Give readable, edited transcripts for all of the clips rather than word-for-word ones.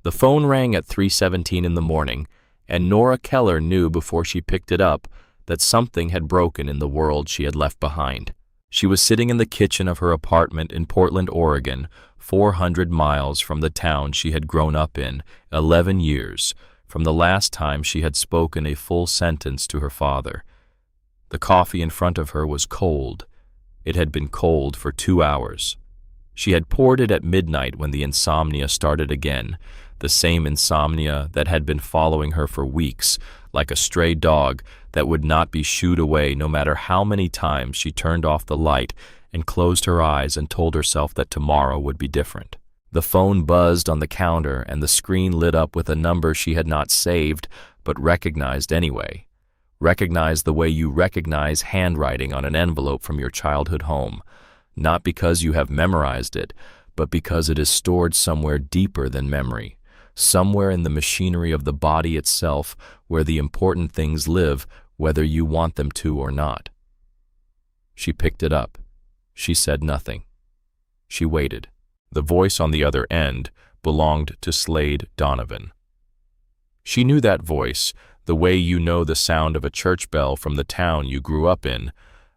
The phone rang at 3:17 in the morning, and Nora Keller knew before she picked it up that something had broken in the world she had left behind. She was sitting in the kitchen of her apartment in Portland, Oregon, 400 miles from the town she had grown up in, 11 years from the last time she had spoken a full sentence to her father. The coffee in front of her was cold. It had been cold for 2 hours. She had poured it at midnight when the insomnia started again, the same insomnia that had been following her for weeks, like a stray dog that would not be shooed away no matter how many times she turned off the light and closed her eyes and told herself that tomorrow would be different. The phone buzzed on the counter and the screen lit up with a number she had not saved but recognized anyway. Recognized the way you recognize handwriting on an envelope from your childhood home, not because you have memorized it, but because it is stored somewhere deeper than memory, somewhere in the machinery of the body itself where the important things live, whether you want them to or not. She picked it up. She said nothing. She waited. The voice on the other end belonged to Slade Donovan. She knew that voice, the way you know the sound of a church bell from the town you grew up in,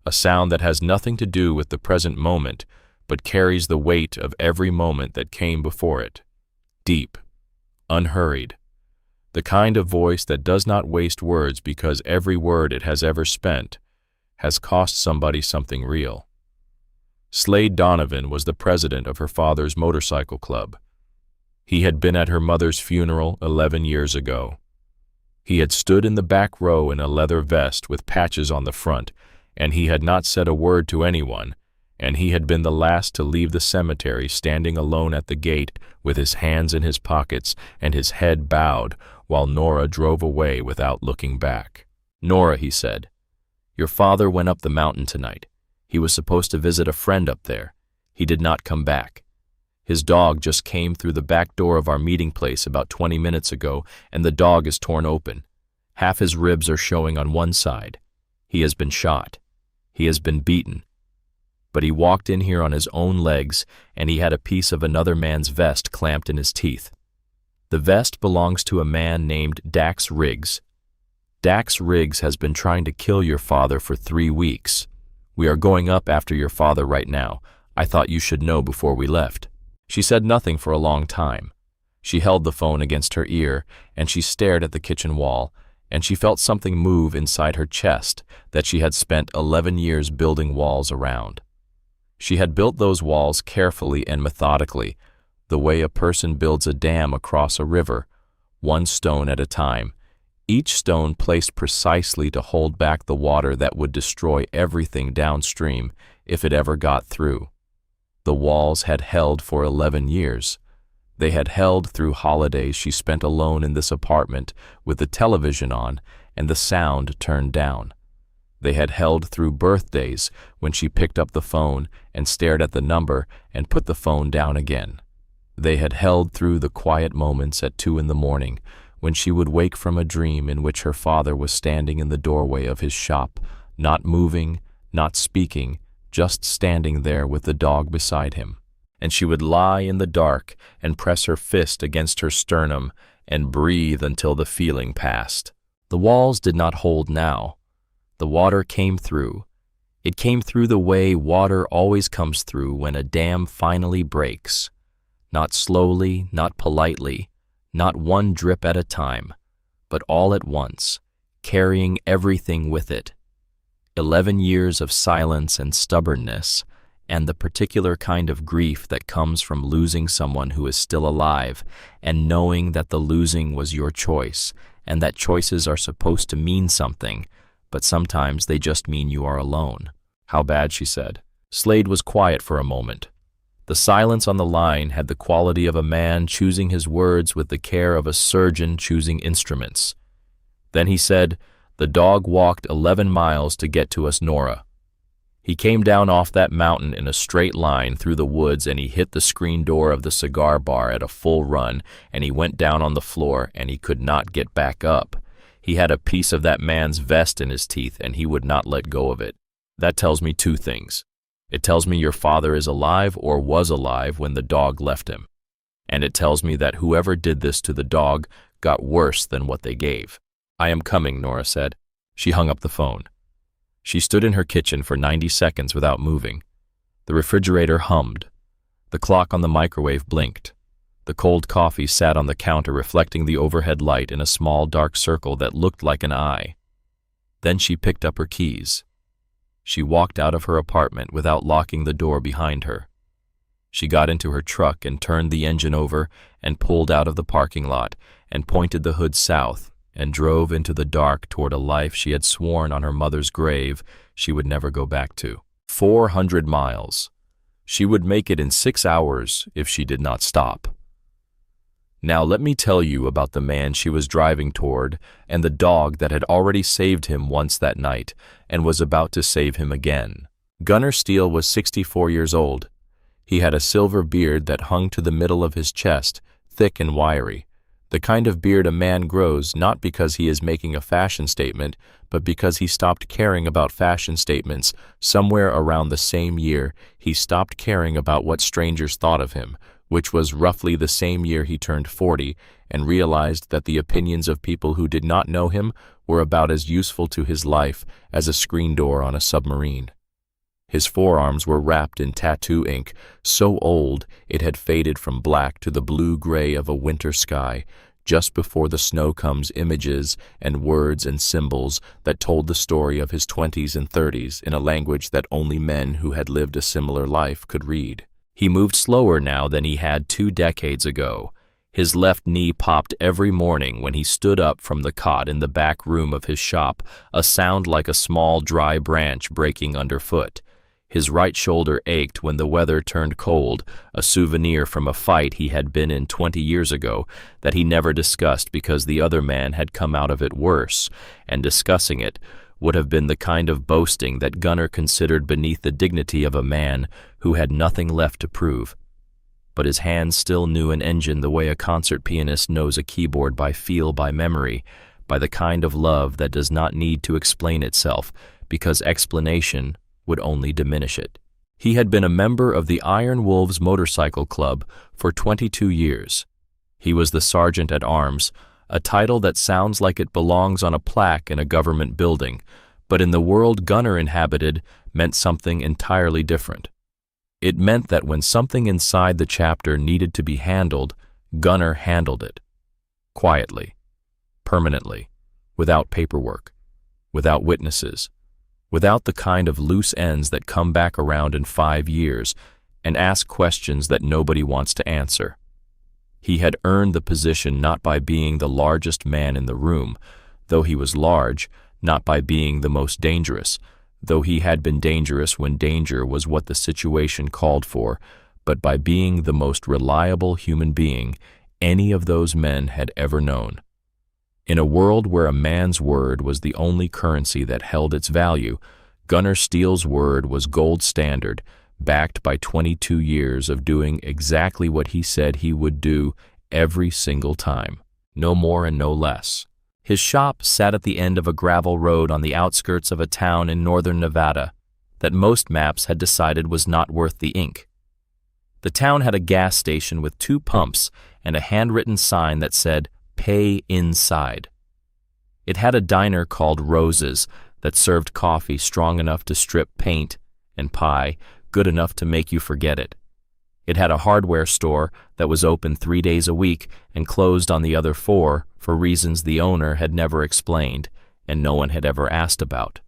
a sound that has nothing to do with the present moment, but carries the weight of every moment that came before it. Deep, unhurried. The kind of voice that does not waste words because every word it has ever spent has cost somebody something real. Slade Donovan was the president of her father's motorcycle club. He had been at her mother's funeral 11 years ago. He had stood in the back row in a leather vest with patches on the front, and he had not said a word to anyone, and he had been the last to leave the cemetery standing alone at the gate with his hands in his pockets and his head bowed while Nora drove away without looking back. "Nora," he said, "your father went up the mountain tonight. He was supposed to visit a friend up there. He did not come back. His dog just came through the back door of our meeting place about 20 minutes ago, and the dog is torn open. Half his ribs are showing on one side. He has been shot. He has been beaten. But he walked in here on his own legs, and he had a piece of another man's vest clamped in his teeth. The vest belongs to a man named Dax Riggs. Dax Riggs has been trying to kill your father for 3 weeks. We are going up after your father right now. I thought you should know before we left." She said nothing for a long time. She held the phone against her ear, and she stared at the kitchen wall, and she felt something move inside her chest that she had spent 11 years building walls around. She had built those walls carefully and methodically, the way a person builds a dam across a river, one stone at a time, each stone placed precisely to hold back the water that would destroy everything downstream if it ever got through. The walls had held for 11 years. They had held through holidays she spent alone in this apartment with the television on and the sound turned down. They had held through birthdays when she picked up the phone and stared at the number and put the phone down again. They had held through the quiet moments at 2 in the morning when she would wake from a dream in which her father was standing in the doorway of his shop, not moving, not speaking, just standing there with the dog beside him. And she would lie in the dark and press her fist against her sternum and breathe until the feeling passed. The walls did not hold now. The water came through. It came through the way water always comes through when a dam finally breaks. Not slowly, not politely, not one drip at a time, but all at once, carrying everything with it. 11 years of silence and stubbornness, and the particular kind of grief that comes from losing someone who is still alive, and knowing that the losing was your choice, and that choices are supposed to mean something, but sometimes they just mean you are alone. "How bad?" she said. Slade was quiet for a moment. The silence on the line had the quality of a man choosing his words with the care of a surgeon choosing instruments. Then he said, "The dog walked 11 miles to get to us, Nora. He came down off that mountain in a straight line through the woods, and he hit the screen door of the cigar bar at a full run, and he went down on the floor, and he could not get back up. He had a piece of that man's vest in his teeth, and he would not let go of it. That tells me 2 things. It tells me your father is alive or was alive when the dog left him. And it tells me that whoever did this to the dog got worse than what they gave. I am coming, Nora said. She hung up the phone. She stood in her kitchen for 90 seconds without moving. The refrigerator hummed. The clock on the microwave blinked. The cold coffee sat on the counter reflecting the overhead light in a small dark circle that looked like an eye. Then she picked up her keys. She walked out of her apartment without locking the door behind her. She got into her truck and turned the engine over and pulled out of the parking lot and pointed the hood south and drove into the dark toward a life she had sworn on her mother's grave she would never go back to. 400 miles. She would make it in 6 hours if she did not stop. Now let me tell you about the man she was driving toward and the dog that had already saved him once that night and was about to save him again. Gunnar Steele was 64 years old. He had a silver beard that hung to the middle of his chest, thick and wiry. The kind of beard a man grows not because he is making a fashion statement, but because he stopped caring about fashion statements somewhere around the same year he stopped caring about what strangers thought of him, which was roughly the same year he turned 40 and realized that the opinions of people who did not know him were about as useful to his life as a screen door on a submarine. His forearms were wrapped in tattoo ink, so old it had faded from black to the blue-gray of a winter sky. Just before the snow comes images and words and symbols that told the story of his 20s and 30s in a language that only men who had lived a similar life could read. He moved slower now than he had 2 decades ago. His left knee popped every morning when he stood up from the cot in the back room of his shop, a sound like a small dry branch breaking underfoot. His right shoulder ached when the weather turned cold, a souvenir from a fight he had been in 20 years ago that he never discussed because the other man had come out of it worse, and discussing it would have been the kind of boasting that Gunnar considered beneath the dignity of a man who had nothing left to prove. But his hands still knew an engine the way a concert pianist knows a keyboard by feel, by memory, by the kind of love that does not need to explain itself, because explanation would only diminish it. He had been a member of the Iron Wolves Motorcycle Club for 22 years. He was the sergeant at arms, a title that sounds like it belongs on a plaque in a government building, but in the world Gunnar inhabited meant something entirely different. It meant that when something inside the chapter needed to be handled, Gunnar handled it. Quietly, permanently, without paperwork, without witnesses, without the kind of loose ends that come back around in 5 years and ask questions that nobody wants to answer. He had earned the position not by being the largest man in the room, though he was large, not by being the most dangerous, though he had been dangerous when danger was what the situation called for, but by being the most reliable human being any of those men had ever known. In a world where a man's word was the only currency that held its value, Gunnar Steele's word was gold standard, backed by 22 years of doing exactly what he said he would do every single time, no more and no less. His shop sat at the end of a gravel road on the outskirts of a town in northern Nevada that most maps had decided was not worth the ink. The town had a gas station with 2 pumps and a handwritten sign that said, "Pay inside." It had a diner called Rose's that served coffee strong enough to strip paint and pie good enough to make you forget it. It had a hardware store that was open 3 days a week and closed on the other 4 for reasons the owner had never explained and no one had ever asked about.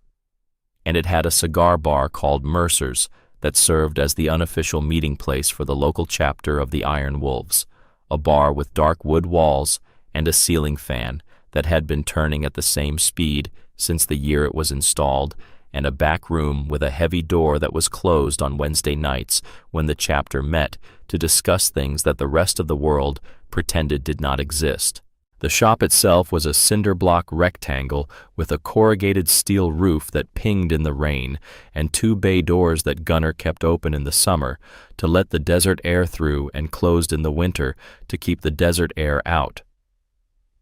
And it had a cigar bar called Mercer's that served as the unofficial meeting place for the local chapter of the Iron Wolves, a bar with dark wood walls and a ceiling fan that had been turning at the same speed since the year it was installed, and a back room with a heavy door that was closed on Wednesday nights when the chapter met to discuss things that the rest of the world pretended did not exist. The shop itself was a cinder block rectangle with a corrugated steel roof that pinged in the rain and 2 bay doors that Gunnar kept open in the summer to let the desert air through and closed in the winter to keep the desert air out.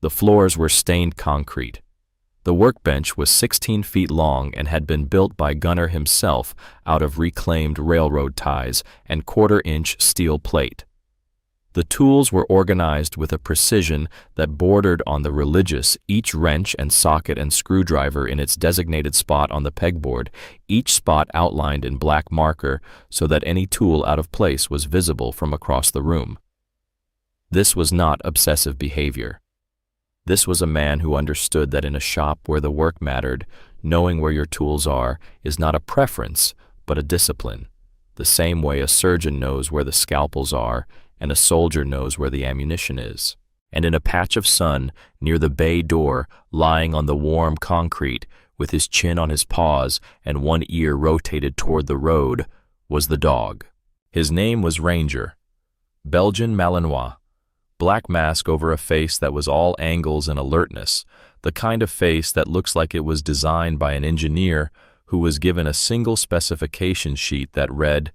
The floors were stained concrete. The workbench was 16 feet long and had been built by Gunnar himself out of reclaimed railroad ties and 1/4-inch steel plate. The tools were organized with a precision that bordered on the religious, each wrench and socket and screwdriver in its designated spot on the pegboard, each spot outlined in black marker so that any tool out of place was visible from across the room. This was not obsessive behavior. This was a man who understood that in a shop where the work mattered, knowing where your tools are is not a preference, but a discipline. The same way a surgeon knows where the scalpels are, and a soldier knows where the ammunition is. And in a patch of sun near the bay door, lying on the warm concrete, with his chin on his paws and one ear rotated toward the road, was the dog. His name was Ranger. Belgian Malinois. Black mask over a face that was all angles and alertness, the kind of face that looks like it was designed by an engineer who was given a single specification sheet that read,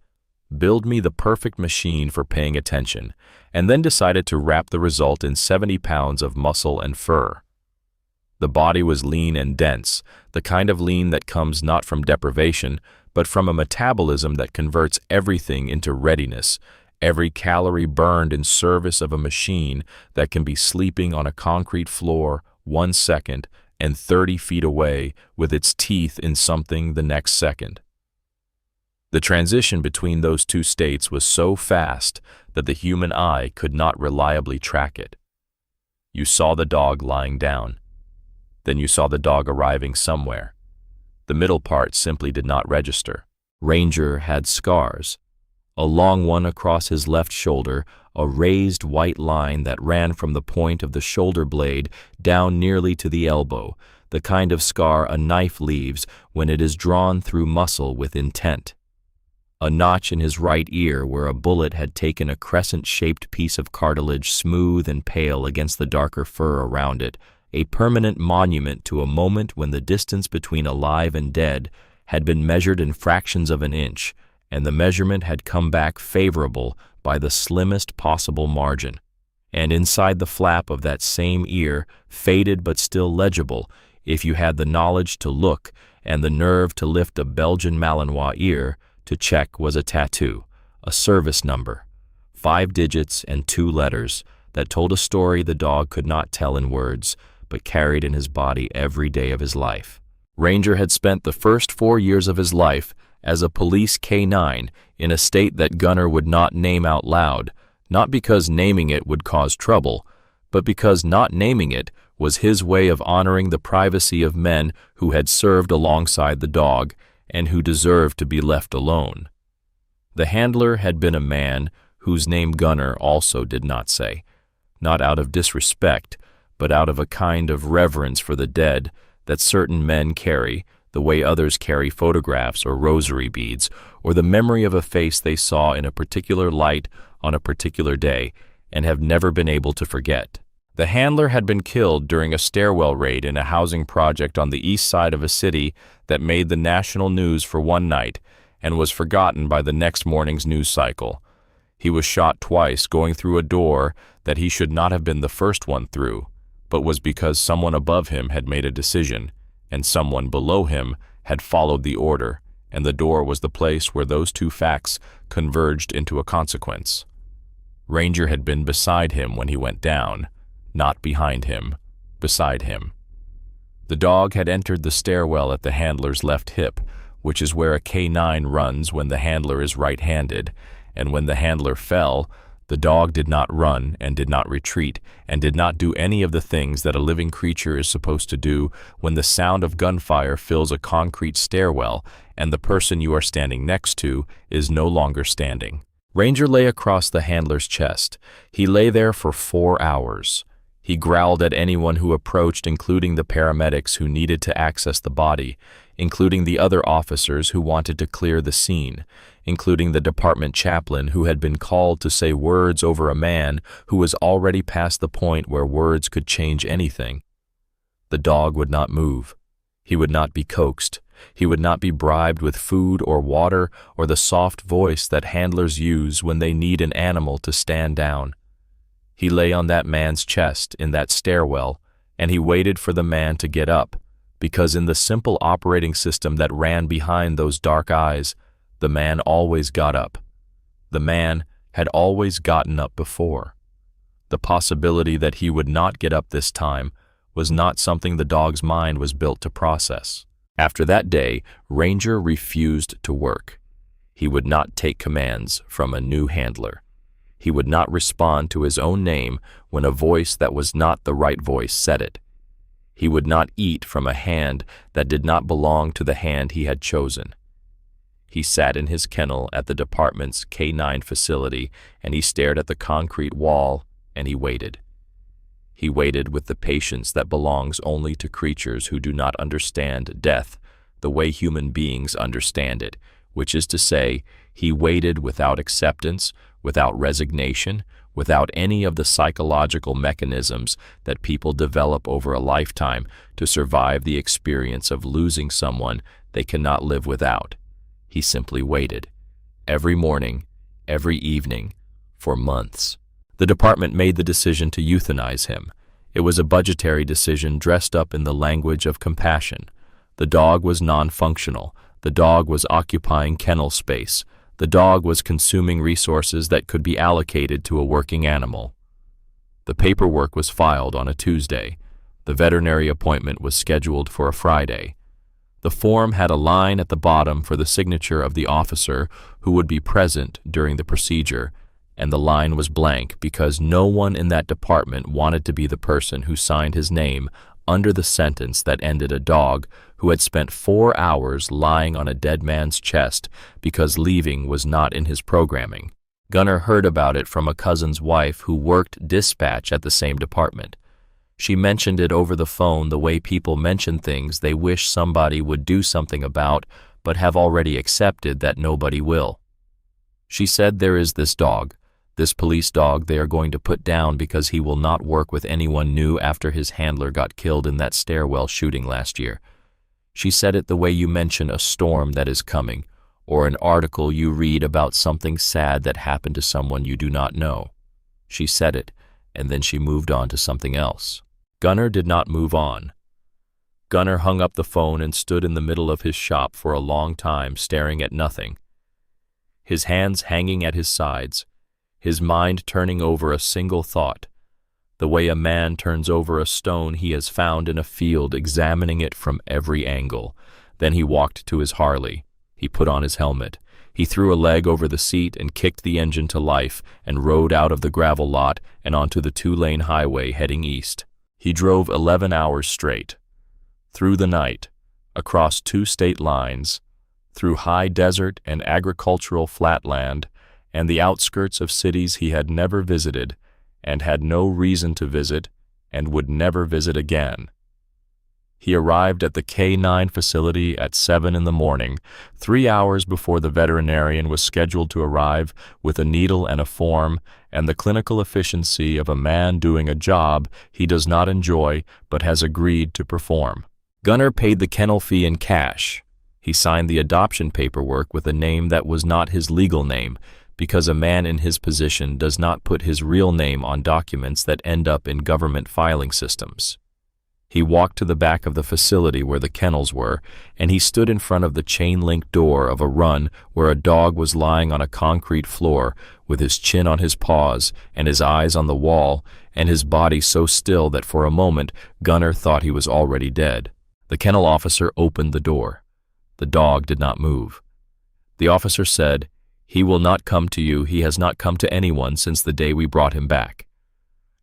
"Build me the perfect machine for paying attention," and then decided to wrap the result in 70 pounds of muscle and fur. The body was lean and dense, the kind of lean that comes not from deprivation, but from a metabolism that converts everything into readiness, every calorie burned in service of a machine that can be sleeping on a concrete floor 1 second and 30 feet away with its teeth in something the next second. The transition between those two states was so fast that the human eye could not reliably track it. You saw the dog lying down. Then you saw the dog arriving somewhere. The middle part simply did not register. Ranger had scars. A long one across his left shoulder, a raised white line that ran from the point of the shoulder blade down nearly to the elbow, the kind of scar a knife leaves when it is drawn through muscle with intent. A notch in his right ear where a bullet had taken a crescent-shaped piece of cartilage smooth and pale against the darker fur around it, a permanent monument to a moment when the distance between alive and dead had been measured in fractions of an inch, and the measurement had come back favorable by the slimmest possible margin. And inside the flap of that same ear, faded but still legible, if you had the knowledge to look and the nerve to lift a Belgian Malinois ear, to check was a tattoo, a service number, 5 digits and 2 letters that told a story the dog could not tell in words, but carried in his body every day of his life. Ranger had spent the first 4 years of his life as a police K9 in a state that Gunner would not name out loud, not because naming it would cause trouble, but because not naming it was his way of honoring the privacy of men who had served alongside the dog and who deserved to be left alone. The handler had been a man whose name Gunner also did not say, not out of disrespect, but out of a kind of reverence for the dead that certain men carry, the way others carry photographs or rosary beads, or the memory of a face they saw in a particular light on a particular day and have never been able to forget. The handler had been killed during a stairwell raid in a housing project on the east side of a city that made the national news for one night and was forgotten by the next morning's news cycle. He was shot twice going through a door that he should not have been the first one through, but was because someone above him had made a decision, and someone below him had followed the order, and the door was the place where those two facts converged into a consequence. Ranger had been beside him when he went down, not behind him, beside him. The dog had entered the stairwell at the handler's left hip, which is where a K9 runs when the handler is right-handed, and when the handler fell, the dog did not run and did not retreat and did not do any of the things that a living creature is supposed to do when the sound of gunfire fills a concrete stairwell and the person you are standing next to is no longer standing. Ranger lay across the handler's chest. He lay there for 4 hours. He growled at anyone who approached, including the paramedics who needed to access the body, including the other officers who wanted to clear the scene, including the department chaplain who had been called to say words over a man who was already past the point where words could change anything. The dog would not move. He would not be coaxed. He would not be bribed with food or water or the soft voice that handlers use when they need an animal to stand down. He lay on that man's chest in that stairwell, and he waited for the man to get up, because in the simple operating system that ran behind those dark eyes, the man always got up. The man had always gotten up before. The possibility that he would not get up this time was not something the dog's mind was built to process. After that day, Ranger refused to work. He would not take commands from a new handler. He would not respond to his own name when a voice that was not the right voice said it. He would not eat from a hand that did not belong to the hand he had chosen. He sat in his kennel at the department's K9 facility, and he stared at the concrete wall, and he waited. He waited with the patience that belongs only to creatures who do not understand death the way human beings understand it, which is to say, he waited without acceptance, without resignation, without any of the psychological mechanisms that people develop over a lifetime to survive the experience of losing someone they cannot live without. He simply waited. Every morning, every evening, for months. The department made the decision to euthanize him. It was a budgetary decision dressed up in the language of compassion. The dog was non-functional. The dog was occupying kennel space. The dog was consuming resources that could be allocated to a working animal. The paperwork was filed on a Tuesday. The veterinary appointment was scheduled for a Friday. The form had a line at the bottom for the signature of the officer who would be present during the procedure, and the line was blank because no one in that department wanted to be the person who signed his name under the sentence that ended a dog who had spent 4 hours lying on a dead man's chest because leaving was not in his programming. Gunnar heard about it from a cousin's wife who worked dispatch at the same department. She mentioned it over the phone the way people mention things they wish somebody would do something about but have already accepted that nobody will. She said there is this dog, this police dog they are going to put down because he will not work with anyone new after his handler got killed in that stairwell shooting last year. She said it the way you mention a storm that is coming, or an article you read about something sad that happened to someone you do not know. She said it, and then she moved on to something else. Gunnar did not move on. Gunnar hung up the phone and stood in the middle of his shop for a long time staring at nothing, his hands hanging at his sides, his mind turning over a single thought, the way a man turns over a stone he has found in a field, examining it from every angle. Then he walked to his Harley. He put on his helmet. He threw a leg over the seat and kicked the engine to life and rode out of the gravel lot and onto the 2-lane highway heading east. He drove 11 hours straight, through the night, across 2 state lines, through high desert and agricultural flatland, and the outskirts of cities he had never visited, and had no reason to visit, and would never visit again. He arrived at the K9 facility at 7 in the morning, 3 hours before the veterinarian was scheduled to arrive, with a needle and a form, and the clinical efficiency of a man doing a job he does not enjoy but has agreed to perform. Gunnar paid the kennel fee in cash. He signed the adoption paperwork with a name that was not his legal name, because a man in his position does not put his real name on documents that end up in government filing systems. He walked to the back of the facility where the kennels were, and he stood in front of the chain-link door of a run where a dog was lying on a concrete floor with his chin on his paws and his eyes on the wall and his body so still that for a moment Gunnar thought he was already dead. The kennel officer opened the door. The dog did not move. The officer said, "He will not come to you. He has not come to anyone since the day we brought him back."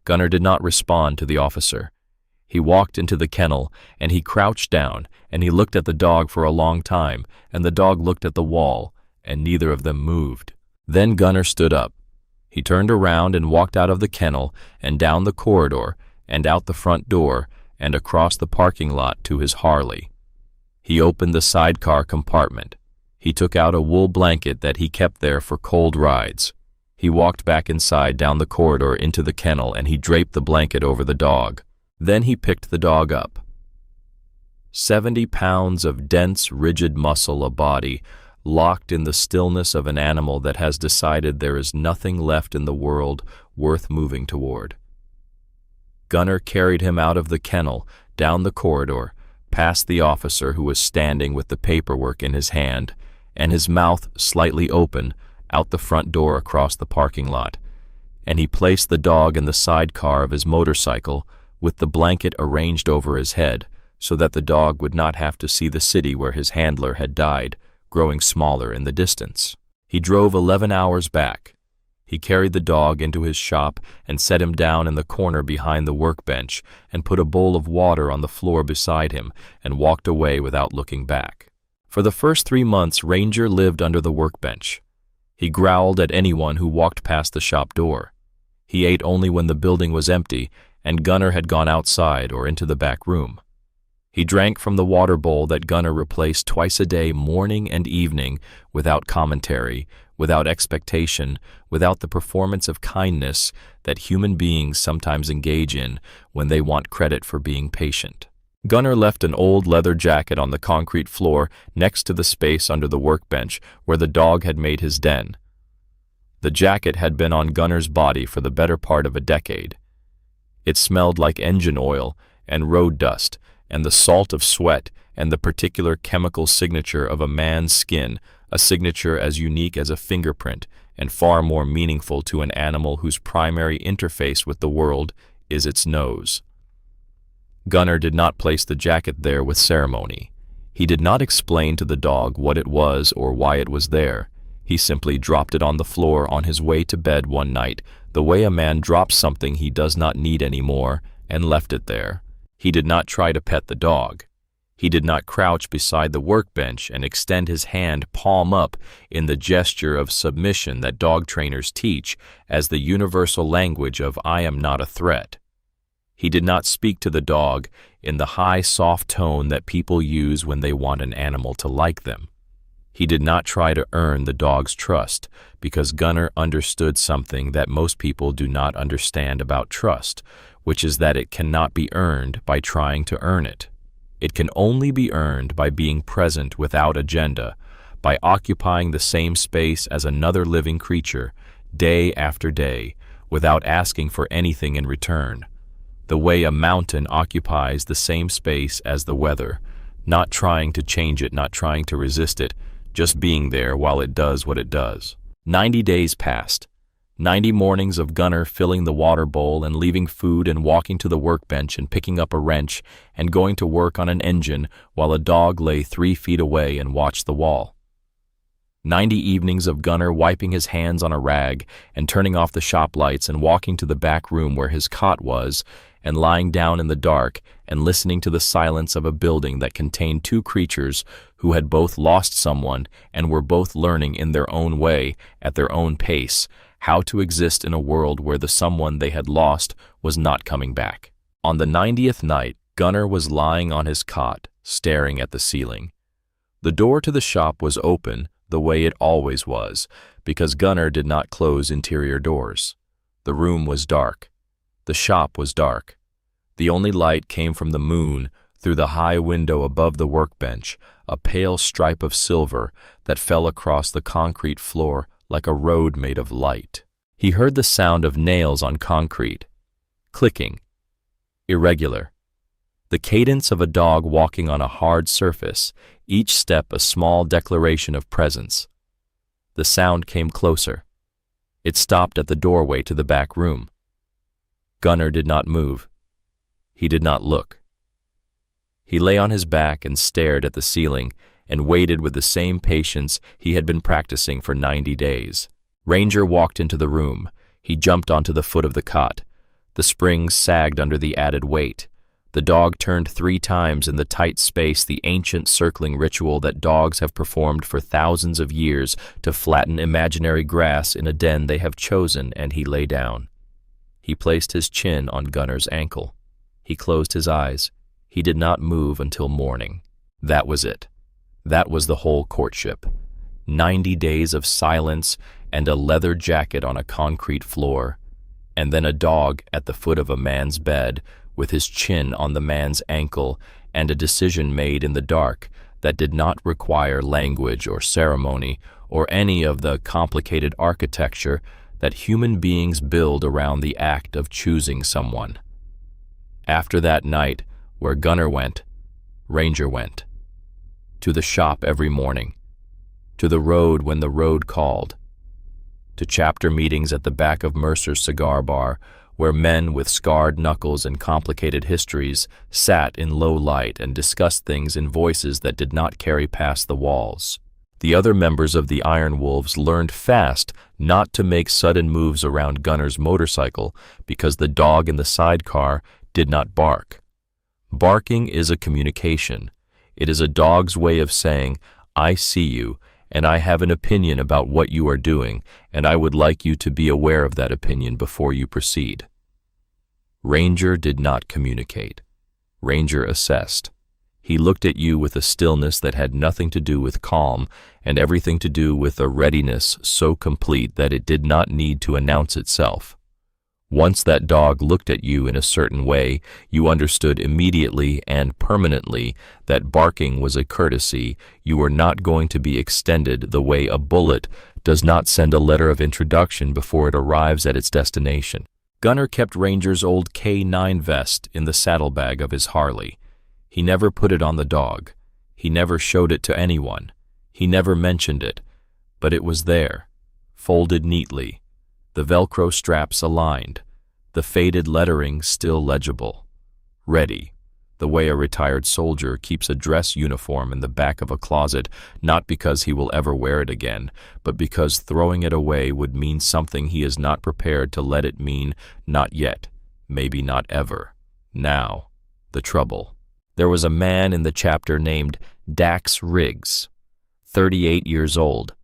Gunnar did not respond to the officer. He walked into the kennel, and he crouched down, and he looked at the dog for a long time, and the dog looked at the wall, and neither of them moved. Then Gunnar stood up. He turned around and walked out of the kennel, and down the corridor, and out the front door, and across the parking lot to his Harley. He opened the sidecar compartment. He took out a wool blanket that he kept there for cold rides. He walked back inside down the corridor into the kennel, and he draped the blanket over the dog. Then he picked the dog up. 70 pounds of dense, rigid muscle, a body locked in the stillness of an animal that has decided there is nothing left in the world worth moving toward. Gunnar carried him out of the kennel, down the corridor, past the officer who was standing with the paperwork in his hand, and his mouth slightly open, out the front door across the parking lot, and he placed the dog in the sidecar of his motorcycle with the blanket arranged over his head so that the dog would not have to see the city where his handler had died, growing smaller in the distance. He drove 11 hours back. He carried the dog into his shop and set him down in the corner behind the workbench and put a bowl of water on the floor beside him and walked away without looking back. For the first 3 months, Ranger lived under the workbench. He growled at anyone who walked past the shop door. He ate only when the building was empty and Gunnar had gone outside or into the back room. He drank from the water bowl that Gunnar replaced twice a day, morning and evening, without commentary, without expectation, without the performance of kindness that human beings sometimes engage in when they want credit for being patient. Gunnar left an old leather jacket on the concrete floor next to the space under the workbench where the dog had made his den. The jacket had been on Gunnar's body for the better part of a decade. It smelled like engine oil and road dust and the salt of sweat and the particular chemical signature of a man's skin, a signature as unique as a fingerprint and far more meaningful to an animal whose primary interface with the world is its nose. Gunnar did not place the jacket there with ceremony. He did not explain to the dog what it was or why it was there. He simply dropped it on the floor on his way to bed one night, the way a man drops something he does not need anymore, and left it there. He did not try to pet the dog. He did not crouch beside the workbench and extend his hand palm up in the gesture of submission that dog trainers teach as the universal language of "I am not a threat." He did not speak to the dog in the high, soft tone that people use when they want an animal to like them. He did not try to earn the dog's trust, because Gunnar understood something that most people do not understand about trust, which is that it cannot be earned by trying to earn it. It can only be earned by being present without agenda, by occupying the same space as another living creature, day after day, without asking for anything in return. The way a mountain occupies the same space as the weather, not trying to change it, not trying to resist it, just being there while it does what it does. 90 days passed. 90 mornings of Gunnar filling the water bowl and leaving food and walking to the workbench and picking up a wrench and going to work on an engine while a dog lay 3 feet away and watched the wall. 90 evenings of Gunnar wiping his hands on a rag and turning off the shop lights and walking to the back room where his cot was and lying down in the dark and listening to the silence of a building that contained 2 creatures who had both lost someone and were both learning in their own way, at their own pace, how to exist in a world where the someone they had lost was not coming back. On the 90th night, Gunnar was lying on his cot, staring at the ceiling. The door to the shop was open, the way it always was, because Gunnar did not close interior doors. The room was dark. The shop was dark. The only light came from the moon through the high window above the workbench, a pale stripe of silver that fell across the concrete floor like a road made of light. He heard the sound of nails on concrete, clicking, irregular. The cadence of a dog walking on a hard surface, each step a small declaration of presence. The sound came closer. It stopped at the doorway to the back room. Gunnar did not move. He did not look. He lay on his back and stared at the ceiling and waited with the same patience he had been practicing for 90 days. Ranger walked into the room. He jumped onto the foot of the cot. The springs sagged under the added weight. The dog turned 3 times in the tight space, the ancient circling ritual that dogs have performed for thousands of years to flatten imaginary grass in a den they have chosen, and he lay down. He placed his chin on Gunnar's ankle. He closed his eyes. He did not move until morning. That was it. That was the whole courtship. 90 days of silence and a leather jacket on a concrete floor, and then a dog at the foot of a man's bed with his chin on the man's ankle, and a decision made in the dark that did not require language or ceremony or any of the complicated architecture that human beings build around the act of choosing someone. After that night, where Gunnar went, Ranger went. To the shop every morning. To the road when the road called. to chapter meetings at the back of Mercer's cigar bar, where men with scarred knuckles and complicated histories sat in low light and discussed things in voices that did not carry past the walls. The other members of the Iron Wolves learned fast not to make sudden moves around Gunner's motorcycle because the dog in the sidecar did not bark. Barking is a communication. It is a dog's way of saying, "I see you, and I have an opinion about what you are doing, and I would like you to be aware of that opinion before you proceed." Ranger did not communicate. Ranger assessed. He looked at you with a stillness that had nothing to do with calm and everything to do with a readiness so complete that it did not need to announce itself. Once that dog looked at you in a certain way, you understood immediately and permanently that barking was a courtesy. You were not going to be extended the way a bullet does not send a letter of introduction before it arrives at its destination. Gunner kept Ranger's old K9 vest in the saddlebag of his Harley. He never put it on the dog. He never showed it to anyone. He never mentioned it, but it was there, folded neatly, the Velcro straps aligned, the faded lettering still legible. Ready, the way a retired soldier keeps a dress uniform in the back of a closet, not because he will ever wear it again, but because throwing it away would mean something he is not prepared to let it mean, not yet, maybe not ever. Now, the trouble. There was a man in the chapter named Dax Riggs, 38 years old,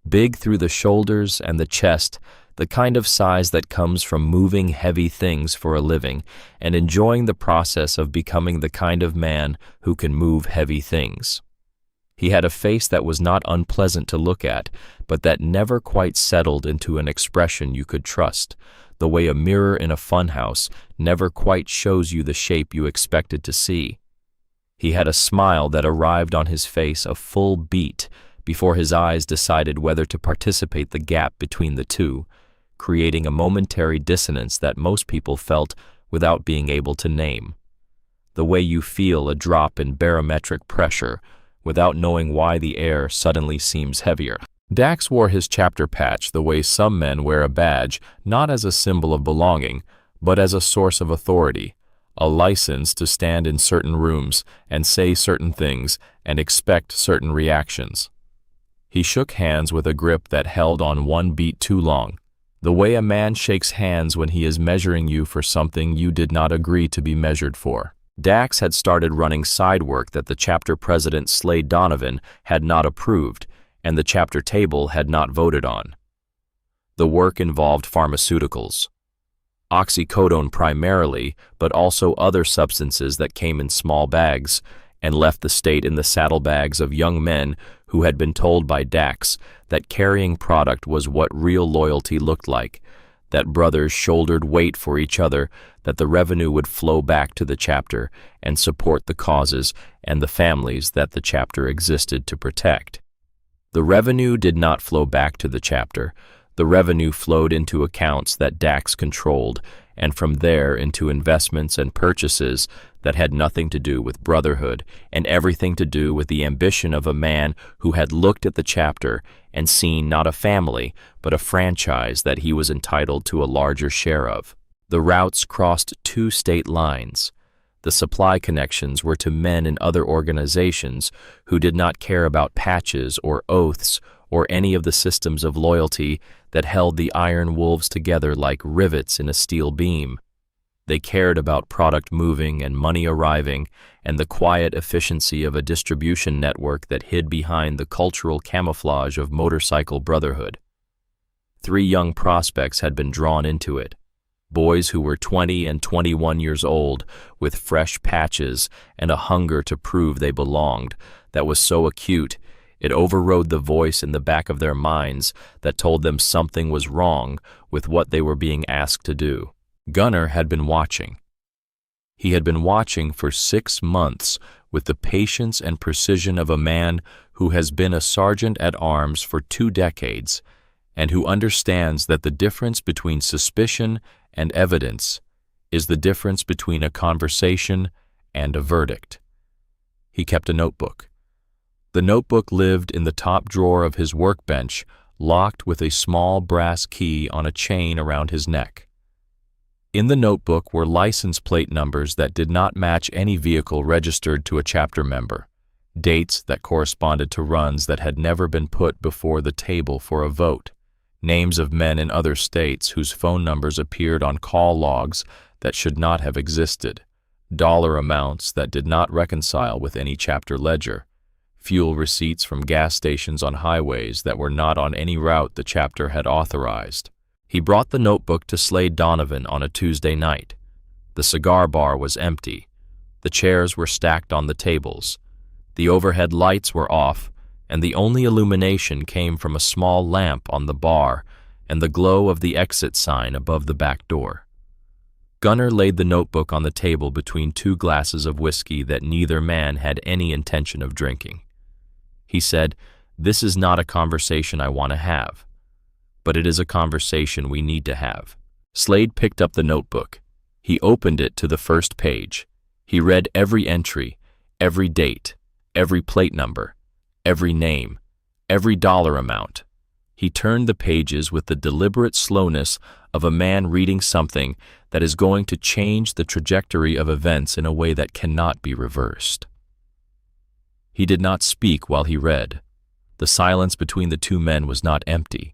big through the shoulders and the chest, the kind of size that comes from moving heavy things for a living and enjoying the process of becoming the kind of man who can move heavy things. He had a face that was not unpleasant to look at, but that never quite settled into an expression you could trust, the way a mirror in a funhouse never quite shows you the shape you expected to see. He had a smile that arrived on his face a full beat before his eyes decided whether to participate the gap between the two, creating a momentary dissonance that most people felt without being able to name. The way you feel a drop in barometric pressure without knowing why the air suddenly seems heavier. Dax wore his chapter patch the way some men wear a badge, not as a symbol of belonging, but as a source of authority, a license to stand in certain rooms and say certain things and expect certain reactions. He shook hands with a grip that held on one beat too long, the way a man shakes hands when he is measuring you for something you did not agree to be measured for. Dax had started running side work that the chapter president Slade Donovan had not approved and the chapter table had not voted on. The work involved pharmaceuticals, oxycodone primarily, but also other substances that came in small bags and left the state in the saddlebags of young men who had been told by Dax that carrying product was what real loyalty looked like, that brothers shouldered weight for each other, that the revenue would flow back to the chapter and support the causes and the families that the chapter existed to protect. The revenue did not flow back to the chapter. The revenue flowed into accounts that Dax controlled, and from there into investments and purchases that had nothing to do with brotherhood and everything to do with the ambition of a man who had looked at the chapter and seen not a family, but a franchise that he was entitled to a larger share of. The routes crossed 2 state lines. The supply connections were to men in other organizations who did not care about patches or oaths or any of the systems of loyalty that held the Iron Wolves together like rivets in a steel beam. They cared about product moving and money arriving and the quiet efficiency of a distribution network that hid behind the cultural camouflage of motorcycle brotherhood. 3 young prospects had been drawn into it. Boys who were 20 and 21 years old, with fresh patches and a hunger to prove they belonged that was so acute it overrode the voice in the back of their minds that told them something was wrong with what they were being asked to do. Gunner had been watching. He had been watching for 6 months with the patience and precision of a man who has been a sergeant at arms for 2 decades and who understands that the difference between suspicion and evidence is the difference between a conversation and a verdict. He kept a notebook. The notebook lived in the top drawer of his workbench locked with a small brass key on a chain around his neck. In the notebook were license plate numbers that did not match any vehicle registered to a chapter member, dates that corresponded to runs that had never been put before the table for a vote, names of men in other states whose phone numbers appeared on call logs that should not have existed, dollar amounts that did not reconcile with any chapter ledger, fuel receipts from gas stations on highways that were not on any route the chapter had authorized. He brought the notebook to Slade Donovan on a Tuesday night. The cigar bar was empty. The chairs were stacked on the tables. The overhead lights were off, and the only illumination came from a small lamp on the bar and the glow of the exit sign above the back door. Gunnar laid the notebook on the table between two glasses of whiskey that neither man had any intention of drinking. He said, "This is not a conversation I want to have, but it is a conversation we need to have." Slade picked up the notebook. He opened it to the first page. He read every entry, every date, every plate number, every name, every dollar amount. He turned the pages with the deliberate slowness of a man reading something that is going to change the trajectory of events in a way that cannot be reversed. He did not speak while he read. The silence between the two men was not empty.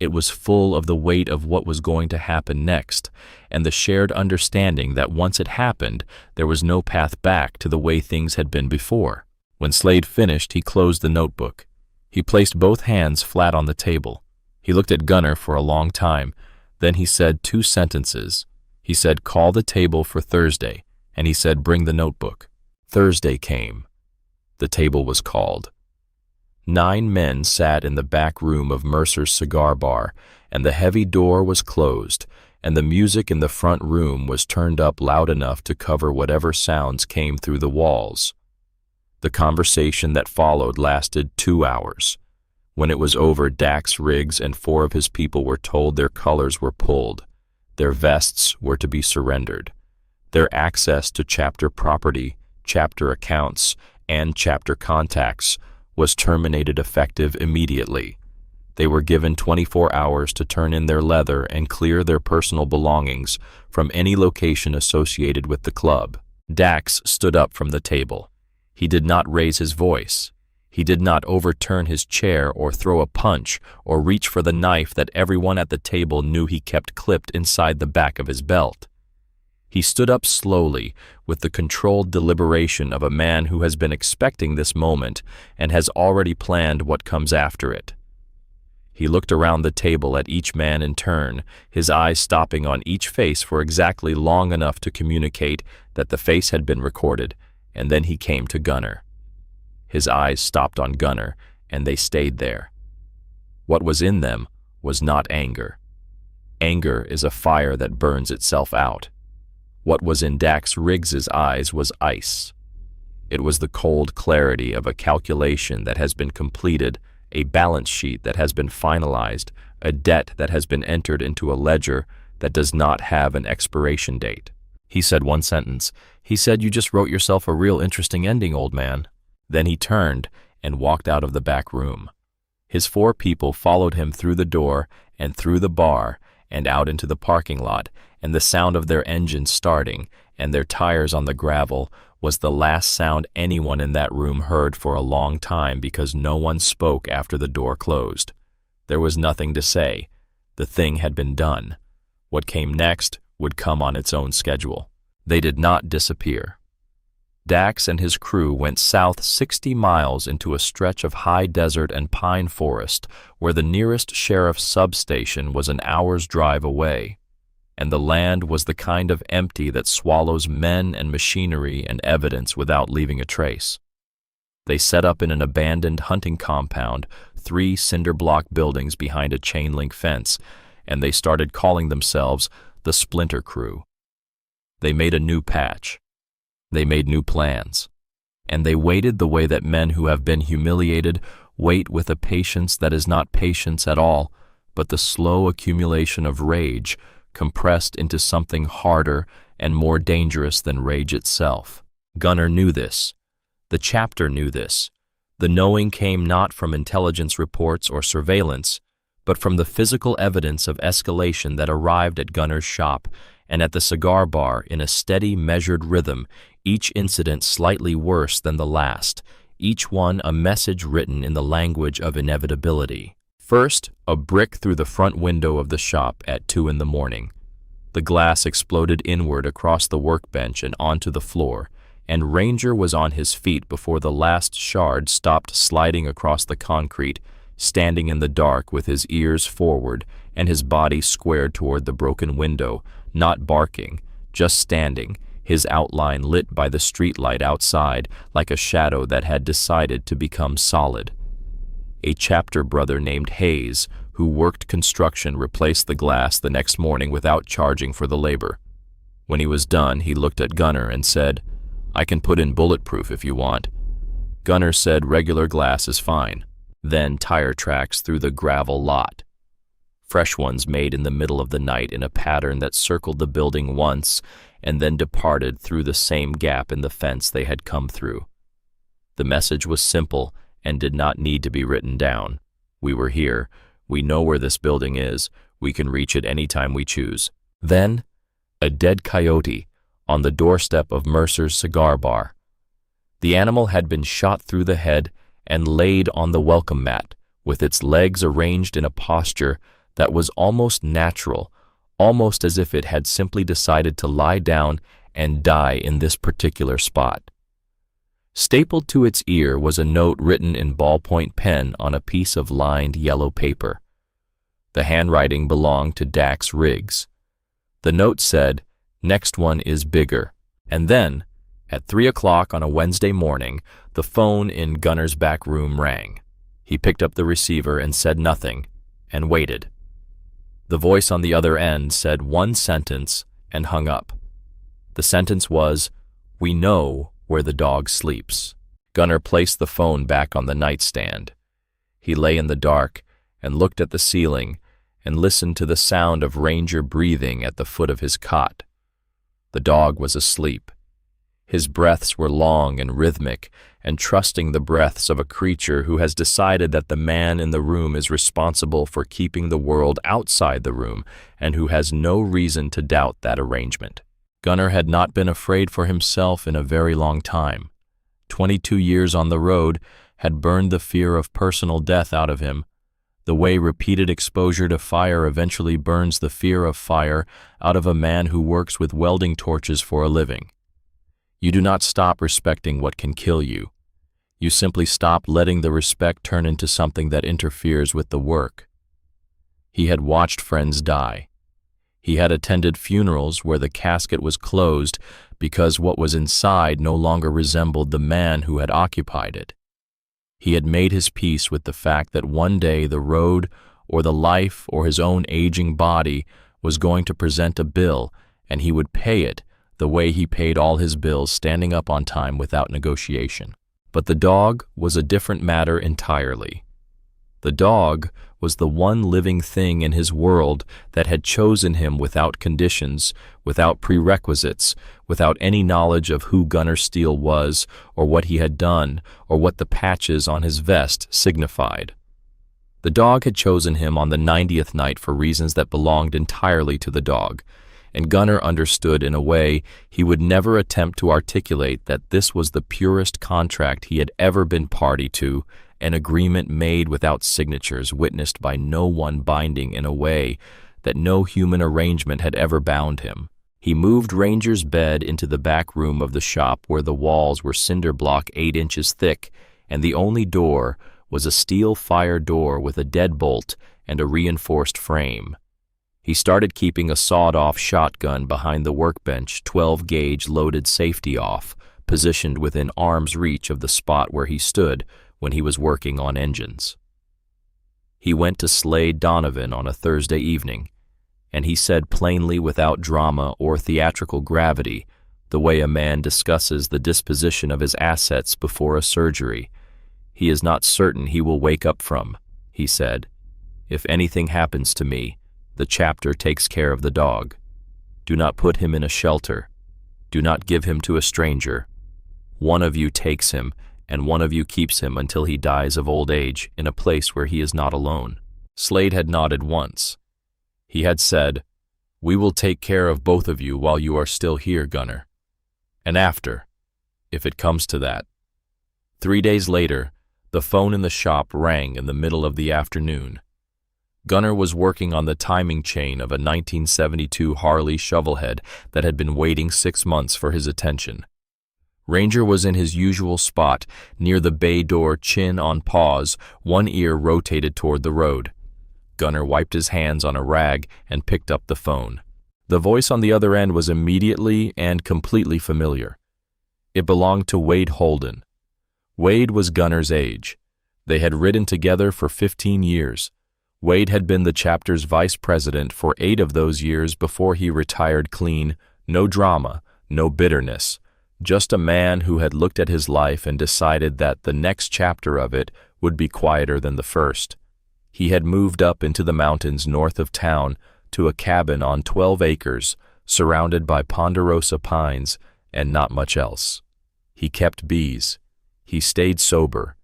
It was full of the weight of what was going to happen next, and the shared understanding that once it happened, there was no path back to the way things had been before. When Slade finished, he closed the notebook. He placed both hands flat on the table. He looked at Gunnar for a long time. Then he said two sentences. He said, "Call the table for Thursday," and he said, "Bring the notebook." Thursday came. The table was called. 9 men sat in the back room of Mercer's cigar bar, and the heavy door was closed, and the music in the front room was turned up loud enough to cover whatever sounds came through the walls. The conversation that followed lasted 2 hours. When it was over, Dax Riggs and 4 of his people were told their colors were pulled, their vests were to be surrendered, their access to chapter property, chapter accounts, and chapter contacts was terminated effective immediately. They were given 24 hours to turn in their leather and clear their personal belongings from any location associated with the club. Dax stood up from the table. He did not raise his voice. He did not overturn his chair or throw a punch or reach for the knife that everyone at the table knew he kept clipped inside the back of his belt. He stood up slowly with the controlled deliberation of a man who has been expecting this moment and has already planned what comes after it. He looked around the table at each man in turn, his eyes stopping on each face for exactly long enough to communicate that the face had been recorded, and then he came to Gunnar. His eyes stopped on Gunnar, and they stayed there. What was in them was not anger. Anger is a fire that burns itself out. What was in Dax Riggs's eyes was ice. It was the cold clarity of a calculation that has been completed, a balance sheet that has been finalized, a debt that has been entered into a ledger that does not have an expiration date. He said one sentence. He said, "You just wrote yourself a real interesting ending, old man." Then he turned and walked out of the back room. His 4 people followed him through the door and through the bar and out into the parking lot, and the sound of their engines starting and their tires on the gravel was the last sound anyone in that room heard for a long time because no one spoke after the door closed. There was nothing to say. The thing had been done. What came next would come on its own schedule. They did not disappear. Dax and his crew went south 60 miles into a stretch of high desert and pine forest where the nearest sheriff's substation was an hour's drive away, and the land was the kind of empty that swallows men and machinery and evidence without leaving a trace. They set up in an abandoned hunting compound, 3 cinder block buildings behind a chain-link fence, and they started calling themselves the Splinter Crew. They made a new patch. They made new plans. And they waited the way that men who have been humiliated wait, with a patience that is not patience at all, but the slow accumulation of rage compressed into something harder and more dangerous than rage itself. Gunnar knew this. The chapter knew this. The knowing came not from intelligence reports or surveillance. but from the physical evidence of escalation that arrived at Gunner's shop and at the cigar bar in a steady, measured rhythm, each incident slightly worse than the last, each one a message written in the language of inevitability. First, a brick through the front window of the shop at 2 in the morning. The glass exploded inward across the workbench and onto the floor, and Ranger was on his feet before the last shard stopped sliding across the concrete, standing in the dark with his ears forward and his body squared toward the broken window, not barking, just standing, his outline lit by the streetlight outside like a shadow that had decided to become solid. A chapter brother named Hayes, who worked construction, replaced the glass the next morning without charging for the labor. When he was done, he looked at Gunner and said, "I can put in bulletproof if you want." Gunner said regular glass is fine. Then tire tracks through the gravel lot. Fresh ones made in the middle of the night in a pattern that circled the building once and then departed through the same gap in the fence they had come through. The message was simple and did not need to be written down. We were here. We know where this building is. We can reach it anytime we choose. Then, a dead coyote on the doorstep of Mercer's cigar bar. The animal had been shot through the head and laid on the welcome mat, with its legs arranged in a posture that was almost natural, almost as if it had simply decided to lie down and die in this particular spot. Stapled to its ear was a note written in ballpoint pen on a piece of lined yellow paper. The handwriting belonged to Dax Riggs. The note said, "Next one is bigger." And then, at 3 o'clock on a Wednesday morning, the phone in Gunner's back room rang. He picked up the receiver and said nothing, and waited. The voice on the other end said one sentence and hung up. The sentence was, "We know where the dog sleeps." Gunner placed the phone back on the nightstand. He lay in the dark and looked at the ceiling and listened to the sound of Ranger breathing at the foot of his cot. The dog was asleep. His breaths were long and rhythmic, and trusting the breaths of a creature who has decided that the man in the room is responsible for keeping the world outside the room and who has no reason to doubt that arrangement. Gunner had not been afraid for himself in a very long time. 22 years on the road had burned the fear of personal death out of him, the way repeated exposure to fire eventually burns the fear of fire out of a man who works with welding torches for a living. You do not stop respecting what can kill you. You simply stop letting the respect turn into something that interferes with the work. He had watched friends die. He had attended funerals where the casket was closed because what was inside no longer resembled the man who had occupied it. He had made his peace with the fact that one day the road or the life or his own aging body was going to present a bill, and he would pay it the way he paid all his bills, standing up on time without negotiation. But the dog was a different matter entirely. The dog was the one living thing in his world that had chosen him without conditions, without prerequisites, without any knowledge of who Gunner Steele was, or what he had done, or what the patches on his vest signified. The dog had chosen him on the 90th night for reasons that belonged entirely to the dog, and Gunner understood in a way he would never attempt to articulate that this was the purest contract he had ever been party to, an agreement made without signatures, witnessed by no one, binding in a way that no human arrangement had ever bound him. He moved Ranger's bed into the back room of the shop where the walls were cinder block 8 inches thick, and the only door was a steel fire door with a deadbolt and a reinforced frame. He started keeping a sawed-off shotgun behind the workbench, 12-gauge loaded safety off, positioned within arm's reach of the spot where he stood when he was working on engines. He went to Slade Donovan on a Thursday evening, and he said plainly, without drama or theatrical gravity, the way a man discusses the disposition of his assets before a surgery, "He is not certain he will wake up from," he said. "If anything happens to me, the chapter takes care of the dog. Do not put him in a shelter. Do not give him to a stranger. One of you takes him, and one of you keeps him until he dies of old age in a place where he is not alone." Slade had nodded once. He had said, "We will take care of both of you while you are still here, Gunner. And after, if it comes to that." 3 days later, the phone in the shop rang in the middle of the afternoon. Gunner was working on the timing chain of a 1972 Harley shovelhead that had been waiting 6 months for his attention. Ranger was in his usual spot, near the bay door, chin on paws, one ear rotated toward the road. Gunner wiped his hands on a rag and picked up the phone. The voice on the other end was immediately and completely familiar. It belonged to Wade Holden. Wade was Gunner's age. They had ridden together for 15 years. Wade had been the chapter's vice president for 8 of those years before he retired clean. No drama, no bitterness. Just a man who had looked at his life and decided that the next chapter of it would be quieter than the first. He had moved up into the mountains north of town to a cabin on 12 acres, surrounded by ponderosa pines and not much else. He kept bees. He stayed sober.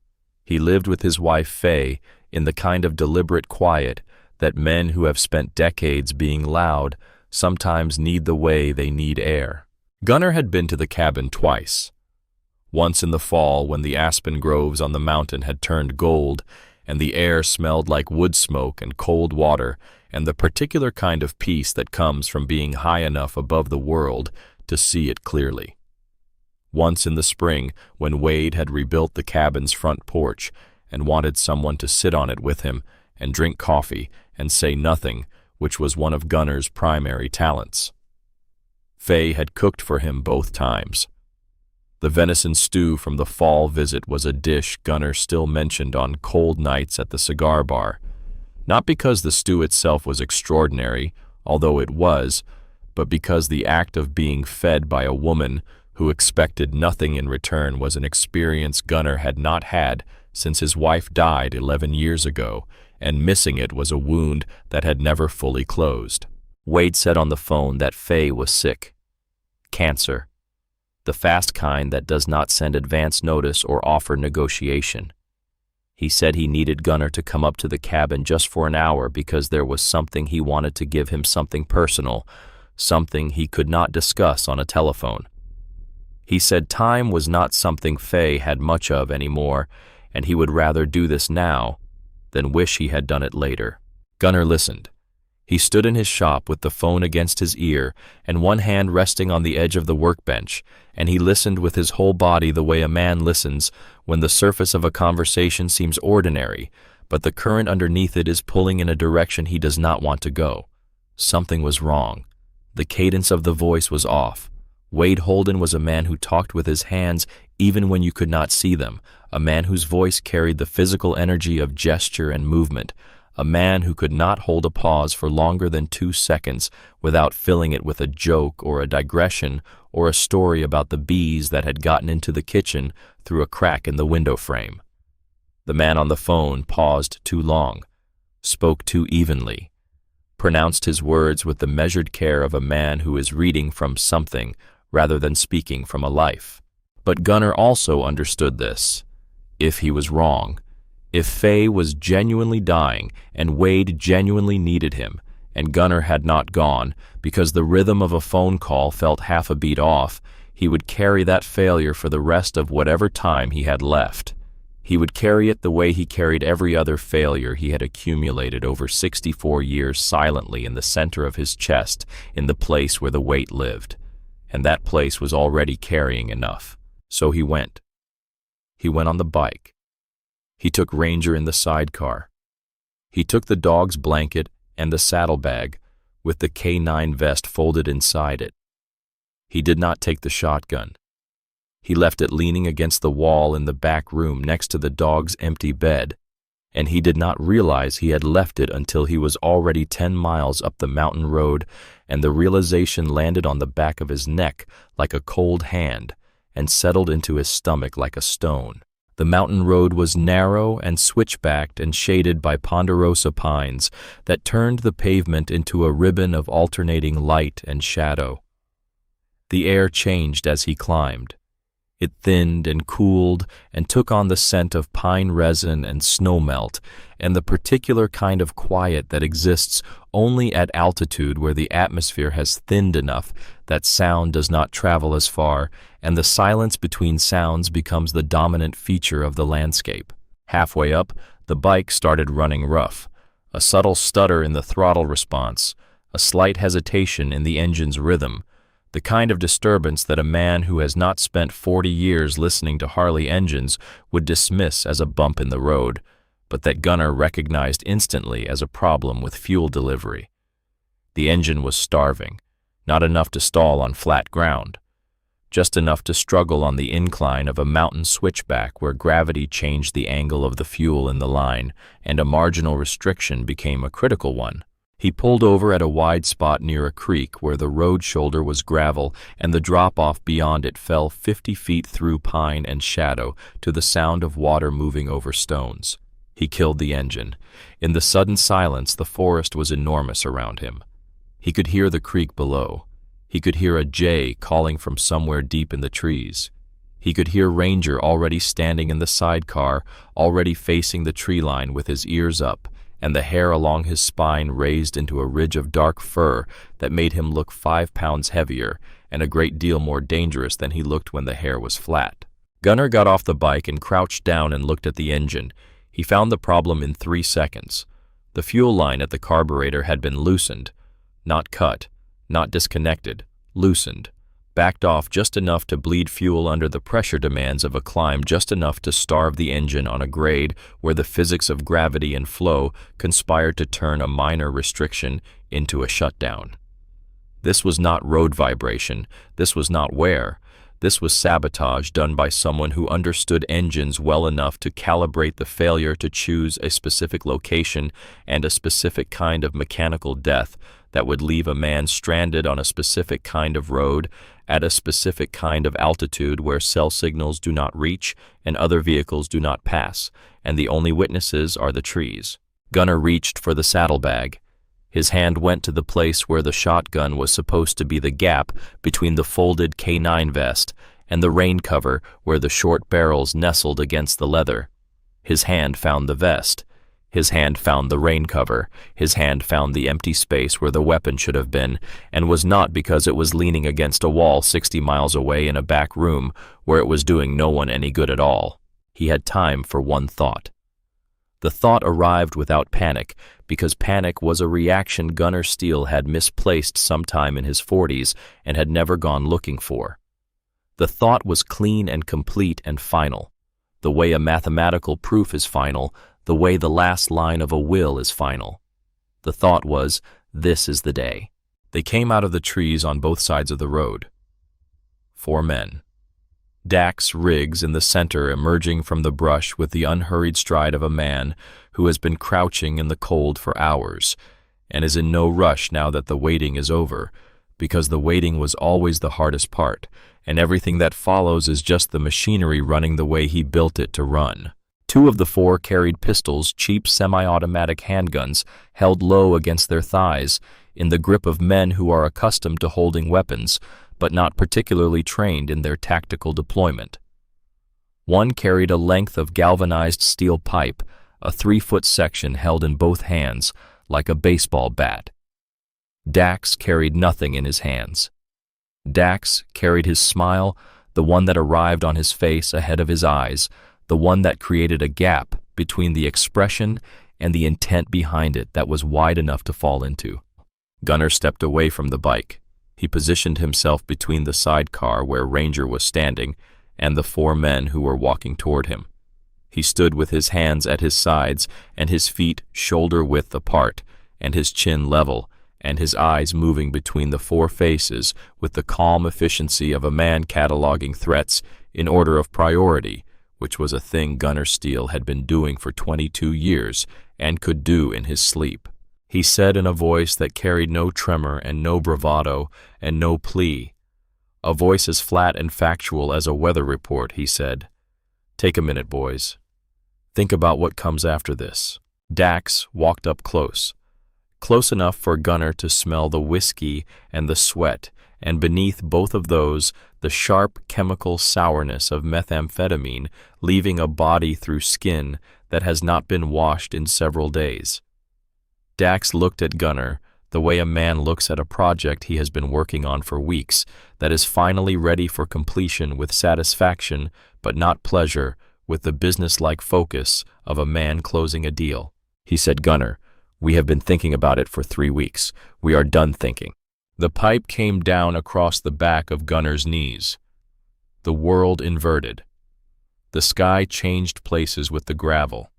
He lived with his wife Faye in the kind of deliberate quiet that men who have spent decades being loud sometimes need the way they need air. Gunner had been to the cabin twice. Once in the fall when the aspen groves on the mountain had turned gold and the air smelled like wood smoke and cold water and the particular kind of peace that comes from being high enough above the world to see it clearly. Once in the spring when Wade had rebuilt the cabin's front porch and wanted someone to sit on it with him and drink coffee and say nothing, which was one of Gunner's primary talents. Faye had cooked for him both times. The venison stew from the fall visit was a dish Gunner still mentioned on cold nights at the cigar bar, not because the stew itself was extraordinary, although it was, but because the act of being fed by a woman who expected nothing in return was an experience Gunner had not had since his wife died 11 years ago, and missing it was a wound that had never fully closed. Wade said on the phone that Faye was sick. Cancer. The fast kind that does not send advance notice or offer negotiation. He said he needed Gunner to come up to the cabin just for an hour because there was something he wanted to give him, something personal, something he could not discuss on a telephone. He said time was not something Faye had much of anymore, and he would rather do this now than wish he had done it later. Gunner listened. He stood in his shop with the phone against his ear and one hand resting on the edge of the workbench, and he listened with his whole body the way a man listens when the surface of a conversation seems ordinary, but the current underneath it is pulling in a direction he does not want to go. Something was wrong. The cadence of the voice was off. Wade Holden was a man who talked with his hands even when you could not see them, a man whose voice carried the physical energy of gesture and movement, a man who could not hold a pause for longer than 2 seconds without filling it with a joke or a digression or a story about the bees that had gotten into the kitchen through a crack in the window frame. The man on the phone paused too long, spoke too evenly, pronounced his words with the measured care of a man who is reading from something rather than speaking from a life. But Gunner also understood this. If he was wrong, if Faye was genuinely dying and Wade genuinely needed him, and Gunner had not gone because the rhythm of a phone call felt half a beat off, he would carry that failure for the rest of whatever time he had left. He would carry it the way he carried every other failure he had accumulated over 64 years silently in the center of his chest, in the place where the weight lived. And that place was already carrying enough. So he went. He went on the bike. He took Ranger in the sidecar. He took the dog's blanket and the saddlebag with the K9 vest folded inside it. He did not take the shotgun. He left it leaning against the wall in the back room next to the dog's empty bed, and he did not realize he had left it until he was already 10 miles up the mountain road, and the realization landed on the back of his neck like a cold hand and settled into his stomach like a stone. The mountain road was narrow and switchbacked and shaded by ponderosa pines that turned the pavement into a ribbon of alternating light and shadow. The air changed as he climbed. It thinned and cooled and took on the scent of pine resin and snowmelt, and the particular kind of quiet that exists only at altitude where the atmosphere has thinned enough that sound does not travel as far, and the silence between sounds becomes the dominant feature of the landscape. Halfway up, the bike started running rough. A subtle stutter in the throttle response, a slight hesitation in the engine's rhythm, the kind of disturbance that a man who has not spent 40 years listening to Harley engines would dismiss as a bump in the road, but that Gunnar recognized instantly as a problem with fuel delivery. The engine was starving, not enough to stall on flat ground, just enough to struggle on the incline of a mountain switchback where gravity changed the angle of the fuel in the line, and a marginal restriction became a critical one. He pulled over at a wide spot near a creek where the road shoulder was gravel and the drop-off beyond it fell 50 feet through pine and shadow to the sound of water moving over stones. He killed the engine. In the sudden silence, the forest was enormous around him. He could hear the creek below. He could hear a jay calling from somewhere deep in the trees. He could hear Ranger already standing in the sidecar, already facing the tree line with his ears up, and the hair along his spine raised into a ridge of dark fur that made him look 5 pounds heavier and a great deal more dangerous than he looked when the hair was flat. Gunnar got off the bike and crouched down and looked at the engine. He found the problem in 3 seconds. The fuel line at the carburetor had been loosened, not cut, not disconnected, loosened, backed off just enough to bleed fuel under the pressure demands of a climb, just enough to starve the engine on a grade where the physics of gravity and flow conspired to turn a minor restriction into a shutdown. This was not road vibration, this was not wear, this was sabotage done by someone who understood engines well enough to calibrate the failure to choose a specific location and a specific kind of mechanical death that would leave a man stranded on a specific kind of road at a specific kind of altitude where cell signals do not reach and other vehicles do not pass, and the only witnesses are the trees. Gunnar reached for the saddlebag. His hand went to the place where the shotgun was supposed to be the gap between the folded K9 vest and the rain cover where the short barrels nestled against the leather. His hand found the vest. His hand found the rain cover. His hand found the empty space where the weapon should have been, and was not because it was leaning against a wall 60 miles away in a back room where it was doing no one any good at all. He had time for one thought. The thought arrived without panic, because panic was a reaction Gunnar Steele had misplaced sometime in his 40s and had never gone looking for. The thought was clean and complete and final, the way a mathematical proof is final, the way the last line of a will is final. The thought was, this is the day. They came out of the trees on both sides of the road. 4 men. Dax Riggs in the center, emerging from the brush with the unhurried stride of a man who has been crouching in the cold for hours and is in no rush now that the waiting is over, because the waiting was always the hardest part, and everything that follows is just the machinery running the way he built it to run. 2 of the 4 carried pistols, cheap semi-automatic handguns, held low against their thighs, in the grip of men who are accustomed to holding weapons, but not particularly trained in their tactical deployment. 1 carried a length of galvanized steel pipe, a 3-foot section held in both hands, like a baseball bat. Dax carried nothing in his hands. Dax carried his smile, the one that arrived on his face ahead of his eyes, the one that created a gap between the expression and the intent behind it that was wide enough to fall into. Gunnar stepped away from the bike. He positioned himself between the sidecar where Ranger was standing and the 4 men who were walking toward him. He stood with his hands at his sides and his feet shoulder-width apart and his chin level and his eyes moving between the 4 faces with the calm efficiency of a man cataloging threats in order of priority, which was a thing Gunnar Steele had been doing for 22 years and could do in his sleep. He said in a voice that carried no tremor and no bravado and no plea, a voice as flat and factual as a weather report, he said, "Take a minute, boys. Think about what comes after this." Dax walked up close enough for Gunnar to smell the whiskey and the sweat, and beneath both of those, the sharp chemical sourness of methamphetamine leaving a body through skin that has not been washed in several days. Dax looked at Gunnar the way a man looks at a project he has been working on for weeks that is finally ready for completion with satisfaction but not pleasure, with the business-like focus of a man closing a deal. He said, "Gunnar, we have been thinking about it for 3 weeks. We are done thinking." The pipe came down across the back of Gunnar's knees. The world inverted. The sky changed places with the gravel.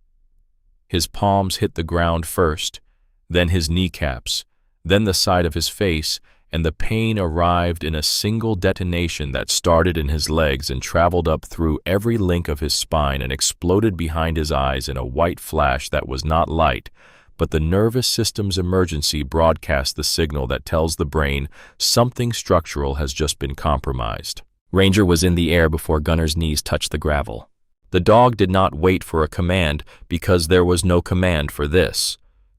His palms hit the ground first, then his kneecaps, then the side of his face, and the pain arrived in a single detonation that started in his legs and traveled up through every link of his spine and exploded behind his eyes in a white flash that was not light, but the nervous system's emergency broadcast the signal that tells the brain something structural has just been compromised. Ranger was in the air before Gunnar's knees touched the gravel. The dog did not wait for a command because there was no command for this.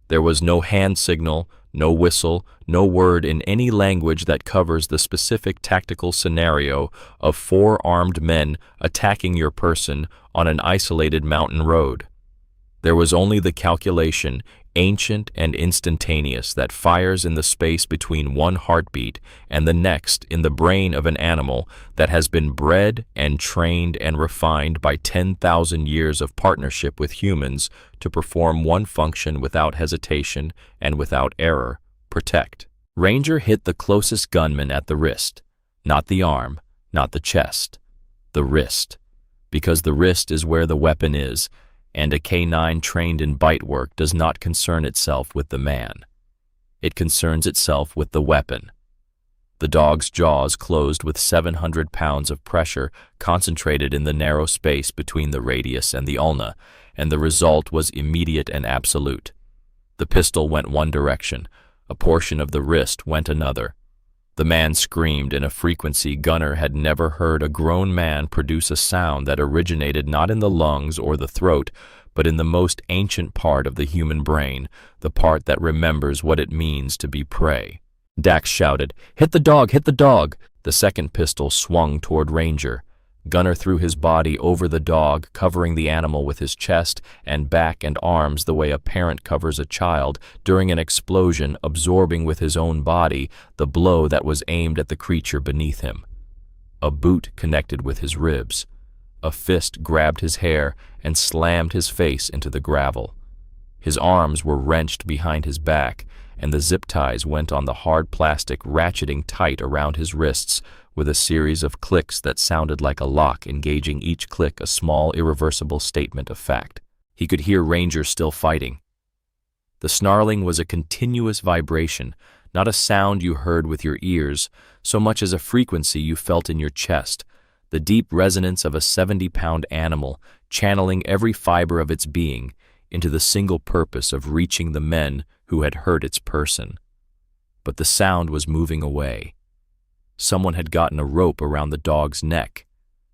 There was no hand signal, no whistle, no word in any language that covers the specific tactical scenario of 4 armed men attacking your person on an isolated mountain road. There was only the calculation, ancient and instantaneous, that fires in the space between one heartbeat and the next in the brain of an animal that has been bred and trained and refined by 10,000 years of partnership with humans to perform one function without hesitation and without error: protect. Ranger hit the closest gunman at the wrist, not the arm, not the chest, the wrist, because the wrist is where the weapon is, and a canine trained in bite work does not concern itself with the man. It concerns itself with the weapon. The dog's jaws closed with 700 pounds of pressure concentrated in the narrow space between the radius and the ulna, and the result was immediate and absolute. The pistol went one direction, a portion of the wrist went another. The man screamed in a frequency Gunnar had never heard a grown man produce a sound that originated not in the lungs or the throat, but in the most ancient part of the human brain, the part that remembers what it means to be prey. Dax shouted, "Hit the dog! Hit the dog!" The second pistol swung toward Ranger. Gunnar threw his body over the dog, covering the animal with his chest and back and arms the way a parent covers a child, during an explosion absorbing with his own body the blow that was aimed at the creature beneath him. A boot connected with his ribs. A fist grabbed his hair and slammed his face into the gravel. His arms were wrenched behind his back, and the zip ties went on the hard plastic, ratcheting tight around his wrists, with a series of clicks that sounded like a lock, engaging each click a small, irreversible statement of fact. He could hear Ranger still fighting. The snarling was a continuous vibration, not a sound you heard with your ears, so much as a frequency you felt in your chest, the deep resonance of a 70-pound animal channeling every fiber of its being into the single purpose of reaching the men who had hurt its person. But the sound was moving away. Someone had gotten a rope around the dog's neck.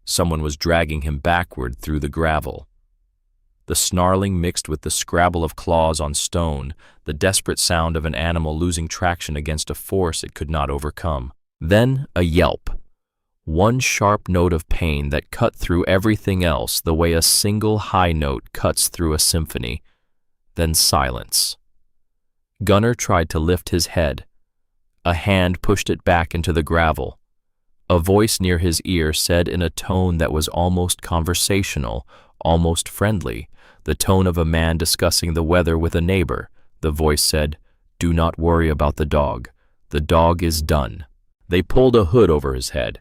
Someone was dragging him backward through the gravel. The snarling mixed with the scrabble of claws on stone, the desperate sound of an animal losing traction against a force it could not overcome. Then a yelp. One sharp note of pain that cut through everything else the way a single high note cuts through a symphony. Then silence. Gunnar tried to lift his head. A hand pushed it back into the gravel. A voice near his ear said in a tone that was almost conversational, almost friendly, the tone of a man discussing the weather with a neighbor. The voice said, "Do not worry about the dog. The dog is done." They pulled a hood over his head.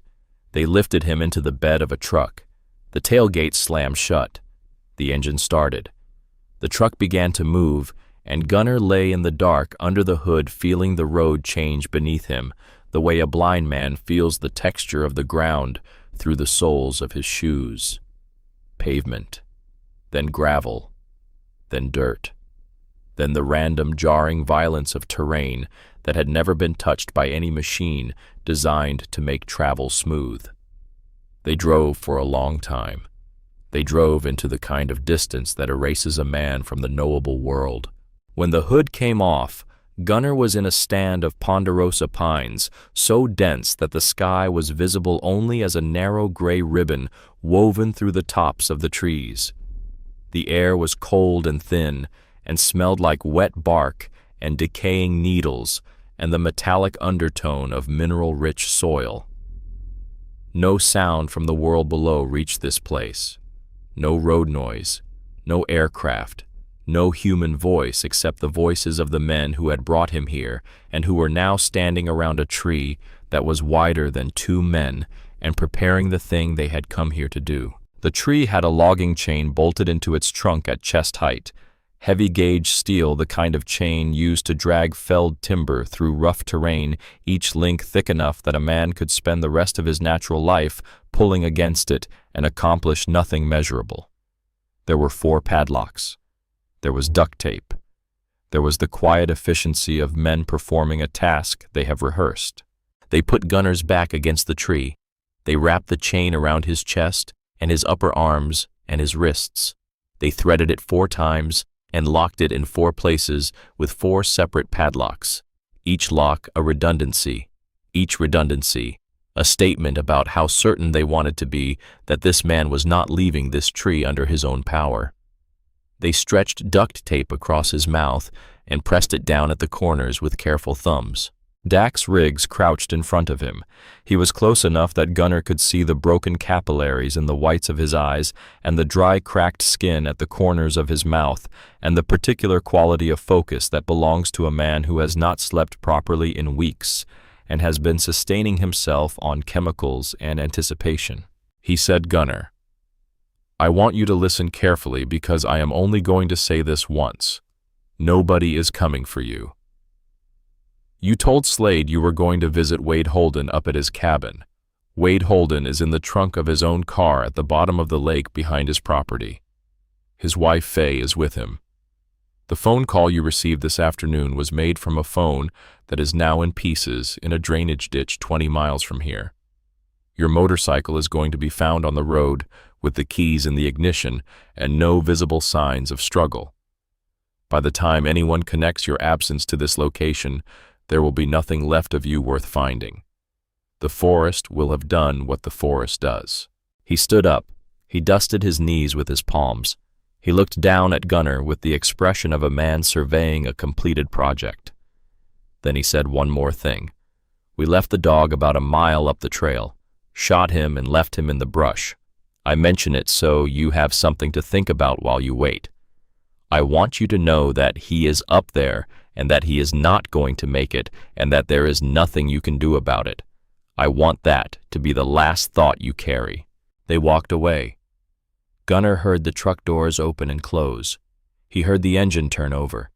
They lifted him into the bed of a truck. The tailgate slammed shut. The engine started. The truck began to move, and Gunnar lay in the dark under the hood, feeling the road change beneath him, the way a blind man feels the texture of the ground through the soles of his shoes. Pavement, then gravel, then dirt, then the random jarring violence of terrain that had never been touched by any machine designed to make travel smooth. They drove for a long time. They drove into the kind of distance that erases a man from the knowable world. When the hood came off, Gunnar was in a stand of ponderosa pines, so dense that the sky was visible only as a narrow gray ribbon woven through the tops of the trees. The air was cold and thin, and smelled like wet bark and decaying needles and the metallic undertone of mineral-rich soil. No sound from the world below reached this place. No road noise, no aircraft, no human voice except the voices of the men who had brought him here and who were now standing around a tree that was wider than 2 men and preparing the thing they had come here to do. The tree had a logging chain bolted into its trunk at chest height, heavy-gauge steel, the kind of chain used to drag felled timber through rough terrain, each link thick enough that a man could spend the rest of his natural life pulling against it and accomplish nothing measurable. There were 4 padlocks. There was duct tape. There was the quiet efficiency of men performing a task they have rehearsed. They put Gunnar's back against the tree. They wrapped the chain around his chest and his upper arms and his wrists. They threaded it 4 times and locked it in 4 places with 4 separate padlocks. Each lock a redundancy. Each redundancy a statement about how certain they wanted to be that this man was not leaving this tree under his own power. They stretched duct tape across his mouth and pressed it down at the corners with careful thumbs. Dax Riggs crouched in front of him. He was close enough that Gunnar could see the broken capillaries in the whites of his eyes and the dry, cracked skin at the corners of his mouth and the particular quality of focus that belongs to a man who has not slept properly in weeks and has been sustaining himself on chemicals and anticipation. He said, "Gunnar, I want you to listen carefully because I am only going to say this once. Nobody is coming for you. You told Slade you were going to visit Wade Holden up at his cabin. Wade Holden is in the trunk of his own car at the bottom of the lake behind his property. His wife Faye is with him. The phone call you received this afternoon was made from a phone that is now in pieces in a drainage ditch 20 miles from here. Your motorcycle is going to be found on the road with the keys in the ignition and no visible signs of struggle. By the time anyone connects your absence to this location, there will be nothing left of you worth finding. The forest will have done what the forest does." He stood up. He dusted his knees with his palms. He looked down at Gunnar with the expression of a man surveying a completed project. Then he said one more thing. "We left the dog about a mile up the trail, shot him and left him in the brush. I mention it so you have something to think about while you wait. I want you to know that he is up there and that he is not going to make it and that there is nothing you can do about it. I want that to be the last thought you carry." They walked away. Gunnar heard the truck doors open and close. He heard the engine turn over.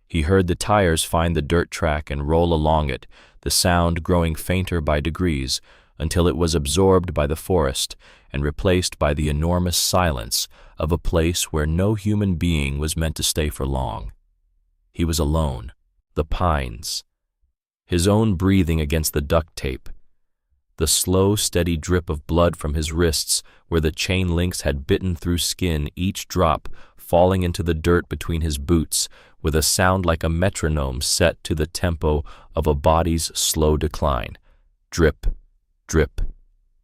He heard the tires find the dirt track and roll along it, the sound growing fainter by degrees until it was absorbed by the forest and replaced by the enormous silence of a place where no human being was meant to stay for long. He was alone. The pines. His own breathing against the duct tape. The slow, steady drip of blood from his wrists where the chain links had bitten through skin, each drop falling into the dirt between his boots with a sound like a metronome set to the tempo of a body's slow decline. Drip, drip,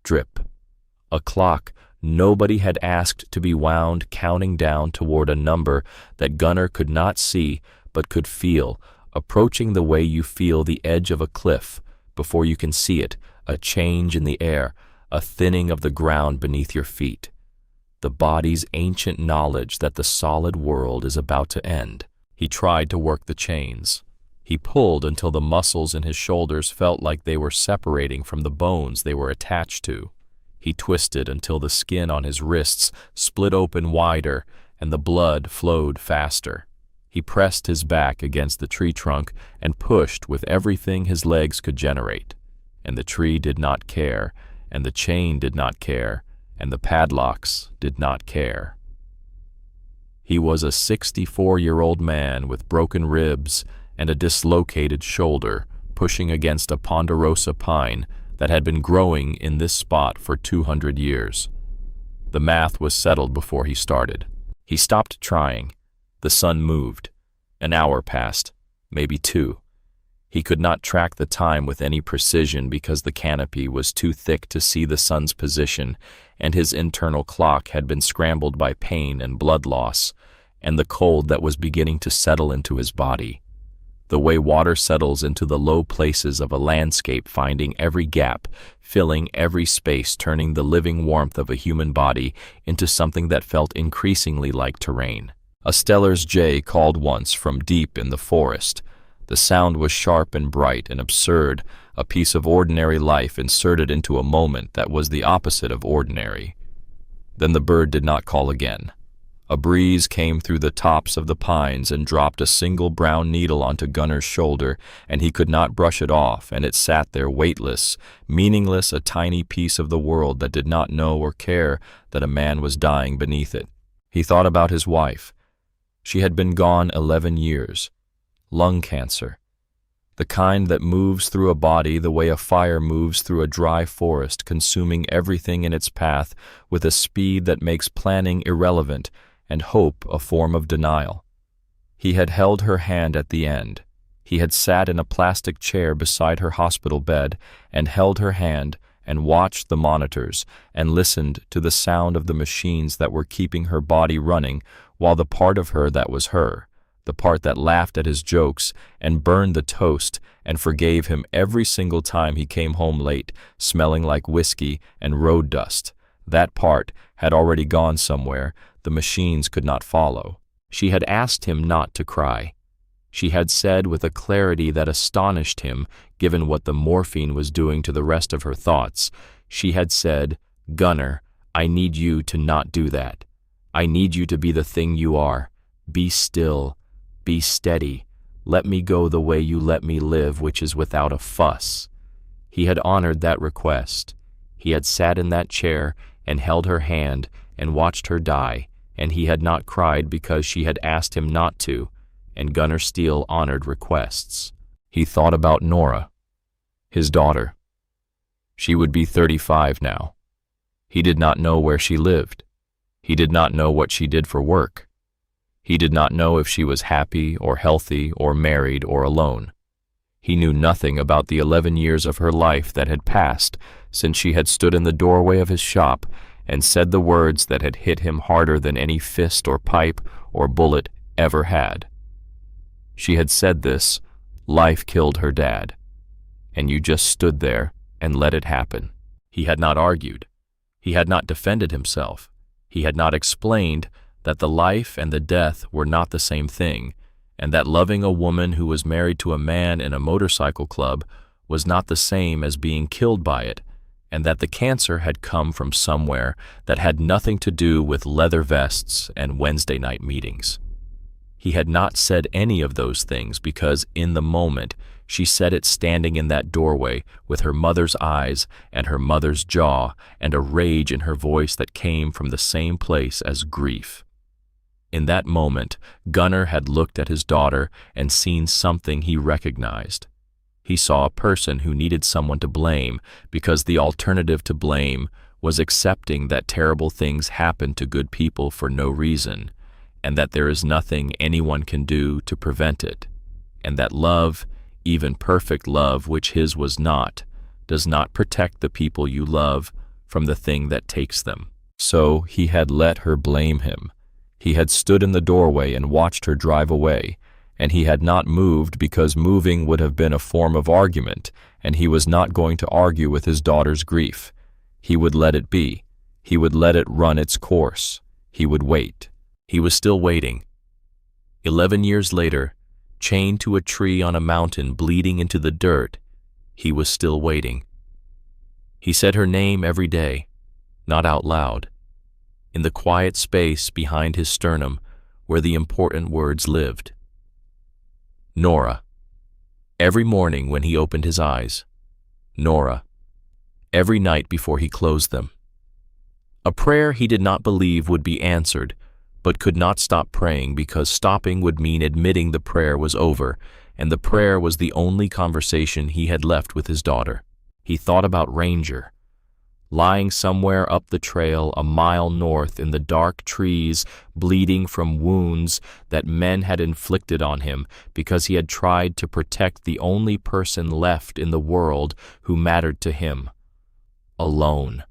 drip. A clock nobody had asked to be wound counting down toward a number that Gunnar could not see but could feel, approaching the way you feel the edge of a cliff before you can see it, a change in the air, a thinning of the ground beneath your feet. The body's ancient knowledge that the solid world is about to end. He tried to work the chains. He pulled until the muscles in his shoulders felt like they were separating from the bones they were attached to. He twisted until the skin on his wrists split open wider and the blood flowed faster. He pressed his back against the tree trunk and pushed with everything his legs could generate. And the tree did not care, and the chain did not care, and the padlocks did not care. He was a 64-year-old man with broken ribs and a dislocated shoulder, pushing against a ponderosa pine that had been growing in this spot for 200 years. The math was settled before he started. He stopped trying. The sun moved. An hour passed, maybe 2. He could not track the time with any precision because the canopy was too thick to see the sun's position, and his internal clock had been scrambled by pain and blood loss, and the cold that was beginning to settle into his body. The way water settles into the low places of a landscape, finding every gap, filling every space, turning the living warmth of a human body into something that felt increasingly like terrain. A Steller's jay called once from deep in the forest. The sound was sharp and bright and absurd, a piece of ordinary life inserted into a moment that was the opposite of ordinary. Then the bird did not call again. A breeze came through the tops of the pines and dropped a single brown needle onto Gunner's shoulder, and he could not brush it off, and it sat there weightless, meaningless, a tiny piece of the world that did not know or care that a man was dying beneath it. He thought about his wife. She had been gone 11 years. Lung cancer. The kind that moves through a body the way a fire moves through a dry forest, consuming everything in its path with a speed that makes planning irrelevant and hope a form of denial. He had held her hand at the end. He had sat in a plastic chair beside her hospital bed and held her hand and watched the monitors and listened to the sound of the machines that were keeping her body running, while the part of her that was her, the part that laughed at his jokes and burned the toast and forgave him every single time he came home late, smelling like whiskey and road dust, that part had already gone somewhere the machines could not follow. She had asked him not to cry. She had said with a clarity that astonished him, given what the morphine was doing to the rest of her thoughts. She had said, "Gunner, I need you to not do that. I need you to be the thing you are. Be still. Be steady. Let me go the way you let me live, which is without a fuss." He had honored that request. He had sat in that chair and held her hand and watched her die, and he had not cried because she had asked him not to, and Gunner Steele honored requests. He thought about Nora, his daughter. She would be 35 now. He did not know where she lived. He did not know what she did for work. He did not know if she was happy or healthy or married or alone. He knew nothing about the 11 years of her life that had passed since she had stood in the doorway of his shop and said the words that had hit him harder than any fist or pipe or bullet ever had. She had said this, "Life killed her dad, and you just stood there and let it happen." He had not argued. He had not defended himself. He had not explained that the life and the death were not the same thing, and that loving a woman who was married to a man in a motorcycle club was not the same as being killed by it, and that the cancer had come from somewhere that had nothing to do with leather vests and Wednesday night meetings. He had not said any of those things because in the moment she said it standing in that doorway with her mother's eyes and her mother's jaw and a rage in her voice that came from the same place as grief. In that moment, Gunner had looked at his daughter and seen something he recognized. He saw a person who needed someone to blame because the alternative to blame was accepting that terrible things happen to good people for no reason, and that there is nothing anyone can do to prevent it, and that love, even perfect love, which his was not, does not protect the people you love from the thing that takes them. So he had let her blame him. He had stood in the doorway and watched her drive away, and he had not moved because moving would have been a form of argument, and he was not going to argue with his daughter's grief. He would let it be. He would let it run its course. He would wait. He was still waiting. 11 years later, chained to a tree on a mountain bleeding into the dirt, he was still waiting. He said her name every day, not out loud, in the quiet space behind his sternum where the important words lived. Nora. Every morning when he opened his eyes. Nora. Every night before he closed them. A prayer he did not believe would be answered, but could not stop praying because stopping would mean admitting the prayer was over, and the prayer was the only conversation he had left with his daughter. He thought about Ranger. lying somewhere up the trail a mile north in the dark trees, bleeding from wounds that men had inflicted on him because he had tried to protect the only person left in the world who mattered to him. Alone.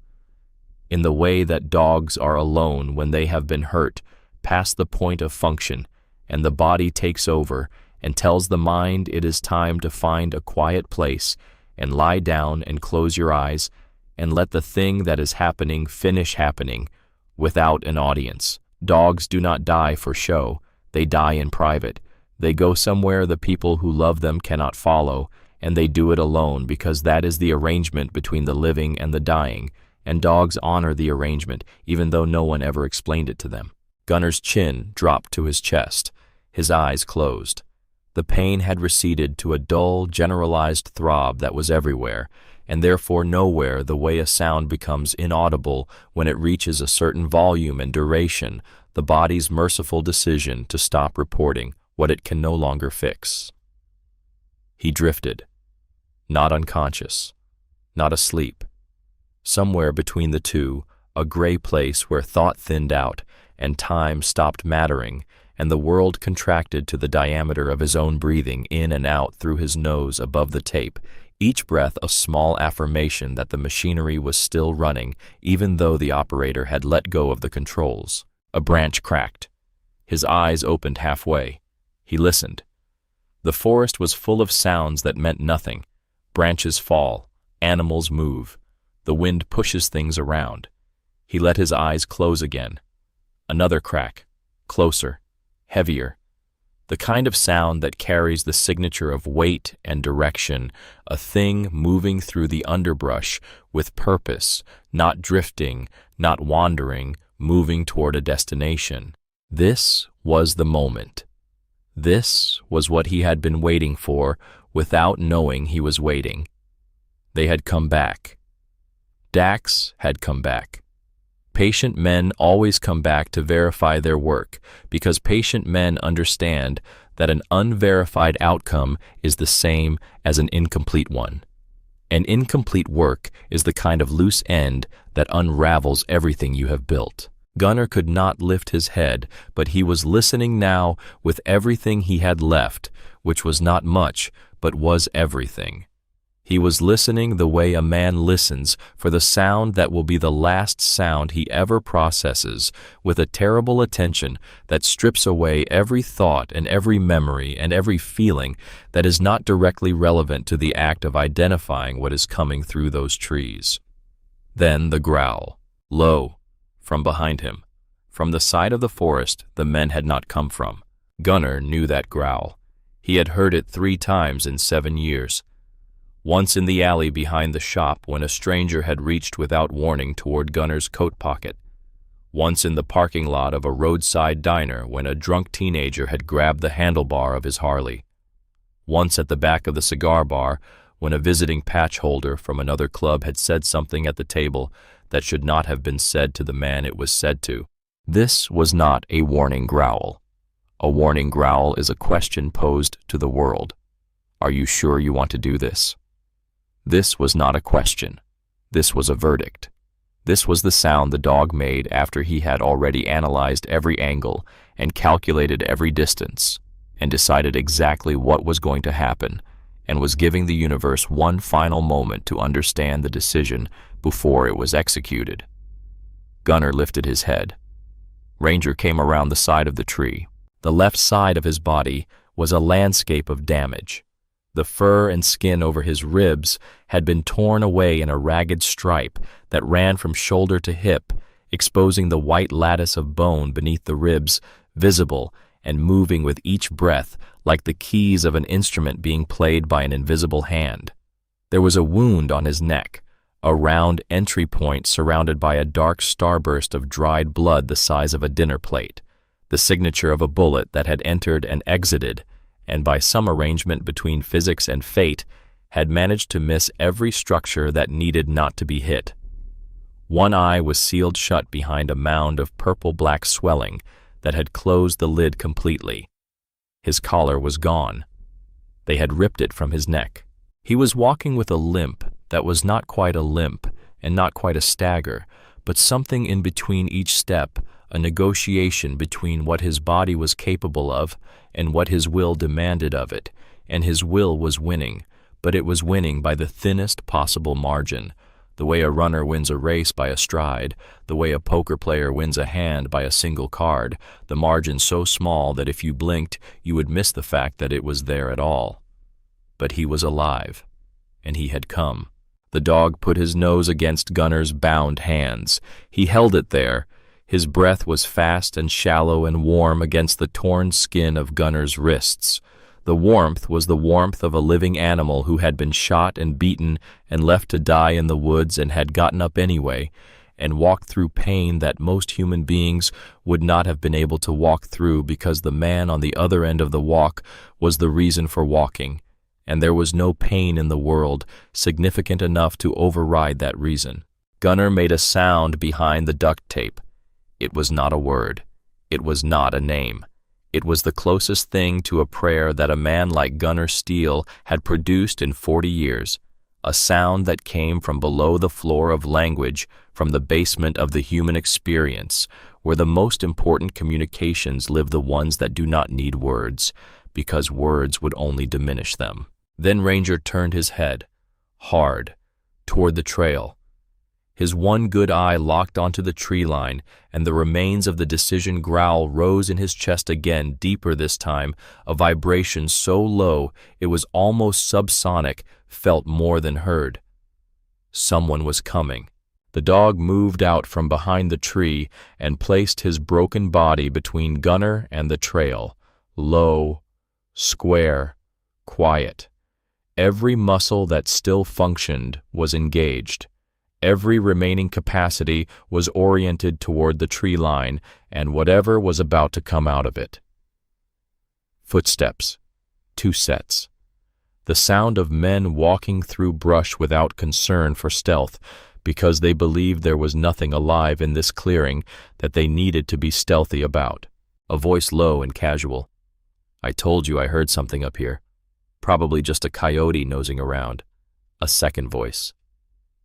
In the way that dogs are alone when they have been hurt, past the point of function, and the body takes over and tells the mind it is time to find a quiet place and lie down and close your eyes and let the thing that is happening finish happening without an audience. Dogs do not die for show. They die in private. They go somewhere the people who love them cannot follow, and they do it alone because that is the arrangement between the living and the dying, and dogs honor the arrangement even though no one ever explained it to them. Gunner's chin dropped to his chest. His eyes closed. The pain had receded to a dull, generalized throb that was everywhere, and therefore nowhere the way a sound becomes inaudible when it reaches a certain volume and duration, the body's merciful decision to stop reporting what it can no longer fix. He drifted, not unconscious, not asleep. Somewhere between the two, a gray place where thought thinned out and time stopped mattering, and the world contracted to the diameter of his own breathing in and out through his nose above the tape, each breath a small affirmation that the machinery was still running, even though the operator had let go of the controls. A branch cracked. His eyes opened halfway. He listened. The forest was full of sounds that meant nothing. Branches fall. Animals move. The wind pushes things around. He let his eyes close again. Another crack. Closer. Heavier. The kind of sound that carries the signature of weight and direction, a thing moving through the underbrush with purpose, not drifting, not wandering, moving toward a destination. This was the moment. This was what he had been waiting for without knowing he was waiting. They had come back. Dax had come back. Patient men always come back to verify their work because patient men understand that an unverified outcome is the same as an incomplete one. An incomplete work is the kind of loose end that unravels everything you have built. Gunner could not lift his head, but he was listening now with everything he had left, which was not much, but was everything. He was listening the way a man listens for the sound that will be the last sound he ever processes, with a terrible attention that strips away every thought and every memory and every feeling that is not directly relevant to the act of identifying what is coming through those trees. Then the growl, low, from behind him, from the side of the forest the men had not come from. Gunner knew that growl. He had heard it 3 times in 7 years. Once in the alley behind the shop when a stranger had reached without warning toward Gunner's coat pocket. Once in the parking lot of a roadside diner when a drunk teenager had grabbed the handlebar of his Harley. Once at the back of the cigar bar when a visiting patch holder from another club had said something at the table that should not have been said to the man it was said to. This was not a warning growl. A warning growl is a question posed to the world. Are you sure you want to do this? This was not a question. This was a verdict. This was the sound the dog made after he had already analyzed every angle and calculated every distance and decided exactly what was going to happen and was giving the universe one final moment to understand the decision before it was executed. Gunner lifted his head. Ranger came around the side of the tree. The left side of his body was a landscape of damage. The fur and skin over his ribs had been torn away in a ragged stripe that ran from shoulder to hip, exposing the white lattice of bone beneath the ribs, visible and moving with each breath like the keys of an instrument being played by an invisible hand. There was a wound on his neck, a round entry point surrounded by a dark starburst of dried blood the size of a dinner plate, the signature of a bullet that had entered and exited, and by some arrangement between physics and fate, had managed to miss every structure that needed not to be hit. One eye was sealed shut behind a mound of purple-black swelling that had closed the lid completely. His collar was gone. They had ripped it from his neck. He was walking with a limp that was not quite a limp and not quite a stagger, but something in between each step, a negotiation between what his body was capable of and what his will demanded of it, and his will was winning, but it was winning by the thinnest possible margin, the way a runner wins a race by a stride, the way a poker player wins a hand by a single card, the margin so small that if you blinked, you would miss the fact that it was there at all. But he was alive, and he had come. The dog put his nose against Gunner's bound hands. He held it there. His breath was fast and shallow and warm against the torn skin of Gunner's wrists. The warmth was the warmth of a living animal who had been shot and beaten and left to die in the woods and had gotten up anyway, and walked through pain that most human beings would not have been able to walk through because the man on the other end of the walk was the reason for walking, and there was no pain in the world significant enough to override that reason. Gunner made a sound behind the duct tape. It was not a word. It was not a name. It was the closest thing to a prayer that a man like Gunner Steele had produced in 40 years, a sound that came from below the floor of language, from the basement of the human experience, where the most important communications live, the ones that do not need words, because words would only diminish them. Then Ranger turned his head, hard, toward the trail. His one good eye locked onto the tree line, and the remains of the decision growl rose in his chest again, deeper this time, a vibration so low it was almost subsonic, felt more than heard. Someone was coming. The dog moved out from behind the tree and placed his broken body between Gunner and the trail, low, square, quiet. Every muscle that still functioned was engaged. Every remaining capacity was oriented toward the tree line and whatever was about to come out of it. Footsteps. 2 sets. The sound of men walking through brush without concern for stealth, because they believed there was nothing alive in this clearing that they needed to be stealthy about. A voice low and casual. "I told you I heard something up here. Probably just a coyote nosing around." A second voice.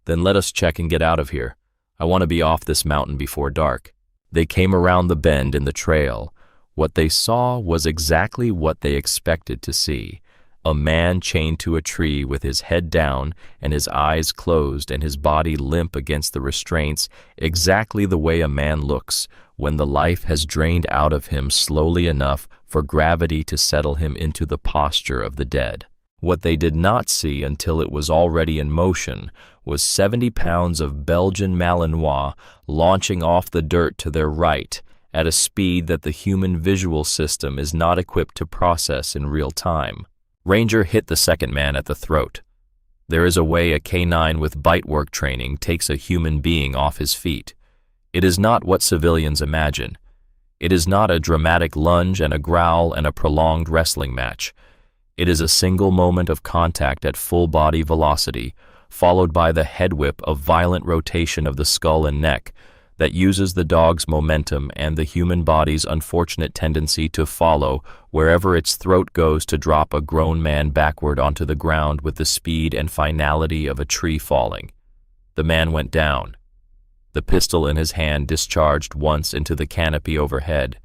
"Then let us check and get out of here. I want to be off this mountain before dark." They came around the bend in the trail. What they saw was exactly what they expected to see. A man chained to a tree with his head down and his eyes closed and his body limp against the restraints, exactly the way a man looks when the life has drained out of him slowly enough for gravity to settle him into the posture of the dead. What they did not see until it was already in motion was 70 pounds of Belgian Malinois launching off the dirt to their right at a speed that the human visual system is not equipped to process in real time. Ranger hit the second man at the throat. There is a way a canine with bite work training takes a human being off his feet. It is not what civilians imagine. It is not a dramatic lunge and a growl and a prolonged wrestling match. It is a single moment of contact at full body velocity, followed by the head whip of violent rotation of the skull and neck that uses the dog's momentum and the human body's unfortunate tendency to follow wherever its throat goes to drop a grown man backward onto the ground with the speed and finality of a tree falling. The man went down. The pistol in his hand discharged once into the canopy overhead,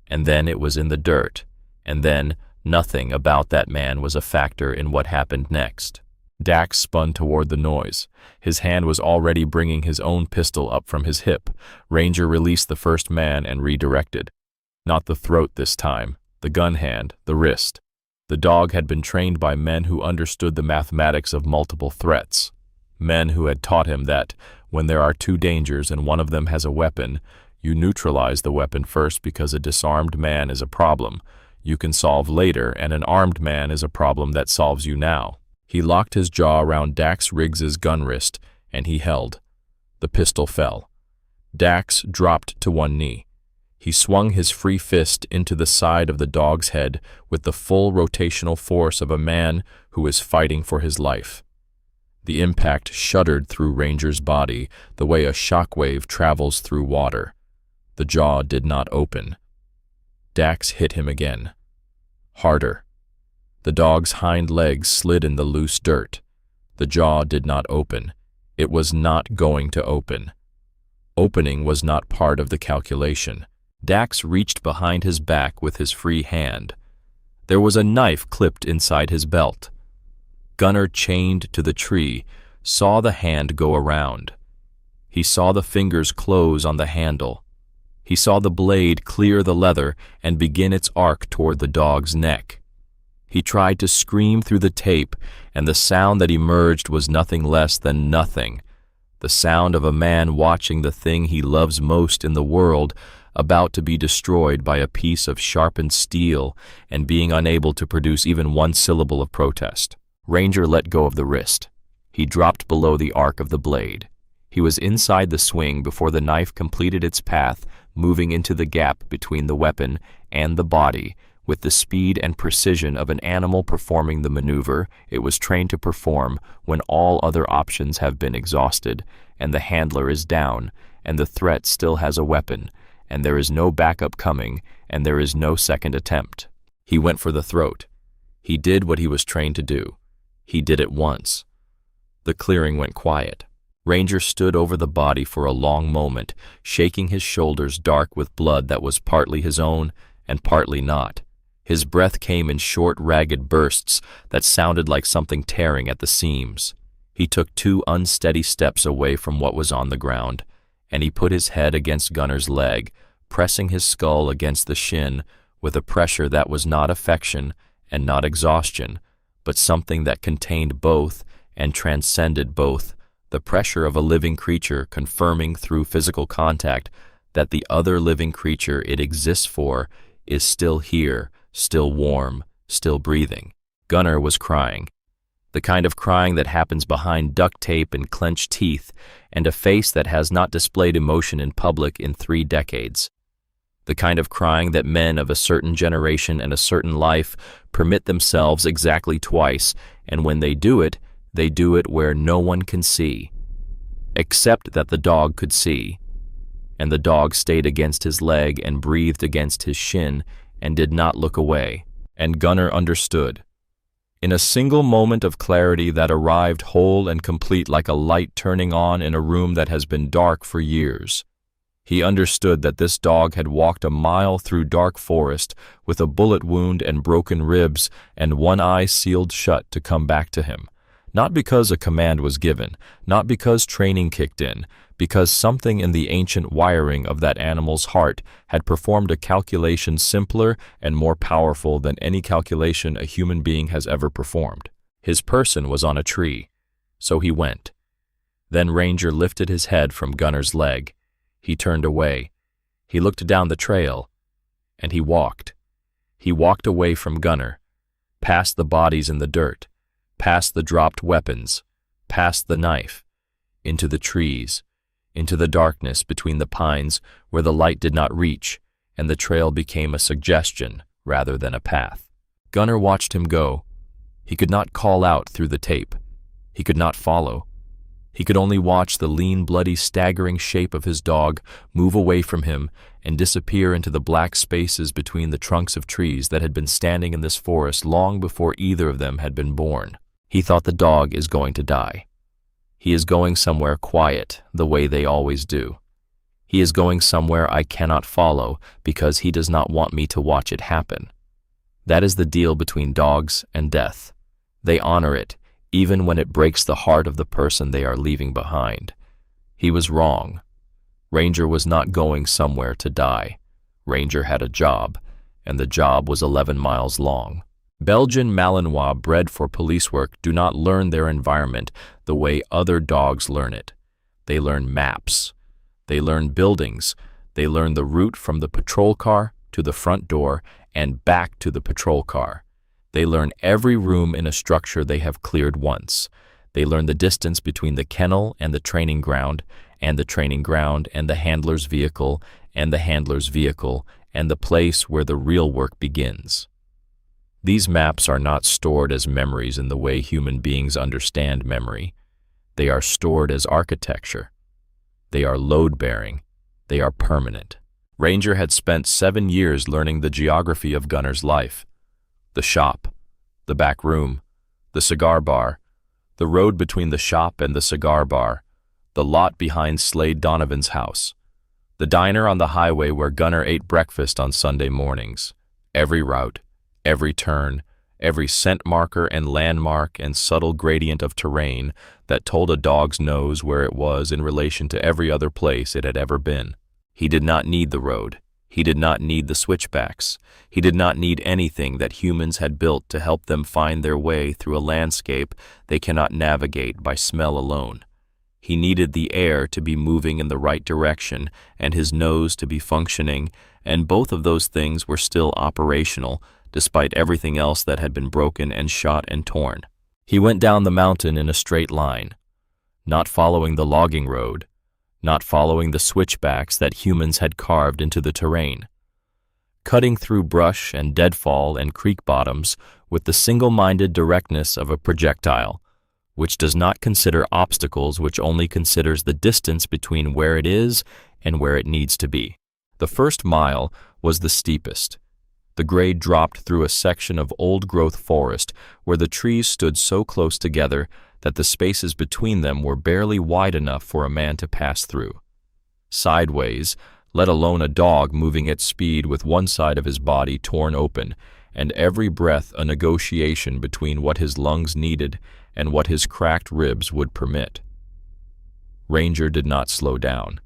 and then it was in the dirt, and then nothing about that man was a factor in what happened next. Dax spun toward the noise. His hand was already bringing his own pistol up from his hip. Ranger released the first man and redirected. Not the throat this time, the gun hand, the wrist. The dog had been trained by men who understood the mathematics of multiple threats. Men who had taught him that, when there are 2 dangers and one of them has a weapon, you neutralize the weapon first because a disarmed man is a problem you can solve later, and an armed man is a problem that solves you now. He locked his jaw around Dax Riggs's gun wrist, and he held. The pistol fell. Dax dropped to one knee. He swung his free fist into the side of the dog's head with the full rotational force of a man who is fighting for his life. The impact shuddered through Ranger's body the way a shockwave travels through water. The jaw did not open. Dax hit him again. Harder. The dog's hind legs slid in the loose dirt. The jaw did not open. It was not going to open. Opening was not part of the calculation. Dax reached behind his back with his free hand. There was a knife clipped inside his belt. Gunnar, chained to the tree, saw the hand go around. He saw the fingers close on the handle. He saw the blade clear the leather and begin its arc toward the dog's neck. He tried to scream through the tape, and the sound that emerged was nothing less than nothing. The sound of a man watching the thing he loves most in the world about to be destroyed by a piece of sharpened steel and being unable to produce even one syllable of protest. Ranger let go of the wrist. He dropped below the arc of the blade. He was inside the swing before the knife completed its path, moving into the gap between the weapon and the body, with the speed and precision of an animal performing the maneuver it was trained to perform when all other options have been exhausted, and the handler is down, and the threat still has a weapon, and there is no backup coming, and there is no second attempt. He went for the throat. He did what he was trained to do. He did it once. The clearing went quiet. Ranger stood over the body for a long moment, shaking his shoulders dark with blood that was partly his own and partly not. His breath came in short, ragged bursts that sounded like something tearing at the seams. He took 2 unsteady steps away from what was on the ground, and he put his head against Gunnar's leg, pressing his skull against the shin with a pressure that was not affection and not exhaustion, but something that contained both and transcended both, the pressure of a living creature confirming through physical contact that the other living creature it exists for is still here, still warm, still breathing. Gunnar was crying. The kind of crying that happens behind duct tape and clenched teeth and a face that has not displayed emotion in public in 3 decades. The kind of crying that men of a certain generation and a certain life permit themselves exactly twice, and when they do it where no one can see, except that the dog could see. And the dog stayed against his leg and breathed against his shin and did not look away. And Gunnar understood. In a single moment of clarity that arrived whole and complete like a light turning on in a room that has been dark for years, he understood that this dog had walked a mile through dark forest with a bullet wound and broken ribs and one eye sealed shut to come back to him. Not because a command was given, not because training kicked in, because something in the ancient wiring of that animal's heart had performed a calculation simpler and more powerful than any calculation a human being has ever performed. His person was on a tree, so he went. Then Ranger lifted his head from Gunnar's leg. He turned away. He looked down the trail, and he walked. He walked away from Gunnar, past the bodies in the dirt, past the dropped weapons, past the knife, into the trees, into the darkness between the pines where the light did not reach, and the trail became a suggestion rather than a path. Gunnar watched him go. He could not call out through the tape. He could not follow. He could only watch the lean, bloody, staggering shape of his dog move away from him and disappear into the black spaces between the trunks of trees that had been standing in this forest long before either of them had been born. He thought the dog is going to die. He is going somewhere quiet, the way they always do. He is going somewhere I cannot follow because he does not want me to watch it happen. That is the deal between dogs and death. They honor it, even when it breaks the heart of the person they are leaving behind. He was wrong. Ranger was not going somewhere to die. Ranger had a job, and the job was 11 miles long. Belgian Malinois bred for police work do not learn their environment the way other dogs learn it. They learn maps. They learn buildings. They learn the route from the patrol car to the front door and back to the patrol car. They learn every room in a structure they have cleared once. They learn the distance between the kennel and the training ground, and the training ground and the handler's vehicle, and the handler's vehicle, and the place where the real work begins. These maps are not stored as memories in the way human beings understand memory. They are stored as architecture. They are load-bearing. They are permanent. Ranger had spent 7 years learning the geography of Gunnar's life. The shop, the back room, the cigar bar, the road between the shop and the cigar bar, the lot behind Slade Donovan's house, the diner on the highway where Gunner ate breakfast on Sunday mornings. Every route, every turn, every scent marker and landmark and subtle gradient of terrain that told a dog's nose where it was in relation to every other place it had ever been. He did not need the road. He did not need the switchbacks. He did not need anything that humans had built to help them find their way through a landscape they cannot navigate by smell alone. He needed the air to be moving in the right direction and his nose to be functioning, and both of those things were still operational, despite everything else that had been broken and shot and torn. He went down the mountain in a straight line, not following the logging road, not following the switchbacks that humans had carved into the terrain, cutting through brush and deadfall and creek bottoms with the single-minded directness of a projectile, which does not consider obstacles, which only considers the distance between where it is and where it needs to be. The first mile was the steepest. The grade dropped through a section of old-growth forest where the trees stood so close together that the spaces between them were barely wide enough for a man to pass through. Sideways, let alone a dog moving at speed with one side of his body torn open, and every breath a negotiation between what his lungs needed and what his cracked ribs would permit. Ranger did not slow down.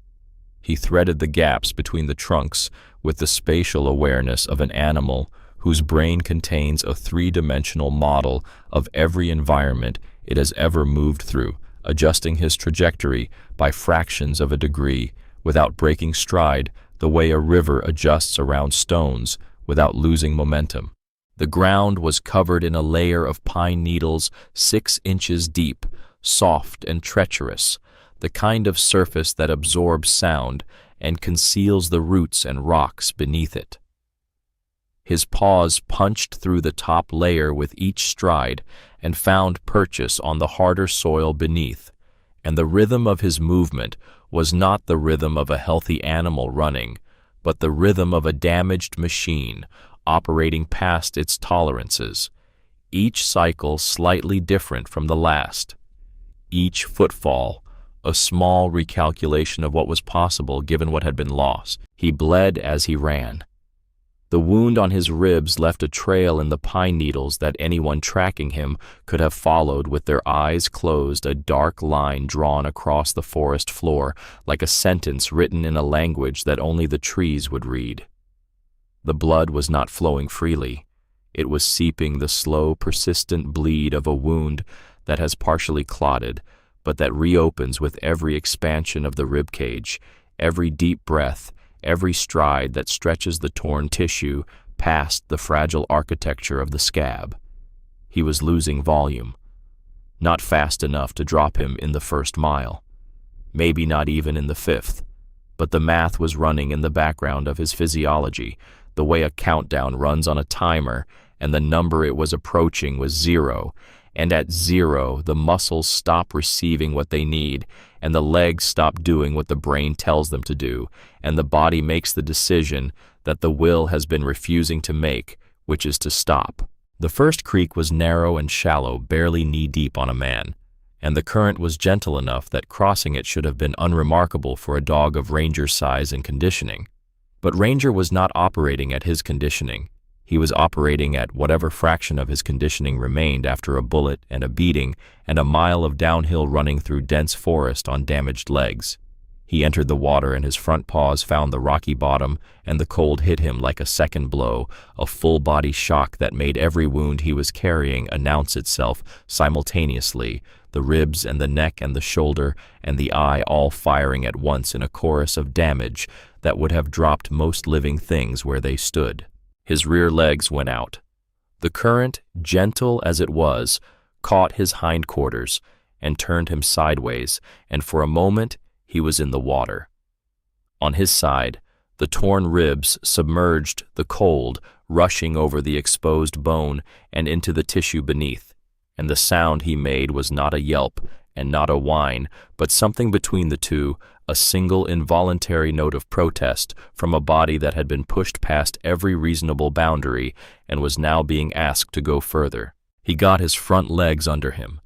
He threaded the gaps between the trunks with the spatial awareness of an animal whose brain contains a three-dimensional model of every environment it has ever moved through, adjusting his trajectory by fractions of a degree without breaking stride the way a river adjusts around stones without losing momentum. The ground was covered in a layer of pine needles 6 inches deep, soft and treacherous, the kind of surface that absorbs sound and conceals the roots and rocks beneath it. His paws punched through the top layer with each stride and found purchase on the harder soil beneath, and the rhythm of his movement was not the rhythm of a healthy animal running, but the rhythm of a damaged machine operating past its tolerances, each cycle slightly different from the last, each footfall a small recalculation of what was possible given what had been lost. He bled as he ran. The wound on his ribs left a trail in the pine needles that anyone tracking him could have followed with their eyes closed, a dark line drawn across the forest floor like a sentence written in a language that only the trees would read. The blood was not flowing freely. It was seeping the slow, persistent bleed of a wound that has partially clotted, but that reopens with every expansion of the rib cage, every deep breath, every stride that stretches the torn tissue past the fragile architecture of the scab. He was losing volume. Not fast enough to drop him in the first mile. Maybe not even in the 5th. But the math was running in the background of his physiology, the way a countdown runs on a timer, and the number it was approaching was 0, and at 0 the muscles stop receiving what they need, and the legs stop doing what the brain tells them to do, and the body makes the decision that the will has been refusing to make, which is to stop. The first creek was narrow and shallow, barely knee-deep on a man, and the current was gentle enough that crossing it should have been unremarkable for a dog of Ranger's size and conditioning. But Ranger was not operating at his conditioning. He was operating at whatever fraction of his conditioning remained after a bullet and a beating and a mile of downhill running through dense forest on damaged legs. He entered the water and his front paws found the rocky bottom, and the cold hit him like a second blow, a full-body shock that made every wound he was carrying announce itself simultaneously, the ribs and the neck and the shoulder and the eye all firing at once in a chorus of damage that would have dropped most living things where they stood. His rear legs went out. The current, gentle as it was, caught his hindquarters and turned him sideways, and for a moment he was in the water. On his side, the torn ribs submerged the cold, rushing over the exposed bone and into the tissue beneath, and the sound he made was not a yelp and not a whine, but something between the two, a single involuntary note of protest from a body that had been pushed past every reasonable boundary and was now being asked to go further. He got his front legs under him.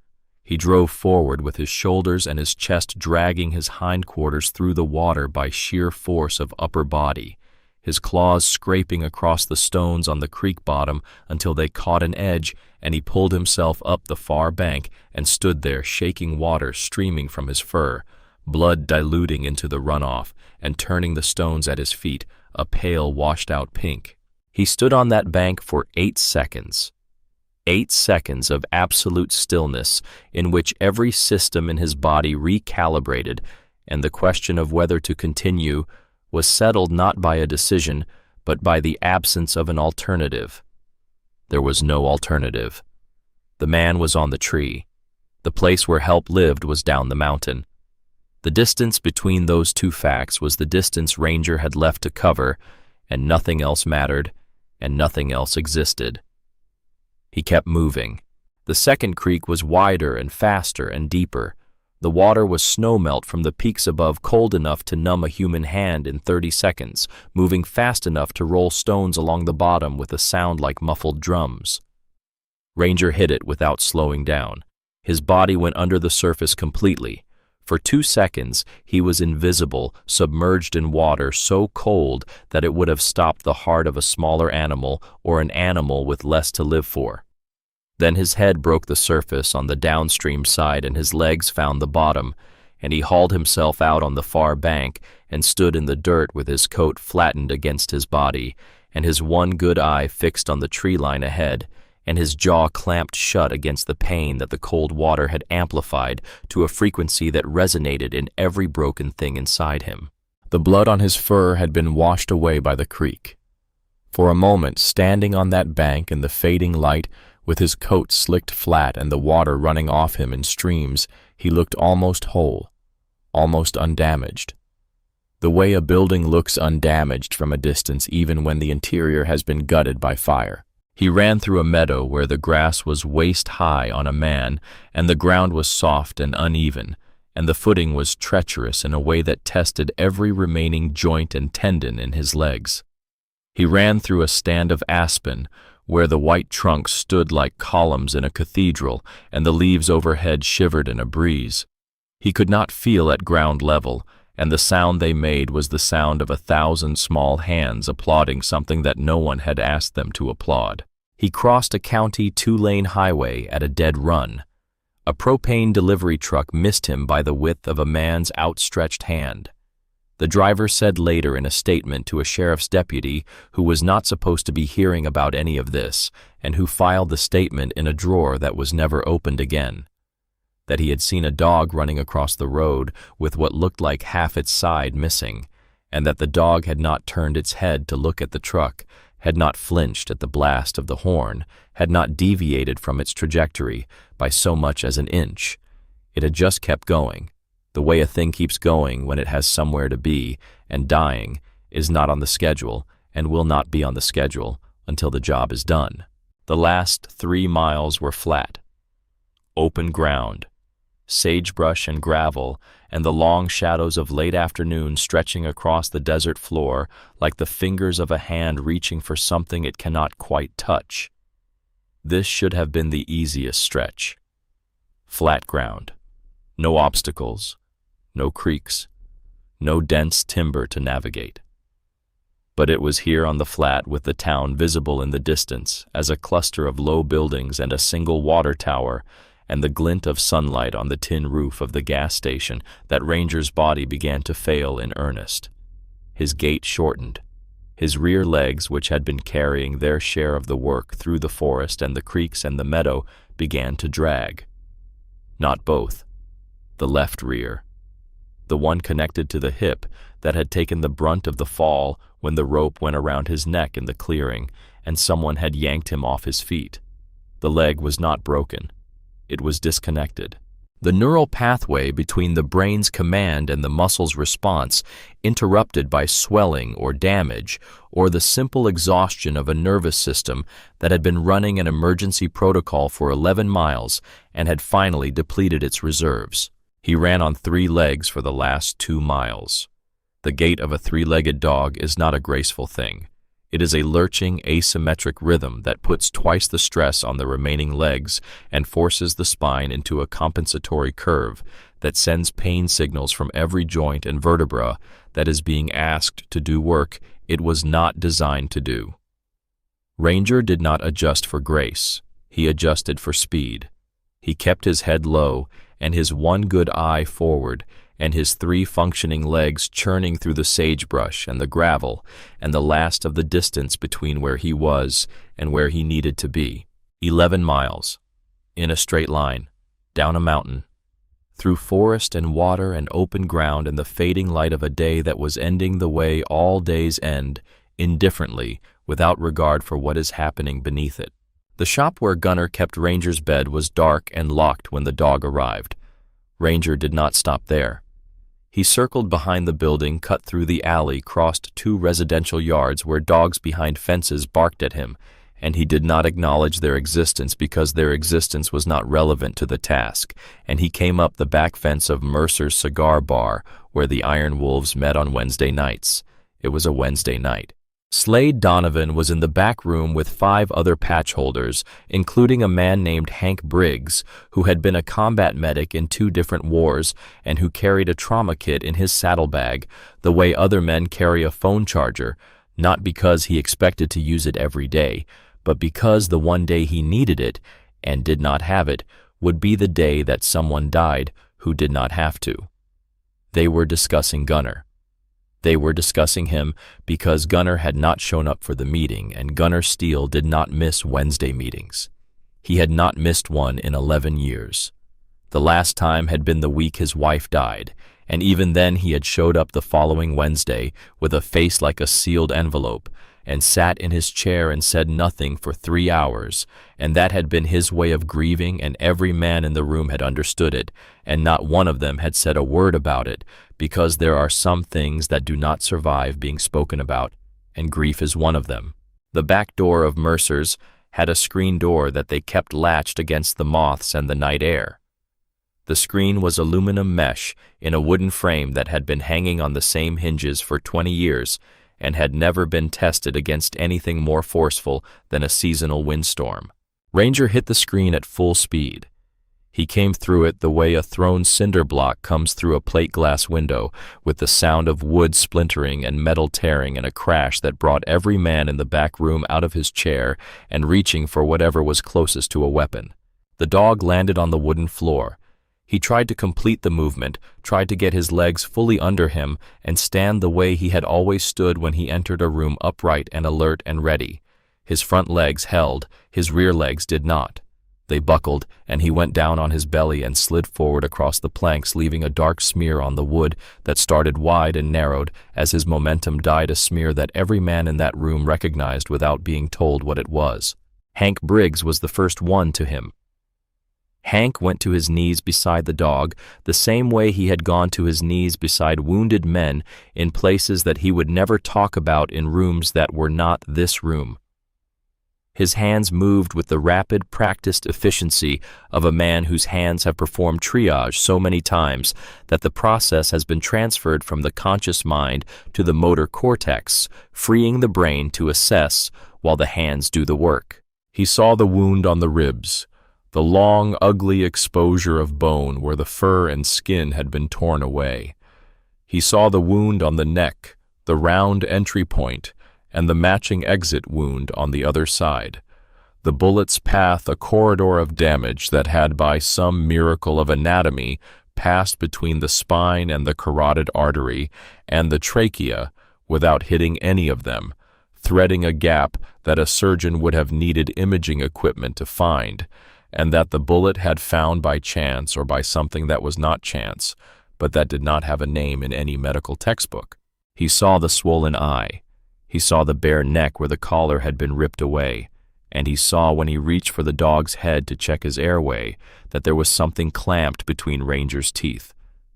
He drove forward with his shoulders and his chest dragging his hindquarters through the water by sheer force of upper body, his claws scraping across the stones on the creek bottom until they caught an edge, and he pulled himself up the far bank and stood there shaking water streaming from his fur, blood diluting into the runoff and turning the stones at his feet a pale washed-out pink. He stood on that bank for 8 seconds. 8 seconds of absolute stillness in which every system in his body recalibrated, and the question of whether to continue was settled not by a decision, but by the absence of an alternative. There was no alternative. The man was on the tree. The place where help lived was down the mountain. The distance between those two facts was the distance Ranger had left to cover, and nothing else mattered, and nothing else existed. He kept moving. The second creek was wider and faster and deeper. The water was snowmelt from the peaks above, cold enough to numb a human hand in 30 seconds, moving fast enough to roll stones along the bottom with a sound like muffled drums. Ranger hit it without slowing down. His body went under the surface completely. For 2 seconds, he was invisible, submerged in water so cold that it would have stopped the heart of a smaller animal or an animal with less to live for. Then his head broke the surface on the downstream side and his legs found the bottom, and he hauled himself out on the far bank and stood in the dirt with his coat flattened against his body and his one good eye fixed on the tree line ahead, and his jaw clamped shut against the pain that the cold water had amplified to a frequency that resonated in every broken thing inside him. The blood on his fur had been washed away by the creek. For a moment, standing on that bank in the fading light, with his coat slicked flat and the water running off him in streams, he looked almost whole, almost undamaged. The way a building looks undamaged from a distance even when the interior has been gutted by fire. He ran through a meadow where the grass was waist-high on a man, and the ground was soft and uneven, and the footing was treacherous in a way that tested every remaining joint and tendon in his legs. He ran through a stand of aspen, where the white trunks stood like columns in a cathedral, and the leaves overhead shivered in a breeze. He could not feel at ground level, and the sound they made was the sound of 1,000 small hands applauding something that no one had asked them to applaud. He crossed a county 2-lane highway at a dead run. A propane delivery truck missed him by the width of a man's outstretched hand. The driver said later in a statement to a sheriff's deputy who was not supposed to be hearing about any of this, and who filed the statement in a drawer that was never opened again, that he had seen a dog running across the road with what looked like half its side missing, and that the dog had not turned its head to look at the truck, had not flinched at the blast of the horn, had not deviated from its trajectory by so much as an inch. It had just kept going. The way a thing keeps going when it has somewhere to be, and dying, is not on the schedule, and will not be on the schedule until the job is done. The last 3 miles were flat, open ground, sagebrush and gravel, and the long shadows of late afternoon stretching across the desert floor like the fingers of a hand reaching for something it cannot quite touch. This should have been the easiest stretch. Flat ground, no obstacles, no creeks, no dense timber to navigate. But it was here on the flat, with the town visible in the distance as a cluster of low buildings and a single water tower, and the glint of sunlight on the tin roof of the gas station, that Ranger's body began to fail in earnest. His gait shortened. His rear legs, which had been carrying their share of the work through the forest and the creeks and the meadow, began to drag. Not both. The left rear, the one connected to the hip that had taken the brunt of the fall when the rope went around his neck in the clearing and someone had yanked him off his feet. The leg was not broken. It was disconnected. The neural pathway between the brain's command and the muscle's response interrupted by swelling or damage, or the simple exhaustion of a nervous system that had been running an emergency protocol for 11 miles and had finally depleted its reserves. He ran on 3 legs for the last 2 miles. The gait of a 3-legged dog is not a graceful thing. It is a lurching, asymmetric rhythm that puts twice the stress on the remaining legs and forces the spine into a compensatory curve that sends pain signals from every joint and vertebra that is being asked to do work it was not designed to do. Ranger did not adjust for grace. He adjusted for speed. He kept his head low and his one good eye forward, and his 3 functioning legs churning through the sagebrush and the gravel and the last of the distance between where he was and where he needed to be. 11 miles, in a straight line, down a mountain, through forest and water and open ground and the fading light of a day that was ending the way all days end, indifferently, without regard for what is happening beneath it. The shop where Gunnar kept Ranger's bed was dark and locked when the dog arrived. Ranger did not stop there. He circled behind the building, cut through the alley, crossed 2 residential yards where dogs behind fences barked at him, and he did not acknowledge their existence because their existence was not relevant to the task, and he came up the back fence of Mercer's Cigar Bar where the Iron Wolves met on Wednesday nights. It was a Wednesday night. Slade Donovan was in the back room with 5 other patch holders, including a man named Hank Briggs, who had been a combat medic in 2 different wars and who carried a trauma kit in his saddlebag, the way other men carry a phone charger, not because he expected to use it every day, but because the one day he needed it and did not have it would be the day that someone died who did not have to. They were discussing Gunnar. They were discussing him because Gunnar had not shown up for the meeting, and Gunnar Steele did not miss Wednesday meetings. He had not missed one in 11 years. The last time had been the week his wife died, and even then he had showed up the following Wednesday with a face like a sealed envelope, and sat in his chair and said nothing for 3 hours, and that had been his way of grieving, and every man in the room had understood it, and not one of them had said a word about it, because there are some things that do not survive being spoken about, and grief is one of them. The back door of Mercer's had a screen door that they kept latched against the moths and the night air. The screen was aluminum mesh in a wooden frame that had been hanging on the same hinges for 20 years, and had never been tested against anything more forceful than a seasonal windstorm. Ranger hit the screen at full speed. He came through it the way a thrown cinder block comes through a plate glass window, with the sound of wood splintering and metal tearing and a crash that brought every man in the back room out of his chair and reaching for whatever was closest to a weapon. The dog landed on the wooden floor. He tried to complete the movement, tried to get his legs fully under him and stand the way he had always stood when he entered a room, upright and alert and ready. His front legs held, his rear legs did not. They buckled, and he went down on his belly and slid forward across the planks, leaving a dark smear on the wood that started wide and narrowed as his momentum dyed, a smear that every man in that room recognized without being told what it was. Hank Briggs was the first one to him. Hank went to his knees beside the dog, the same way he had gone to his knees beside wounded men in places that he would never talk about, in rooms that were not this room. His hands moved with the rapid, practiced efficiency of a man whose hands have performed triage so many times that the process has been transferred from the conscious mind to the motor cortex, freeing the brain to assess while the hands do the work. He saw the wound on the ribs, the long, ugly exposure of bone where the fur and skin had been torn away. He saw the wound on the neck, the round entry point, and the matching exit wound on the other side. The bullet's path, a corridor of damage that had, by some miracle of anatomy, passed between the spine and the carotid artery and the trachea without hitting any of them, threading a gap that a surgeon would have needed imaging equipment to find, and that the bullet had found by chance or by something that was not chance, but that did not have a name in any medical textbook. He saw the swollen eye. He saw the bare neck where the collar had been ripped away, and he saw when he reached for the dog's head to check his airway that there was something clamped between Ranger's teeth,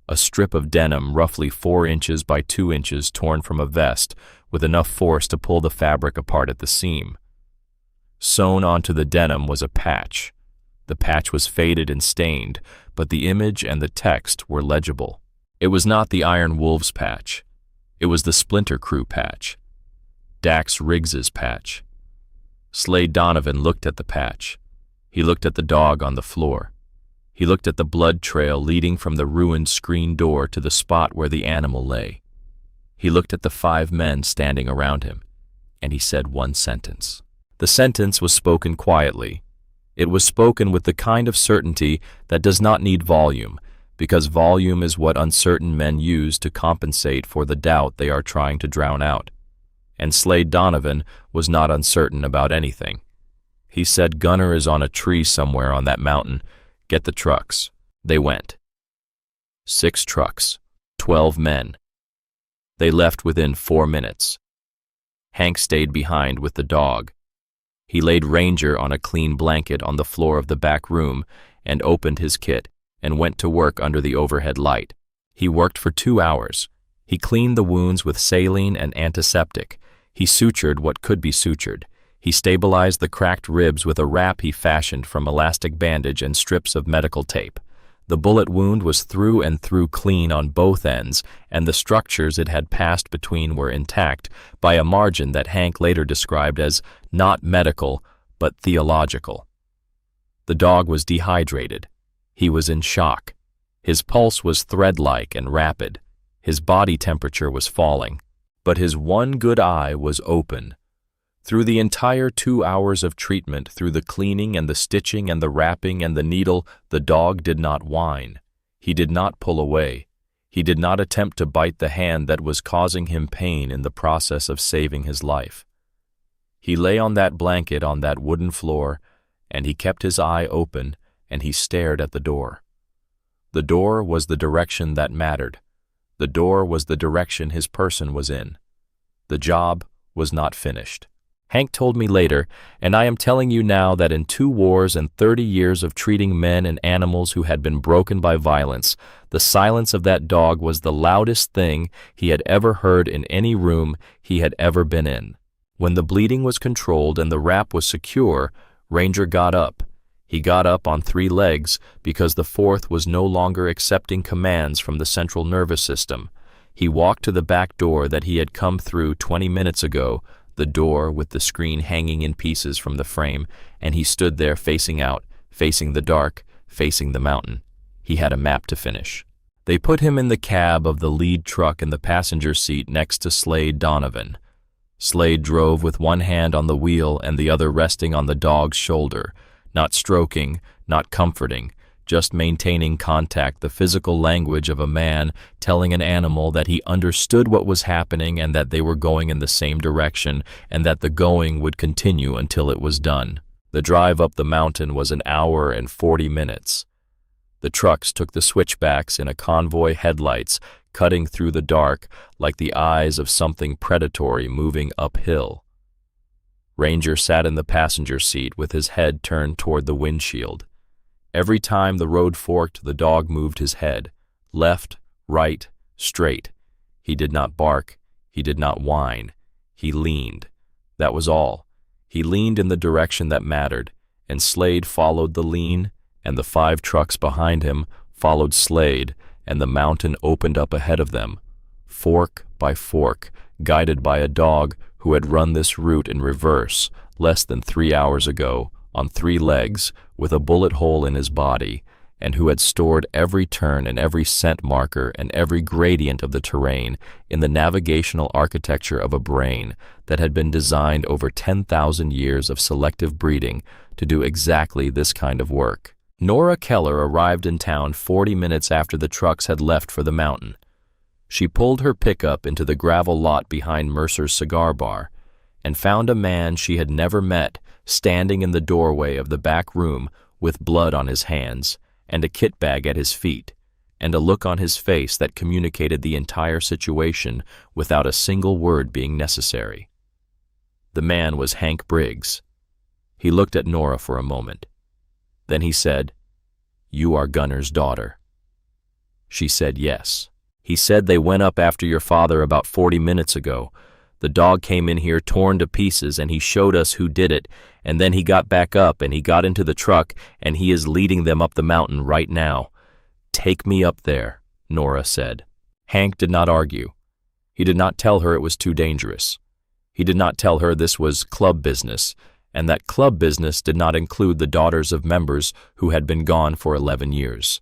a strip of denim roughly 4 inches by 2 inches torn from a vest with enough force to pull the fabric apart at the seam. Sewn onto the denim was a patch. The patch was faded and stained, but the image and the text were legible. It was not the Iron Wolves patch. It was the Splinter Crew patch. Dax Riggs's patch. Slade Donovan looked at the patch. He looked at the dog on the floor. He looked at the blood trail leading from the ruined screen door to the spot where the animal lay. He looked at the 5 men standing around him, and he said one sentence. The sentence was spoken quietly. It was spoken with the kind of certainty that does not need volume, because volume is what uncertain men use to compensate for the doubt they are trying to drown out. And Slade Donovan was not uncertain about anything. He said, "Gunner is on a tree somewhere on that mountain. Get the trucks." They went. 6 trucks, 12 men. They left within 4 minutes. Hank stayed behind with the dog. He laid Ranger on a clean blanket on the floor of the back room and opened his kit and went to work under the overhead light. He worked for 2 hours. He cleaned the wounds with saline and antiseptic. He sutured what could be sutured. He stabilized the cracked ribs with a wrap he fashioned from elastic bandage and strips of medical tape. The bullet wound was through and through clean on both ends, and the structures it had passed between were intact by a margin that Hank later described as not medical, but theological. The dog was dehydrated. He was in shock. His pulse was thread-like and rapid. His body temperature was falling. But his one good eye was open. Through the entire 2 hours of treatment, through the cleaning and the stitching and the wrapping and the needle, the dog did not whine. He did not pull away. He did not attempt to bite the hand that was causing him pain in the process of saving his life. He lay on that blanket on that wooden floor, and he kept his eye open, and he stared at the door. The door was the direction that mattered. The door was the direction his person was in. The job was not finished. Hank told me later, and I am telling you now, that in 2 wars and 30 years of treating men and animals who had been broken by violence, the silence of that dog was the loudest thing he had ever heard in any room he had ever been in. When the bleeding was controlled and the wrap was secure, Ranger got up. He got up on 3 legs because the 4th was no longer accepting commands from the central nervous system. He walked to the back door that he had come through 20 minutes ago, the door with the screen hanging in pieces from the frame, and he stood there facing out, facing the dark, facing the mountain. He had a map to finish. They put him in the cab of the lead truck in the passenger seat next to Slade Donovan. Slade drove with one hand on the wheel and the other resting on the dog's shoulder, not stroking, not comforting, just maintaining contact, the physical language of a man telling an animal that he understood what was happening and that they were going in the same direction and that the going would continue until it was done. The drive up the mountain was 1 hour and 40 minutes. The trucks took the switchbacks in a convoy, headlights cutting through the dark like the eyes of something predatory moving uphill. Ranger sat in the passenger seat with his head turned toward the windshield. Every time the road forked, the dog moved his head, left, right, straight. He did not bark. He did not whine. He leaned. That was all. He leaned in the direction that mattered, and Slade followed the lean, and the 5 trucks behind him followed Slade, and the mountain opened up ahead of them, fork by fork, guided by a dog who had run this route in reverse less than 3 hours ago, on 3 legs, with a bullet hole in his body, and who had stored every turn and every scent marker and every gradient of the terrain in the navigational architecture of a brain that had been designed over 10,000 years of selective breeding to do exactly this kind of work. Nora Keller arrived in town 40 minutes after the trucks had left for the mountain. She pulled her pickup into the gravel lot behind Mercer's cigar bar and found a man she had never met standing in the doorway of the back room with blood on his hands and a kit bag at his feet, and a look on his face that communicated the entire situation without a single word being necessary. The man was Hank Briggs. He looked at Nora for a moment. Then he said, "You are Gunner's daughter." She said yes. "He said they went up after your father about 40 minutes ago. The dog came in here torn to pieces, and he showed us who did it, and then he got back up and he got into the truck, and he is leading them up the mountain right now." "Take me up there," Nora said. Hank did not argue. He did not tell her it was too dangerous. He did not tell her this was club business, and that club business did not include the daughters of members who had been gone for 11 years.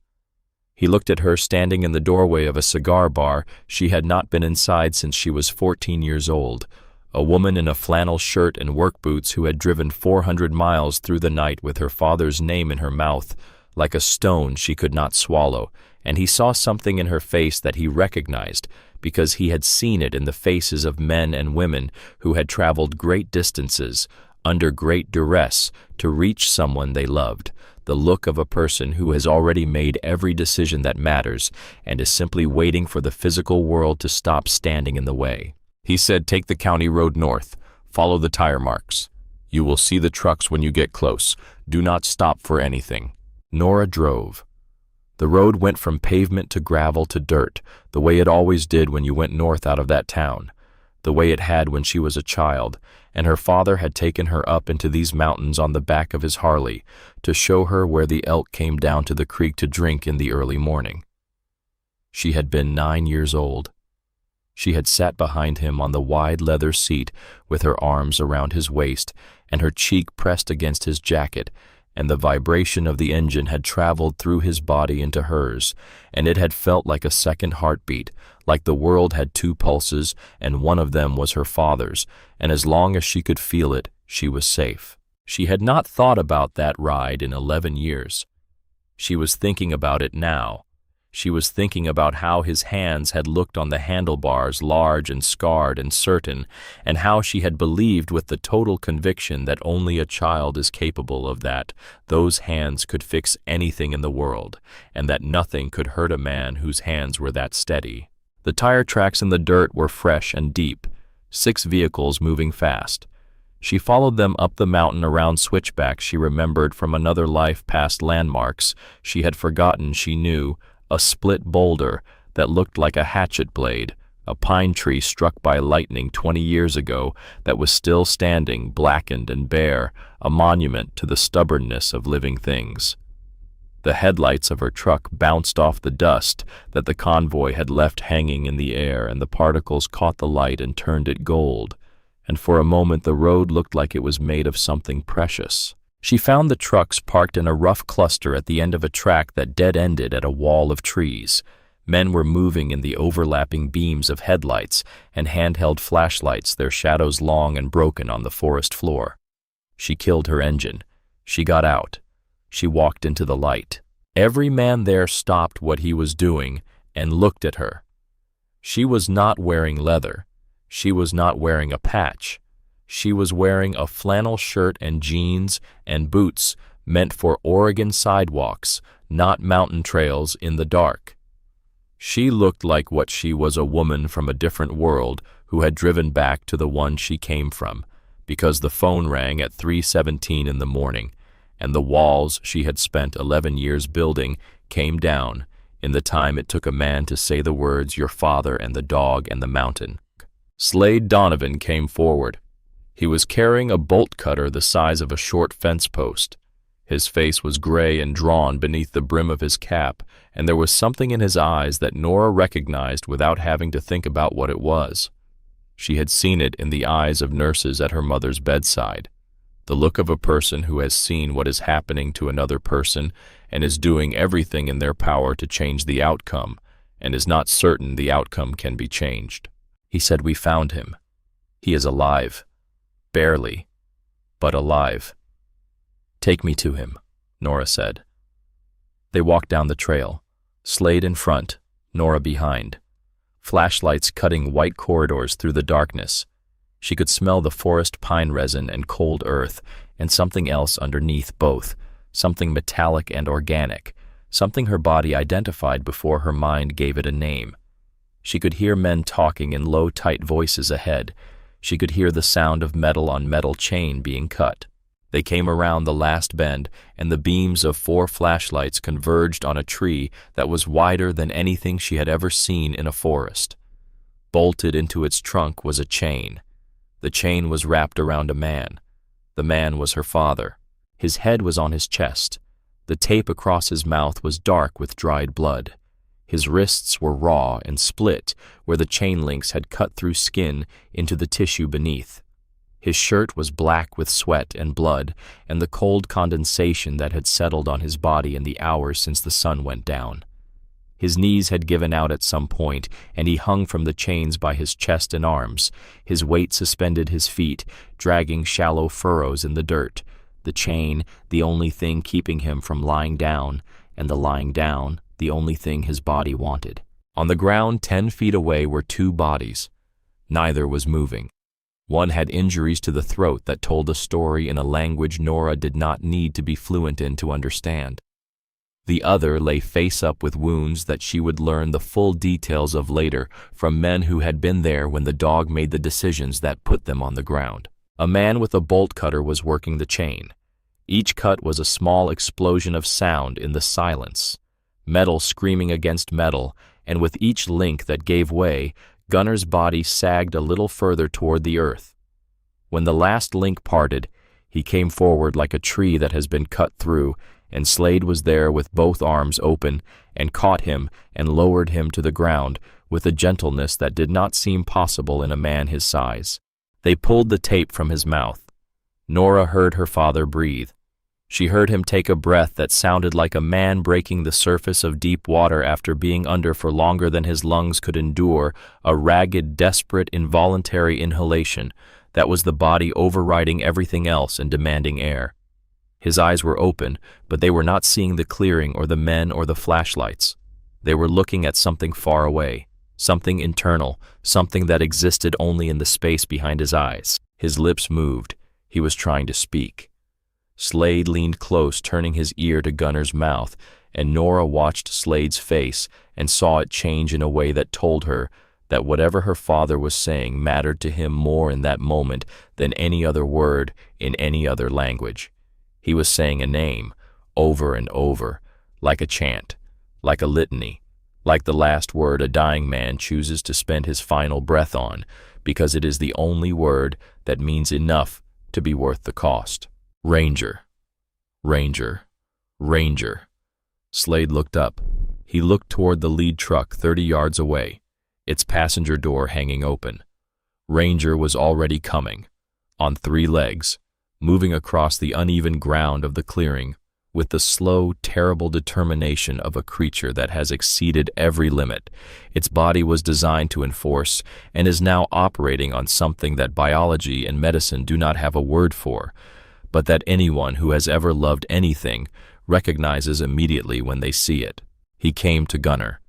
He looked at her standing in the doorway of a cigar bar she had not been inside since she was 14 years old, a woman in a flannel shirt and work boots who had driven 400 miles through the night with her father's name in her mouth, like a stone she could not swallow, and he saw something in her face that he recognized, because he had seen it in the faces of men and women who had traveled great distances, under great duress, to reach someone they loved, the look of a person who has already made every decision that matters and is simply waiting for the physical world to stop standing in the way. He said, "Take the county road north. Follow the tire marks. You will see the trucks when you get close. Do not stop for anything." Nora drove. The road went from pavement to gravel to dirt, the way it always did when you went north out of that town, the way it had when she was a child, and her father had taken her up into these mountains on the back of his Harley to show her where the elk came down to the creek to drink in the early morning. She had been 9 years old. She had sat behind him on the wide leather seat with her arms around his waist and her cheek pressed against his jacket, and the vibration of the engine had traveled through his body into hers, and it had felt like a second heartbeat, like the world had two pulses, and one of them was her father's, and as long as she could feel it, she was safe. She had not thought about that ride in 11 years. She was thinking about it now. She was thinking about how his hands had looked on the handlebars, large and scarred and certain, and how she had believed with the total conviction that only a child is capable of that, those hands could fix anything in the world, and that nothing could hurt a man whose hands were that steady. The tire tracks in the dirt were fresh and deep, 6 vehicles moving fast. She followed them up the mountain around switchbacks she remembered from another life past landmarks she had forgotten she knew, a split boulder that looked like a hatchet blade, a pine tree struck by lightning 20 years ago that was still standing, blackened and bare, a monument to the stubbornness of living things. The headlights of her truck bounced off the dust that the convoy had left hanging in the air, and the particles caught the light and turned it gold, and for a moment the road looked like it was made of something precious. She found the trucks parked in a rough cluster at the end of a track that dead-ended at a wall of trees. Men were moving in the overlapping beams of headlights and handheld flashlights, their shadows long and broken on the forest floor. She killed her engine. She got out. She walked into the light. Every man there stopped what he was doing and looked at her. She was not wearing leather. She was not wearing a patch. She was wearing a flannel shirt and jeans and boots meant for Oregon sidewalks, not mountain trails in the dark. She looked like what she was, a woman from a different world who had driven back to the one she came from, because the phone rang at 3:17 in the morning, and the walls she had spent 11 years building came down in the time it took a man to say the words, "Your father and the dog and the mountain." Slade Donovan came forward. He was carrying a bolt cutter the size of a short fence post. His face was gray and drawn beneath the brim of his cap, and there was something in his eyes that Nora recognized without having to think about what it was. She had seen it in the eyes of nurses at her mother's bedside, the look of a person who has seen what is happening to another person and is doing everything in their power to change the outcome, and is not certain the outcome can be changed. He said, "We found him. He is alive. Barely, but alive." "Take me to him," Nora said. They walked down the trail, Slade in front, Nora behind, flashlights cutting white corridors through the darkness. She could smell the forest pine resin and cold earth, and something else underneath both, something metallic and organic, something her body identified before her mind gave it a name. She could hear men talking in low, tight voices ahead. She could hear the sound of metal on metal chain being cut. They came around the last bend, and the beams of 4 flashlights converged on a tree that was wider than anything she had ever seen in a forest. Bolted into its trunk was a chain. The chain was wrapped around a man. The man was her father. His head was on his chest. The tape across his mouth was dark with dried blood. His wrists were raw and split where the chain links had cut through skin into the tissue beneath. His shirt was black with sweat and blood and the cold condensation that had settled on his body in the hours since the sun went down. His knees had given out at some point, and he hung from the chains by his chest and arms. His weight suspended his feet, dragging shallow furrows in the dirt. The chain, the only thing keeping him from lying down, and the lying down, the only thing his body wanted. On the ground 10 feet away were 2 bodies. Neither was moving. One had injuries to the throat that told a story in a language Nora did not need to be fluent in to understand. The other lay face up with wounds that she would learn the full details of later from men who had been there when the dog made the decisions that put them on the ground. A man with a bolt cutter was working the chain. Each cut was a small explosion of sound in the silence, metal screaming against metal, and with each link that gave way, Gunner's body sagged a little further toward the earth. When the last link parted, he came forward like a tree that has been cut through, and Slade was there with both arms open and caught him and lowered him to the ground with a gentleness that did not seem possible in a man his size. They pulled the tape from his mouth. Nora heard her father breathe. She heard him take a breath that sounded like a man breaking the surface of deep water after being under for longer than his lungs could endure, a ragged, desperate, involuntary inhalation that was the body overriding everything else and demanding air. His eyes were open, but they were not seeing the clearing or the men or the flashlights. They were looking at something far away, something internal, something that existed only in the space behind his eyes. His lips moved. He was trying to speak. Slade leaned close, turning his ear to Gunner's mouth, and Nora watched Slade's face and saw it change in a way that told her that whatever her father was saying mattered to him more in that moment than any other word in any other language. He was saying a name, over and over, like a chant, like a litany, like the last word a dying man chooses to spend his final breath on, because it is the only word that means enough to be worth the cost. Ranger, Ranger, Ranger. Slade looked up. He looked toward the lead truck 30 yards away, its passenger door hanging open. Ranger was already coming, on 3 legs, moving across the uneven ground of the clearing with the slow, terrible determination of a creature that has exceeded every limit. Its body was designed to enforce and is now operating on something that biology and medicine do not have a word for, but that anyone who has ever loved anything recognizes immediately when they see it. He came to Gunner.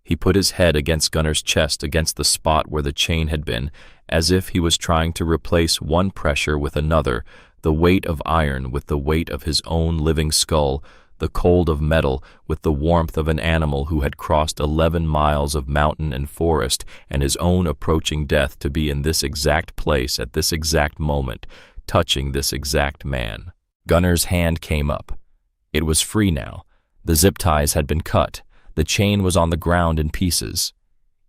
He put his head against Gunner's chest against the spot where the chain had been, as if he was trying to replace one pressure with another, the weight of iron with the weight of his own living skull, the cold of metal with the warmth of an animal who had crossed 11 miles of mountain and forest and his own approaching death to be in this exact place at this exact moment, touching this exact man. Gunner's hand came up. It was free now. The zip ties had been cut. The chain was on the ground in pieces.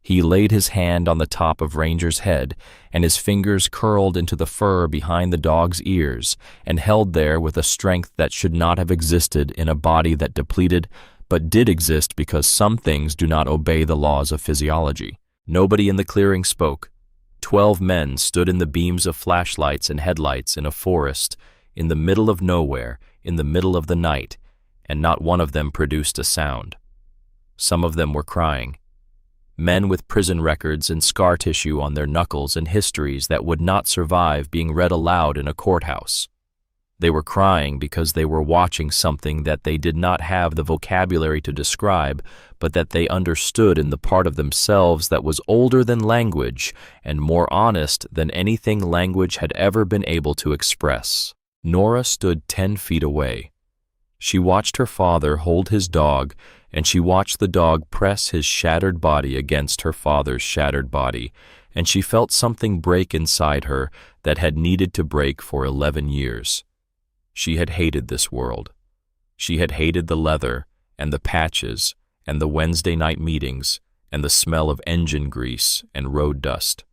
He laid his hand on the top of Ranger's head, and his fingers curled into the fur behind the dog's ears and held there with a strength that should not have existed in a body that depleted, but did exist because some things do not obey the laws of physiology. Nobody in the clearing spoke. 12 men stood in the beams of flashlights and headlights in a forest, in the middle of nowhere, in the middle of the night, and not one of them produced a sound. Some of them were crying. Men with prison records and scar tissue on their knuckles and histories that would not survive being read aloud in a courthouse. They were crying because they were watching something that they did not have the vocabulary to describe, but that they understood in the part of themselves that was older than language and more honest than anything language had ever been able to express. Nora stood 10 feet away. She watched her father hold his dog, and she watched the dog press his shattered body against her father's shattered body, and she felt something break inside her that had needed to break for 11 years. She had hated this world. She had hated the leather, and the patches, and the Wednesday night meetings, and the smell of engine grease and road dust.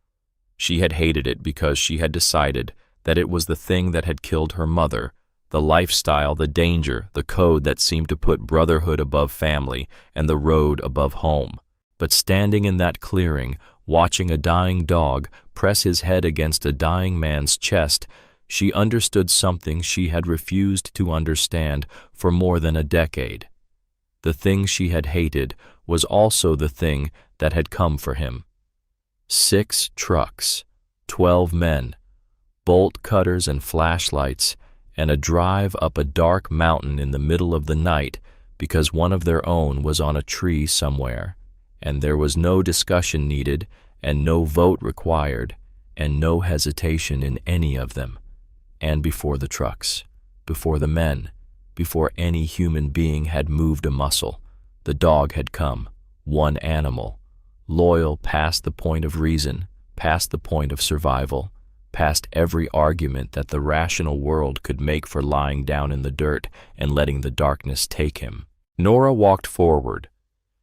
She had hated it because she had decided that it was the thing that had killed her mother, the lifestyle, the danger, the code that seemed to put brotherhood above family and the road above home. But standing in that clearing, watching a dying dog press his head against a dying man's chest, she understood something she had refused to understand for more than a decade. The thing she had hated was also the thing that had come for him. 6 trucks, 12 men, bolt cutters and flashlights, and a drive up a dark mountain in the middle of the night because one of their own was on a tree somewhere, and there was no discussion needed and no vote required and no hesitation in any of them. And before the trucks, before the men, before any human being had moved a muscle, the dog had come, one animal, loyal past the point of reason, past the point of survival, past every argument that the rational world could make for lying down in the dirt and letting the darkness take him. Nora walked forward.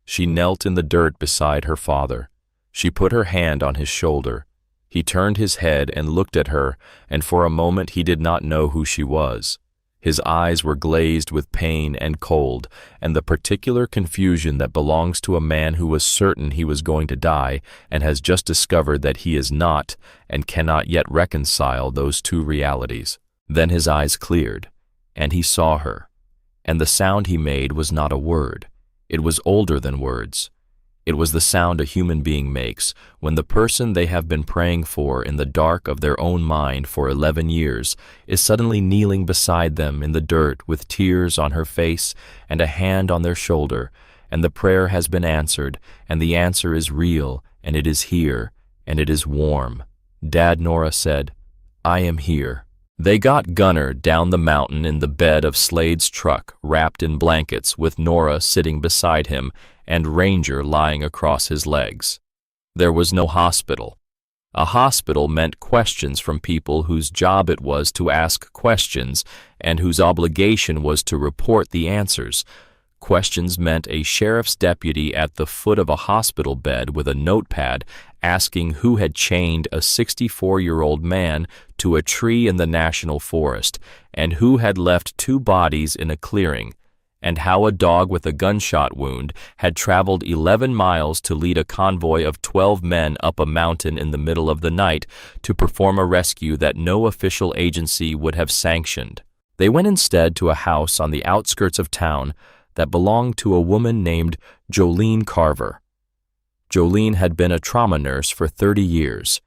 She knelt in the dirt beside her father. She put her hand on his shoulder. He turned his head and looked at her, and for a moment he did not know who she was. His eyes were glazed with pain and cold, and the particular confusion that belongs to a man who was certain he was going to die and has just discovered that he is not and cannot yet reconcile those two realities. Then his eyes cleared, and he saw her, and the sound he made was not a word. It was older than words. It was the sound a human being makes when the person they have been praying for in the dark of their own mind for 11 years is suddenly kneeling beside them in the dirt with tears on her face and a hand on their shoulder, and the prayer has been answered, and the answer is real, and it is here, and it is warm. Dad, Nora said, "I am here." They got Gunner down the mountain in the bed of Slade's truck, wrapped in blankets, with Nora sitting beside him and Ranger lying across his legs. There was no hospital. A hospital meant questions from people whose job it was to ask questions and whose obligation was to report the answers. Questions meant a sheriff's deputy at the foot of a hospital bed with a notepad asking who had chained a 64-year-old man to a tree in the national forest and who had left 2 bodies in a clearing, and how a dog with a gunshot wound had traveled 11 miles to lead a convoy of 12 men up a mountain in the middle of the night to perform a rescue that no official agency would have sanctioned. They went instead to a house on the outskirts of town that belonged to a woman named Jolene Carver. Jolene had been a trauma nurse for 30 years.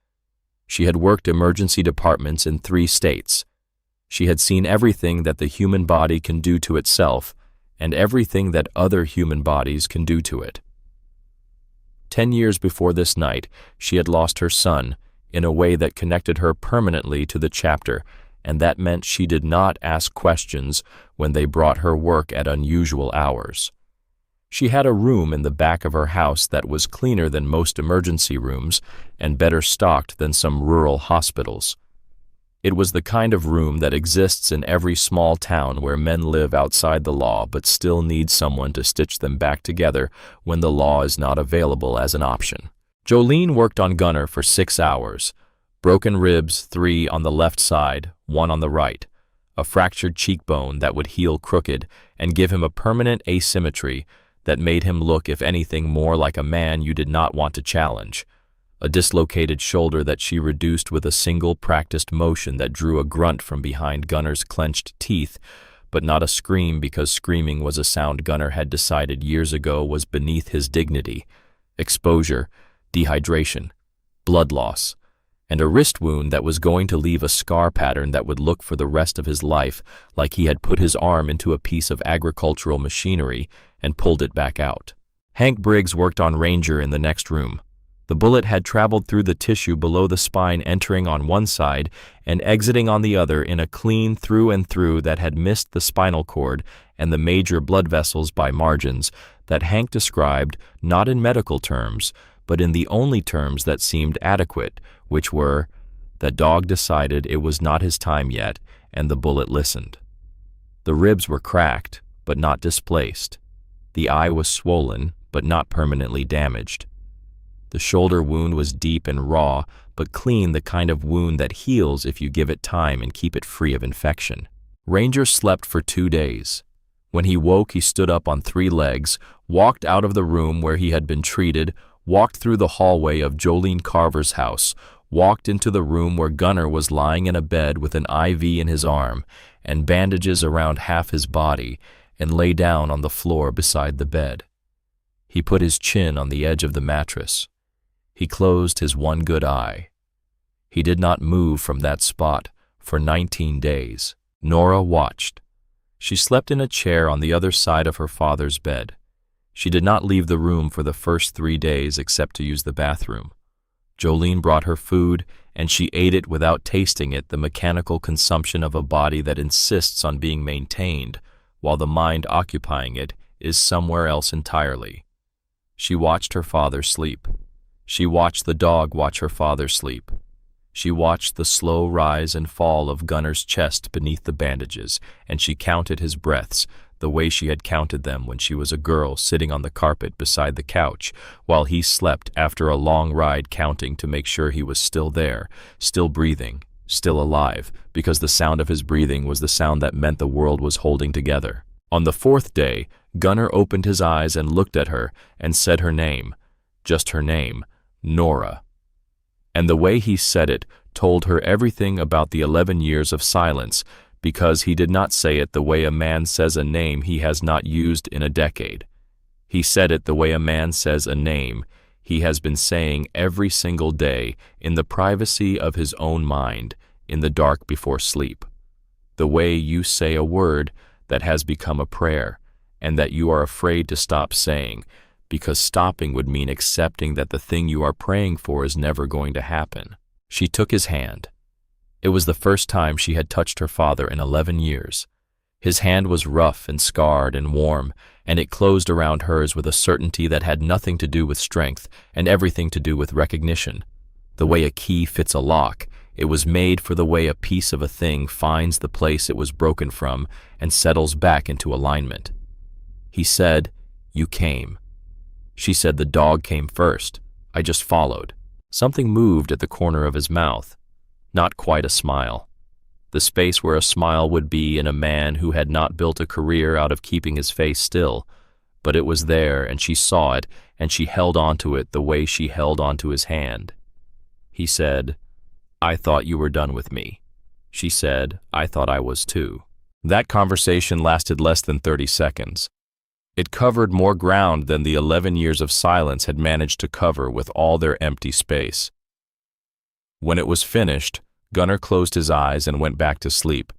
She had worked emergency departments in 3 states. She had seen everything that the human body can do to itself and everything that other human bodies can do to it. 10 years before this night, she had lost her son in a way that connected her permanently to the chapter, and that meant she did not ask questions when they brought her work at unusual hours. She had a room in the back of her house that was cleaner than most emergency rooms and better stocked than some rural hospitals. It was the kind of room that exists in every small town where men live outside the law but still need someone to stitch them back together when the law is not available as an option. Jolene worked on Gunner for 6 hours. Broken ribs, 3 on the left side, 1 on the right. A fractured cheekbone that would heal crooked and give him a permanent asymmetry that made him look, if anything, more like a man you did not want to challenge. A dislocated shoulder that she reduced with a single practiced motion that drew a grunt from behind Gunner's clenched teeth, but not a scream because screaming was a sound Gunner had decided years ago was beneath his dignity. Exposure, dehydration, blood loss, and a wrist wound that was going to leave a scar pattern that would look for the rest of his life like he had put his arm into a piece of agricultural machinery and pulled it back out. Hank Briggs worked on Ranger in the next room. The bullet had traveled through the tissue below the spine, entering on one side and exiting on the other in a clean through and through that had missed the spinal cord and the major blood vessels by margins that Hank described not in medical terms, but in the only terms that seemed adequate, which were, the dog decided it was not his time yet, and the bullet listened. The ribs were cracked, but not displaced. The eye was swollen, but not permanently damaged. The shoulder wound was deep and raw, but clean, the kind of wound that heals if you give it time and keep it free of infection. Ranger slept for 2 days. When he woke, he stood up on 3 legs, walked out of the room where he had been treated, walked through the hallway of Jolene Carver's house, walked into the room where Gunnar was lying in a bed with an IV in his arm and bandages around half his body, and lay down on the floor beside the bed. He put his chin on the edge of the mattress. He closed his one good eye. He did not move from that spot for 19 days. Nora watched. She slept in a chair on the other side of her father's bed. She did not leave the room for the first 3 days except to use the bathroom. Jolene brought her food, and she ate it without tasting it, the mechanical consumption of a body that insists on being maintained, while the mind occupying it is somewhere else entirely. She watched her father sleep. She watched the dog watch her father sleep. She watched the slow rise and fall of Gunnar's chest beneath the bandages, and she counted his breaths, the way she had counted them when she was a girl sitting on the carpet beside the couch, while he slept after a long ride, counting to make sure he was still there, still breathing, still alive, because the sound of his breathing was the sound that meant the world was holding together. On the 4th day, Gunnar opened his eyes and looked at her and said her name, just her name, Nora. And the way he said it told her everything about the 11 years of silence, because he did not say it the way a man says a name he has not used in a decade. He said it the way a man says a name he has been saying every single day in the privacy of his own mind, in the dark before sleep. The way you say a word that has become a prayer, and that you are afraid to stop saying, because stopping would mean accepting that the thing you are praying for is never going to happen. She took his hand. It was the first time she had touched her father in 11 years. His hand was rough and scarred and warm, and it closed around hers with a certainty that had nothing to do with strength and everything to do with recognition. The way a key fits a lock, it was made for the way a piece of a thing finds the place it was broken from and settles back into alignment. He said, "You came." She said, "The dog came first. I just followed." Something moved at the corner of his mouth. Not quite a smile. The space where a smile would be in a man who had not built a career out of keeping his face still, but it was there, and she saw it, and she held onto it the way she held onto his hand. He said, "I thought you were done with me." She said, "I thought I was too." That conversation lasted less than 30 seconds. It covered more ground than the 11 years of silence had managed to cover with all their empty space. When it was finished, Gunnar closed his eyes and went back to sleep,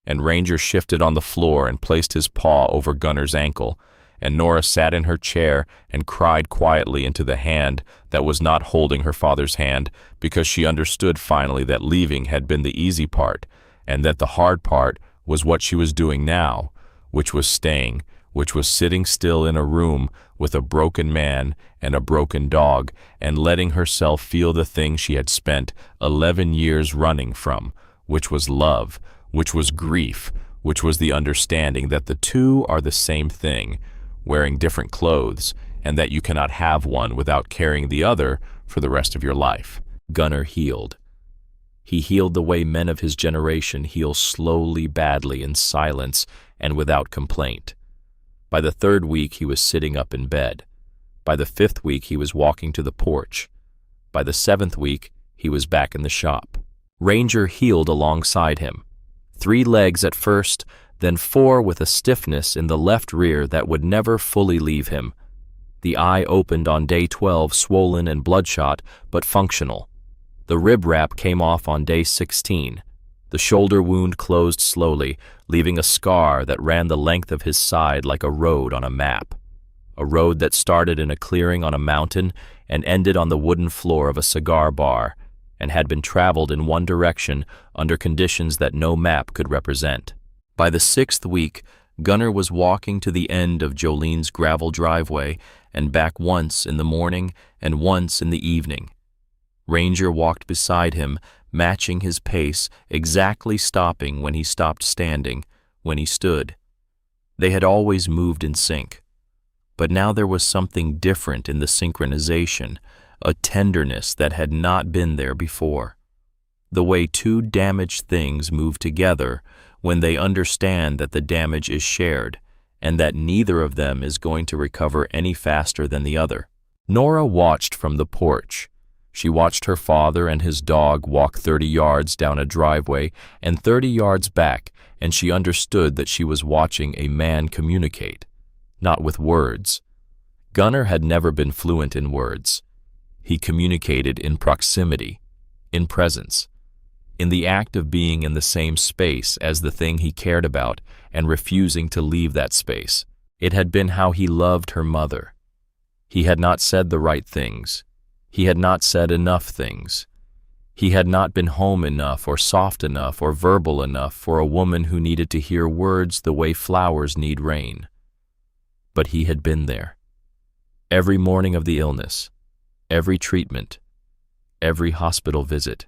and Ranger shifted on the floor and placed his paw over Gunnar's ankle, and Nora sat in her chair and cried quietly into the hand that was not holding her father's hand, because she understood finally that leaving had been the easy part, and that the hard part was what she was doing now, which was staying, which was sitting still in a room with a broken man and a broken dog, and letting herself feel the thing she had spent 11 years running from, which was love, which was grief, which was the understanding that the two are the same thing, wearing different clothes, and that you cannot have one without carrying the other for the rest of your life. Gunnar healed. He healed the way men of his generation heal, slowly, badly, in silence, and without complaint. By the 3rd week, he was sitting up in bed. By the 5th week, he was walking to the porch. By the 7th week, he was back in the shop. Ranger healed alongside him. 3 legs at first, then 4 with a stiffness in the left rear that would never fully leave him. The eye opened on day 12, swollen and bloodshot, but functional. The rib wrap came off on day 16. The shoulder wound closed slowly, leaving a scar that ran the length of his side like a road on a map. A road that started in a clearing on a mountain and ended on the wooden floor of a cigar bar, and had been traveled in one direction under conditions that no map could represent. By the 6th week, Gunnar was walking to the end of Jolene's gravel driveway and back once in the morning and once in the evening. Ranger walked beside him, matching his pace, exactly stopping when he stopped standing, when he stood. They had always moved in sync. But now there was something different in the synchronization, a tenderness that had not been there before. The way two damaged things move together when they understand that the damage is shared and that neither of them is going to recover any faster than the other. Nora watched from the porch. She watched her father and his dog walk 30 yards down a driveway and 30 yards back, and she understood that she was watching a man communicate, not with words. Gunnar had never been fluent in words. He communicated in proximity, in presence, in the act of being in the same space as the thing he cared about and refusing to leave that space. It had been how he loved her mother. He had not said the right things. He had not said enough things. He had not been home enough or soft enough or verbal enough for a woman who needed to hear words the way flowers need rain. But he had been there. Every morning of the illness, every treatment, every hospital visit.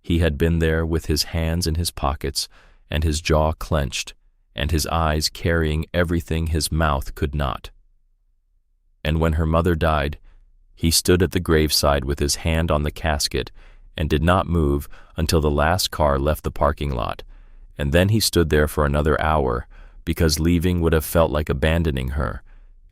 He had been there with his hands in his pockets and his jaw clenched and his eyes carrying everything his mouth could not. And when her mother died, he stood at the graveside with his hand on the casket and did not move until the last car left the parking lot, and then he stood there for another hour because leaving would have felt like abandoning her,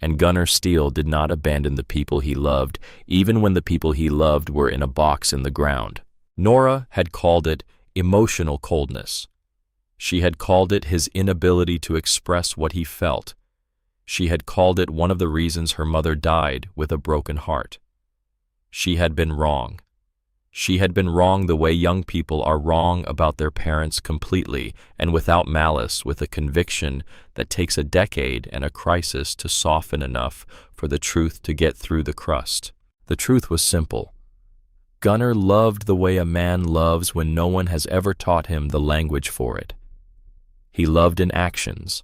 and Gunnar Steele did not abandon the people he loved, even when the people he loved were in a box in the ground. Nora had called it emotional coldness. She had called it his inability to express what he felt. She had called it one of the reasons her mother died with a broken heart. She had been wrong. She had been wrong the way young people are wrong about their parents completely and without malice, with a conviction that takes a decade and a crisis to soften enough for the truth to get through the crust. The truth was simple. Gunnar loved the way a man loves when no one has ever taught him the language for it. He loved in actions.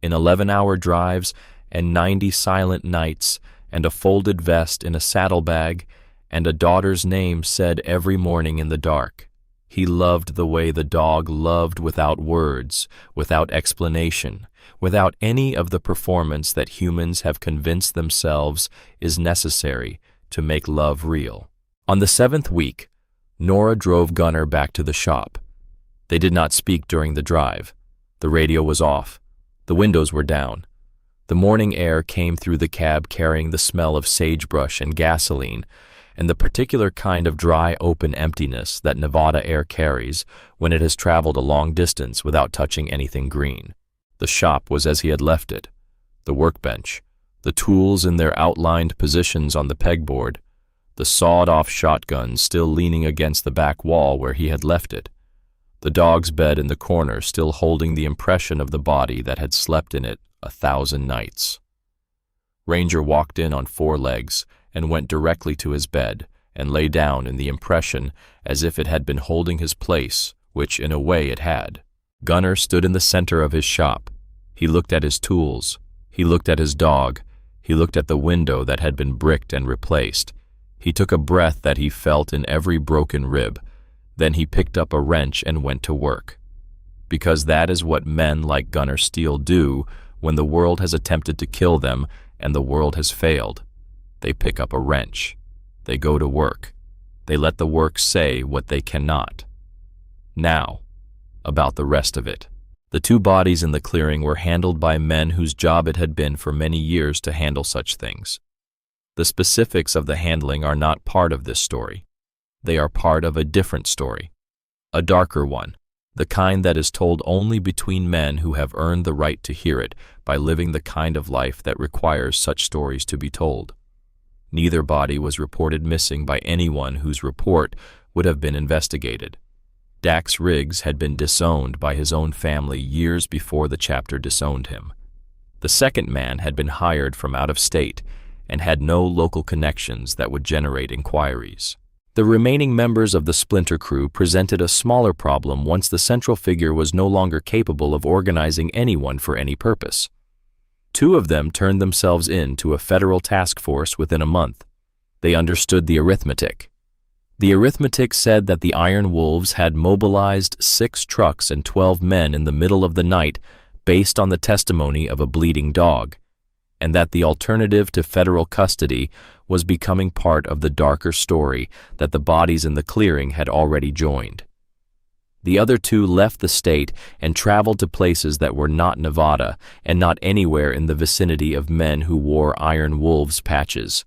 In 11-hour drives and 90 silent nights and a folded vest in a saddlebag and a daughter's name said every morning in the dark. He loved the way the dog loved without words, without explanation, without any of the performance that humans have convinced themselves is necessary to make love real. On the 7th week, Nora drove Gunnar back to the shop. They did not speak during the drive. The radio was off. The windows were down. The morning air came through the cab carrying the smell of sagebrush and gasoline, and the particular kind of dry, open emptiness that Nevada air carries when it has traveled a long distance without touching anything green. The shop was as he had left it. The workbench, the tools in their outlined positions on the pegboard, the sawed-off shotgun still leaning against the back wall where he had left it, the dog's bed in the corner still holding the impression of the body that had slept in it 1,000 nights. Ranger walked in on 4 legs and went directly to his bed and lay down in the impression as if it had been holding his place, which in a way it had. Gunnar stood in the center of his shop. He looked at his tools. He looked at his dog. He looked at the window that had been bricked and replaced. He took a breath that he felt in every broken rib. Then he picked up a wrench and went to work. Because that is what men like Gunnar Steele do when the world has attempted to kill them and the world has failed. They pick up a wrench. They go to work. They let the work say what they cannot. Now, about the rest of it. The 2 bodies in the clearing were handled by men whose job it had been for many years to handle such things. The specifics of the handling are not part of this story. They are part of a different story, a darker one, the kind that is told only between men who have earned the right to hear it by living the kind of life that requires such stories to be told. Neither body was reported missing by anyone whose report would have been investigated. Dax Riggs had been disowned by his own family years before the chapter disowned him. The second man had been hired from out of state and had no local connections that would generate inquiries. The remaining members of the splinter crew presented a smaller problem once the central figure was no longer capable of organizing anyone for any purpose. 2 of them turned themselves in to a federal task force within a month. They understood the arithmetic. The arithmetic said that the Iron Wolves had mobilized 6 trucks and 12 men in the middle of the night based on the testimony of a bleeding dog, and that the alternative to federal custody was becoming part of the darker story that the bodies in the clearing had already joined. The other two left the state and traveled to places that were not Nevada and not anywhere in the vicinity of men who wore Iron Wolves patches.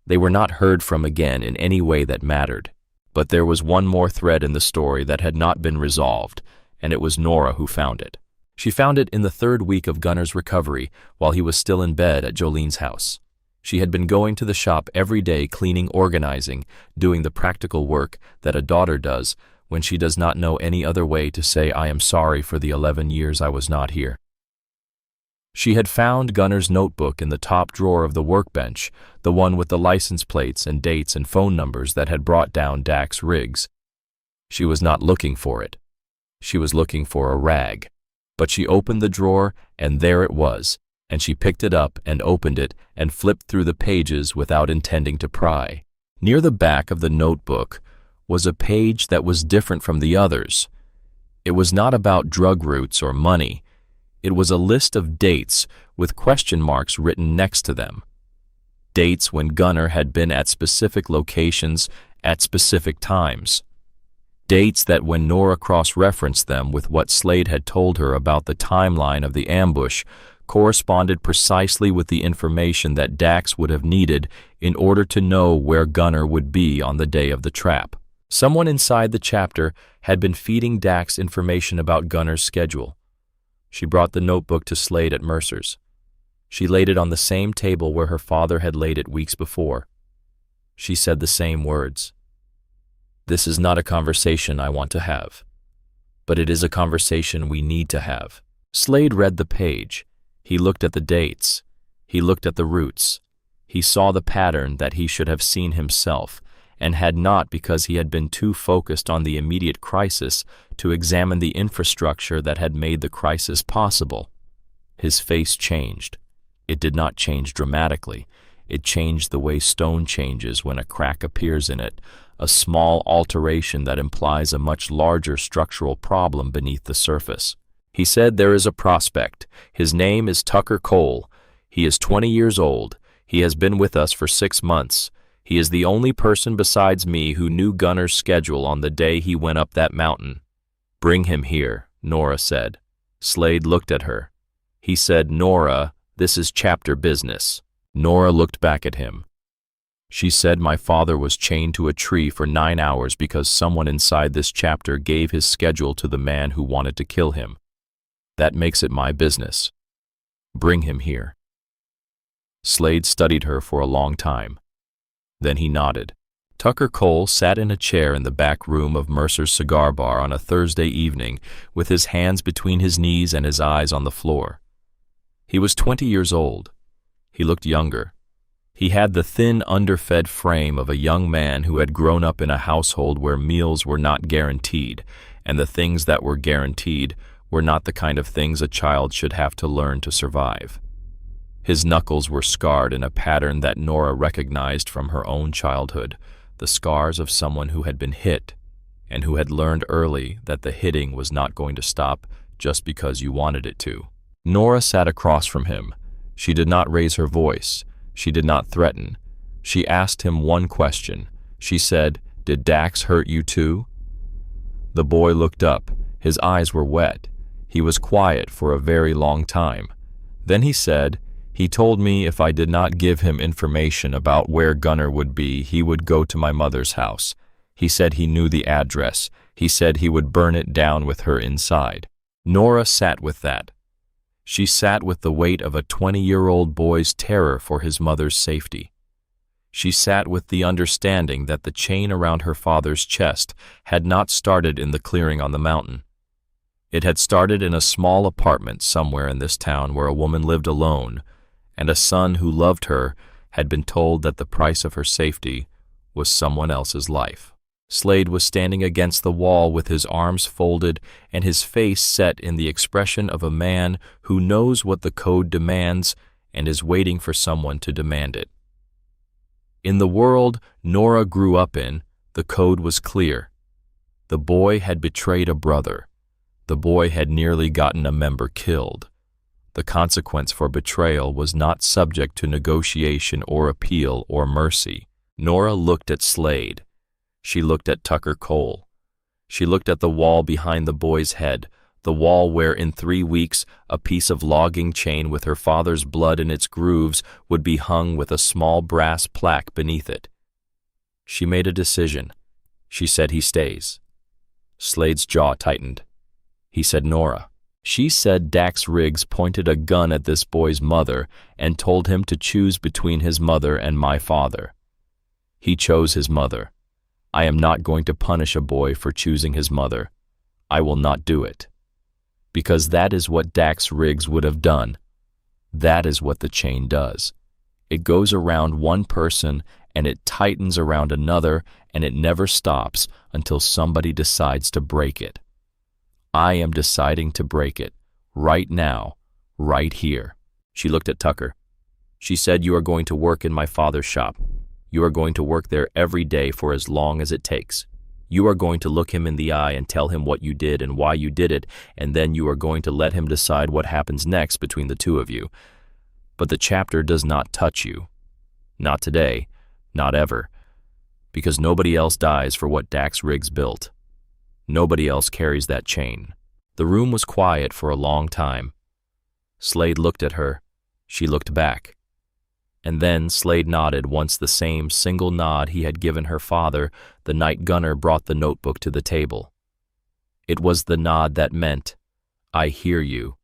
They were not heard from again in any way that mattered. But there was one more thread in the story that had not been resolved, and it was Nora who found it. She found it in the third week of Gunner's recovery while he was still in bed at Jolene's house. She had been going to the shop every day, cleaning, organizing, doing the practical work that a daughter does when she does not know any other way to say, "I am sorry for the 11 years I was not here." She had found Gunner's notebook in the top drawer of the workbench, the one with the license plates and dates and phone numbers that had brought down Dax Riggs. She was not looking for it. She was looking for a rag. But she opened the drawer, and there it was, and she picked it up and opened it and flipped through the pages without intending to pry. Near the back of the notebook was a page that was different from the others. It was not about drug routes or money. It was a list of dates with question marks written next to them. Dates when Gunner had been at specific locations at specific times. Dates that when Nora cross-referenced them with what Slade had told her about the timeline of the ambush corresponded precisely with the information that Dax would have needed in order to know where Gunner would be on the day of the trap. Someone inside the chapter had been feeding Dax information about Gunner's schedule. She brought the notebook to Slade at Mercer's. She laid it on the same table where her father had laid it weeks before. She said the same words. "This is not a conversation I want to have, but it is a conversation we need to have." Slade read the page. He looked at the dates. He looked at the routes. He saw the pattern that he should have seen himself, and had not because he had been too focused on the immediate crisis to examine the infrastructure that had made the crisis possible. His face changed. It did not change dramatically. It changed the way stone changes when a crack appears in it, a small alteration that implies a much larger structural problem beneath the surface. He said, "There is a prospect. His name is Tucker Cole. He is 20 years old. He has been with us for 6 months. He is the only person besides me who knew Gunner's schedule on the day he went up that mountain." "Bring him here," Nora said. Slade looked at her. He said, "Nora, this is chapter business." Nora looked back at him. She said, "My father was chained to a tree for 9 hours because someone inside this chapter gave his schedule to the man who wanted to kill him. That makes it my business. Bring him here." Slade studied her for a long time. Then he nodded. Tucker Cole sat in a chair in the back room of Mercer's cigar bar on a Thursday evening with his hands between his knees and his eyes on the floor. He was 20 years old. He looked younger. He had the thin, underfed frame of a young man who had grown up in a household where meals were not guaranteed, and the things that were guaranteed were not the kind of things a child should have to learn to survive. His knuckles were scarred in a pattern that Nora recognized from her own childhood, the scars of someone who had been hit, and who had learned early that the hitting was not going to stop just because you wanted it to. Nora sat across from him. She did not raise her voice. She did not threaten. She asked him one question. She said, "Did Dax hurt you too?" The boy looked up. His eyes were wet. He was quiet for a very long time. Then he said, "He told me if I did not give him information about where Gunner would be, he would go to my mother's house. He said he knew the address. He said he would burn it down with her inside." Nora sat with that. She sat with the weight of a 20-year-old boy's terror for his mother's safety. She sat with the understanding that the chain around her father's chest had not started in the clearing on the mountain. It had started in a small apartment somewhere in this town where a woman lived alone, and a son who loved her had been told that the price of her safety was someone else's life. Slade was standing against the wall with his arms folded and his face set in the expression of a man who knows what the code demands and is waiting for someone to demand it. In the world Nora grew up in, the code was clear. The boy had betrayed a brother. The boy had nearly gotten a member killed. The consequence for betrayal was not subject to negotiation or appeal or mercy. Nora looked at Slade. She looked at Tucker Cole. She looked at the wall behind the boy's head, the wall where in 3 weeks a piece of logging chain with her father's blood in its grooves would be hung with a small brass plaque beneath it. She made a decision. She said, "He stays." Slade's jaw tightened. He said, "Nora." She said Dax Riggs pointed a gun at this boy's mother and told him to choose between his mother and my father. He chose his mother. I am not going to punish a boy for choosing his mother. I will not do it. Because that is what Dax Riggs would have done. That is what the chain does. It goes around one person and it tightens around another, and it never stops until somebody decides to break it. I am deciding to break it, right now, right here. She looked at Tucker. She said, "You are going to work in my father's shop. You are going to work there every day for as long as it takes. You are going to look him in the eye and tell him what you did and why you did it, and then you are going to let him decide what happens next between the two of you. But the chapter does not touch you. Not today, not ever. Because nobody else dies for what Dax Riggs built. Nobody else carries that chain." The room was quiet for a long time. Slade looked at her. She looked back. And then Slade nodded once the same single nod he had given her father the night Gunnar brought the notebook to the table. It was the nod that meant, "I hear you,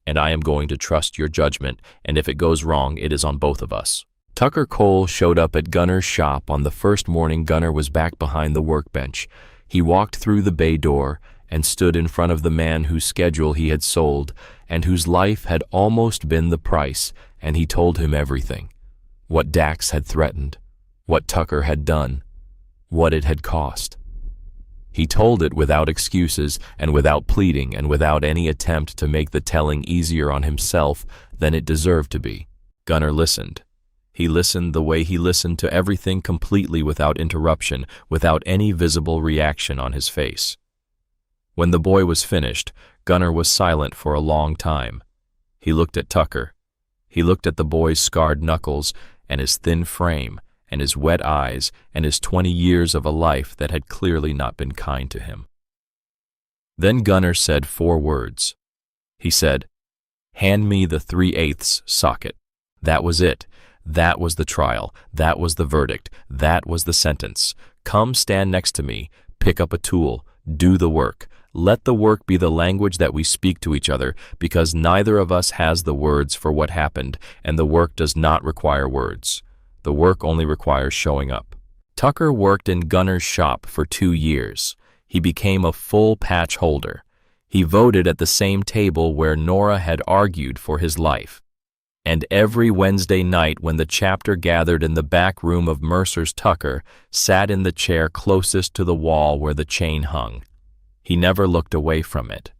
and I am going to trust your judgment, and if it goes wrong, it is on both of us." Tucker Cole showed up at Gunnar's shop on the first morning Gunnar was back behind the workbench. He walked through the bay door and stood in front of the man whose schedule he had sold and whose life had almost been the price, and he told him everything. What Dax had threatened, what Tucker had done, what it had cost. He told it without excuses and without pleading and without any attempt to make the telling easier on himself than it deserved to be. Gunnar listened. He listened the way he listened to everything, completely without interruption, without any visible reaction on his face. When the boy was finished, Gunnar was silent for a long time. He looked at Tucker. He looked at the boy's scarred knuckles and his thin frame and his wet eyes and his 20 years of a life that had clearly not been kind to him. Then Gunnar said 4 words. He said, "Hand me the 3/8 socket." That was it. That was the trial. That was the verdict. That was the sentence. Come stand next to me. Pick up a tool. Do the work. Let the work be the language that we speak to each other, because neither of us has the words for what happened, and the work does not require words. The work only requires showing up. Tucker worked in Gunnar's shop for 2 years. He became a full patch holder. He voted at the same table where Nora had argued for his life. And every Wednesday night when the chapter gathered in the back room of Mercer's, Tucker sat in the chair closest to the wall where the chain hung. He never looked away from it.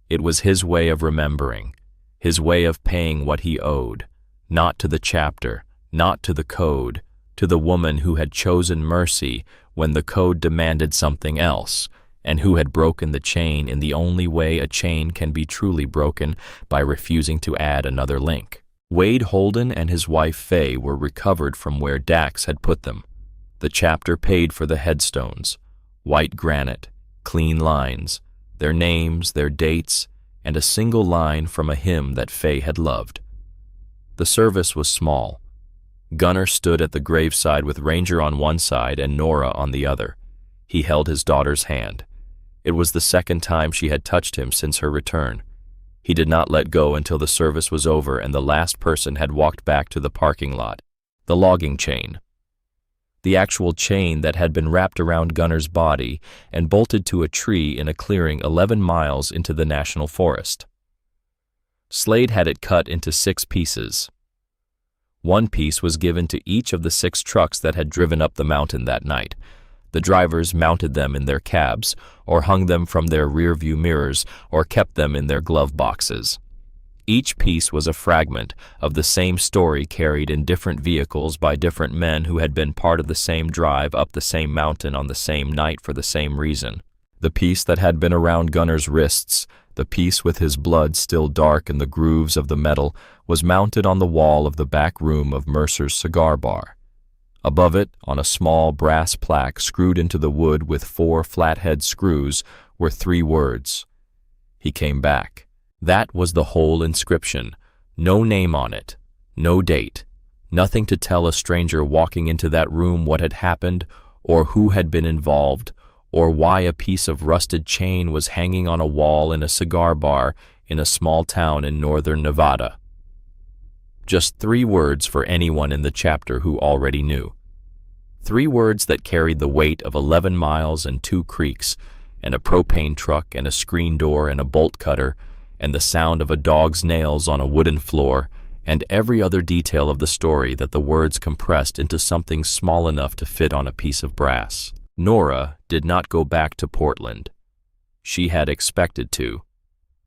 It was his way of remembering, his way of paying what he owed, not to the chapter, not to the code, to the woman who had chosen mercy when the code demanded something else, and who had broken the chain in the only way a chain can be truly broken, by refusing to add another link. Wade Holden and his wife Faye were recovered from where Dax had put them. The chapter paid for the headstones, white granite, clean lines, their names, their dates, and a single line from a hymn that Faye had loved. The service was small. Gunnar stood at the graveside with Ranger on one side and Nora on the other. He held his daughter's hand. It was the second time she had touched him since her return. He did not let go until the service was over and the last person had walked back to the parking lot. The logging chain. The actual chain that had been wrapped around Gunnar's body and bolted to a tree in a clearing 11 miles into the national forest. Slade had it cut into 6 pieces. 1 piece was given to each of the 6 trucks that had driven up the mountain that night. The drivers mounted them in their cabs, or hung them from their rear-view mirrors, or kept them in their glove boxes. Each piece was a fragment of the same story carried in different vehicles by different men who had been part of the same drive up the same mountain on the same night for the same reason. The piece that had been around Gunnar's wrists, the piece with his blood still dark in the grooves of the metal, was mounted on the wall of the back room of Mercer's cigar bar. Above it, on a small brass plaque screwed into the wood with 4 flathead screws, were 3 words. He came back. That was the whole inscription. No name on it, no date, nothing to tell a stranger walking into that room what had happened, or who had been involved, or why a piece of rusted chain was hanging on a wall in a cigar bar in a small town in northern Nevada. Just 3 words for anyone in the chapter who already knew. 3 words that carried the weight of 11 miles and 2 creeks, and a propane truck and a screen door and a bolt cutter, and the sound of a dog's nails on a wooden floor, and every other detail of the story that the words compressed into something small enough to fit on a piece of brass. Nora did not go back to Portland. She had expected to.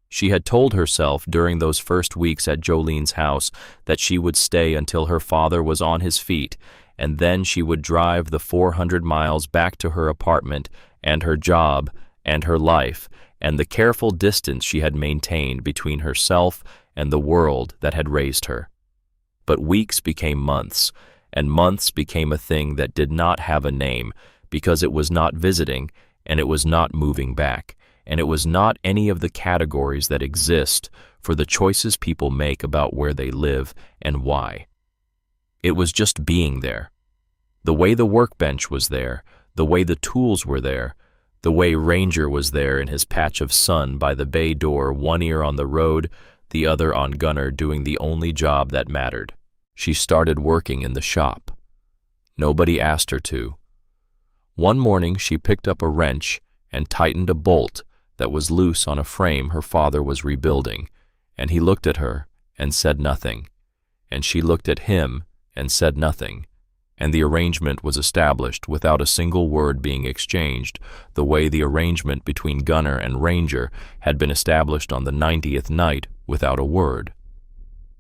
She had told herself during those first weeks at Jolene's house that she would stay until her father was on his feet, and then she would drive the 400 miles back to her apartment and her job and her life and the careful distance she had maintained between herself and the world that had raised her. But weeks became months, and months became a thing that did not have a name because it was not visiting, and it was not moving back, and it was not any of the categories that exist for the choices people make about where they live and why. It was just being there. The way the workbench was there, the way the tools were there, the way Ranger was there in his patch of sun by the bay door, one ear on the road, the other on Gunner, doing the only job that mattered. She started working in the shop. Nobody asked her to. One morning she picked up a wrench and tightened a bolt that was loose on a frame her father was rebuilding, and he looked at her and said nothing, and she looked at him and said nothing, and the arrangement was established without a single word being exchanged, the way the arrangement between Gunner and Ranger had been established on the 90th night without a word.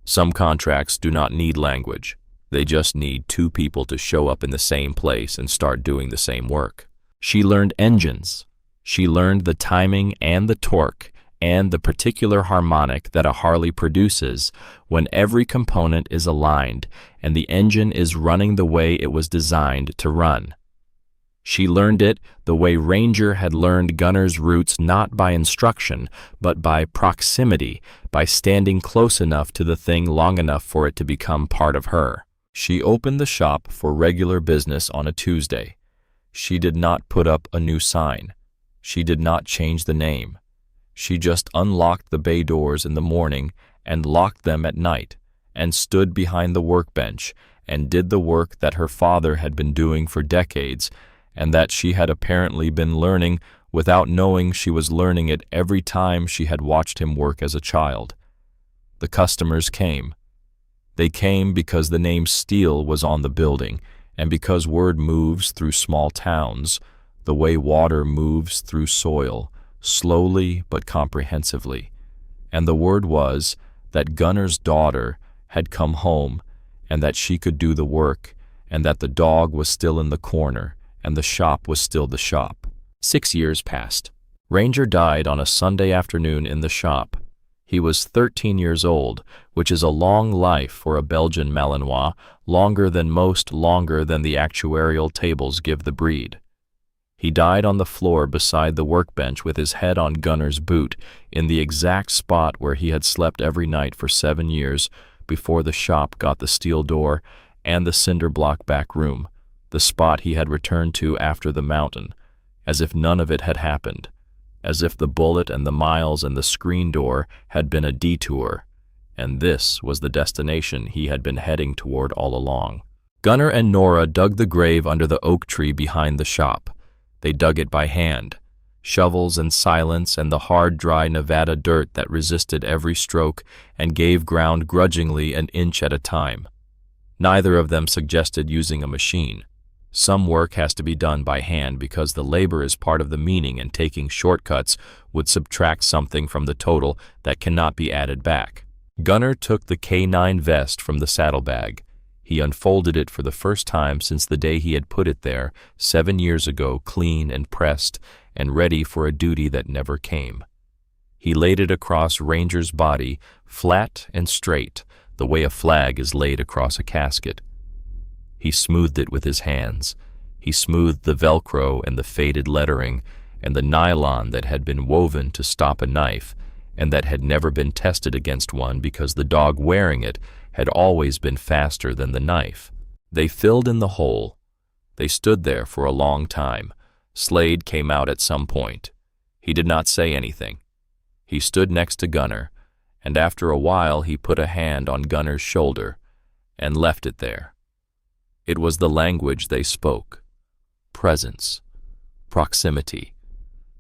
Some contracts do not need language. They just need 2 people to show up in the same place and start doing the same work. She learned engines. She learned the timing and the torque and the particular harmonic that a Harley produces when every component is aligned and the engine is running the way it was designed to run. She learned it the way Ranger had learned Gunner's roots, not by instruction, but by proximity, by standing close enough to the thing long enough for it to become part of her. She opened the shop for regular business on a Tuesday. She did not put up a new sign. She did not change the name. She just unlocked the bay doors in the morning and locked them at night, and stood behind the workbench and did the work that her father had been doing for decades, and that she had apparently been learning without knowing she was learning it every time she had watched him work as a child. The customers came. They came because the name Steel was on the building, and because word moves through small towns, the way water moves through soil, slowly but comprehensively. And the word was that Gunner's daughter had come home, and that she could do the work, and that the dog was still in the corner, and the shop was still the shop. 6 years passed. Ranger died on a Sunday afternoon in the shop. He was 13 years old, which is a long life for a Belgian Malinois, longer than the actuarial tables give the breed. He died on the floor beside the workbench with his head on Gunner's boot, in the exact spot where he had slept every night for 7 years before the shop got the steel door and the cinder block back room, the spot he had returned to after the mountain, as if none of it had happened, as if the bullet and the miles and the screen door had been a detour, and this was the destination he had been heading toward all along. Gunner and Nora dug the grave under the oak tree behind the shop. They dug it by hand, shovels and silence and the hard, dry Nevada dirt that resisted every stroke and gave ground grudgingly an inch at a time. Neither of them suggested using a machine. Some work has to be done by hand because the labor is part of the meaning, and taking shortcuts would subtract something from the total that cannot be added back. Gunner took the K9 vest from the saddlebag. He unfolded it for the first time since the day he had put it there 7 years ago, clean and pressed and ready for a duty that never came. He laid it across Ranger's body, flat and straight, the way a flag is laid across a casket. He smoothed it with his hands. He smoothed the Velcro and the faded lettering and the nylon that had been woven to stop a knife and that had never been tested against one because the dog wearing it had always been faster than the knife. They filled in the hole. They stood there for a long time. Slade came out at some point. He did not say anything. He stood next to Gunnar, and after a while he put a hand on Gunnar's shoulder and left it there. It was the language they spoke. Presence. Proximity.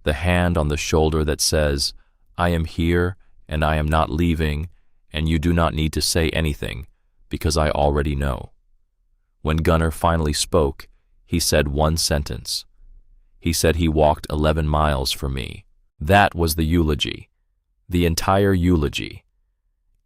The hand on the shoulder that says, I am here and I am not leaving, and you do not need to say anything because I already know. When Gunnar finally spoke, he said one sentence. He said he walked 11 miles for me. That was the eulogy. The entire eulogy.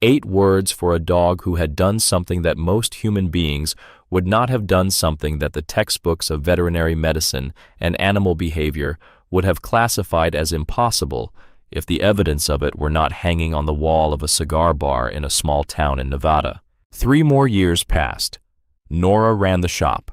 8 words for a dog who had done something that most human beings would not have done, something that the textbooks of veterinary medicine and animal behavior would have classified as impossible if the evidence of it were not hanging on the wall of a cigar bar in a small town in Nevada. 3 more years passed. Nora ran the shop.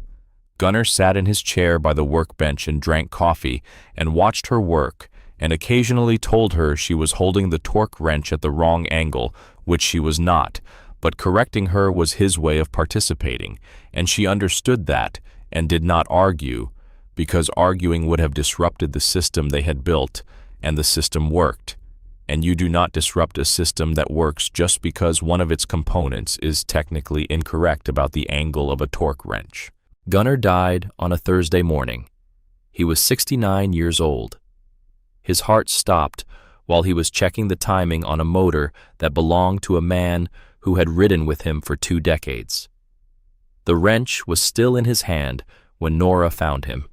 Gunnar sat in his chair by the workbench and drank coffee and watched her work, and occasionally told her she was holding the torque wrench at the wrong angle, which she was not, but correcting her was his way of participating, and she understood that and did not argue, because arguing would have disrupted the system they had built, and the system worked. And you do not disrupt a system that works just because one of its components is technically incorrect about the angle of a torque wrench. Gunnar died on a Thursday morning. He was 69 years old. His heart stopped while he was checking the timing on a motor that belonged to a man who had ridden with him for 2 decades. The wrench was still in his hand when Nora found him.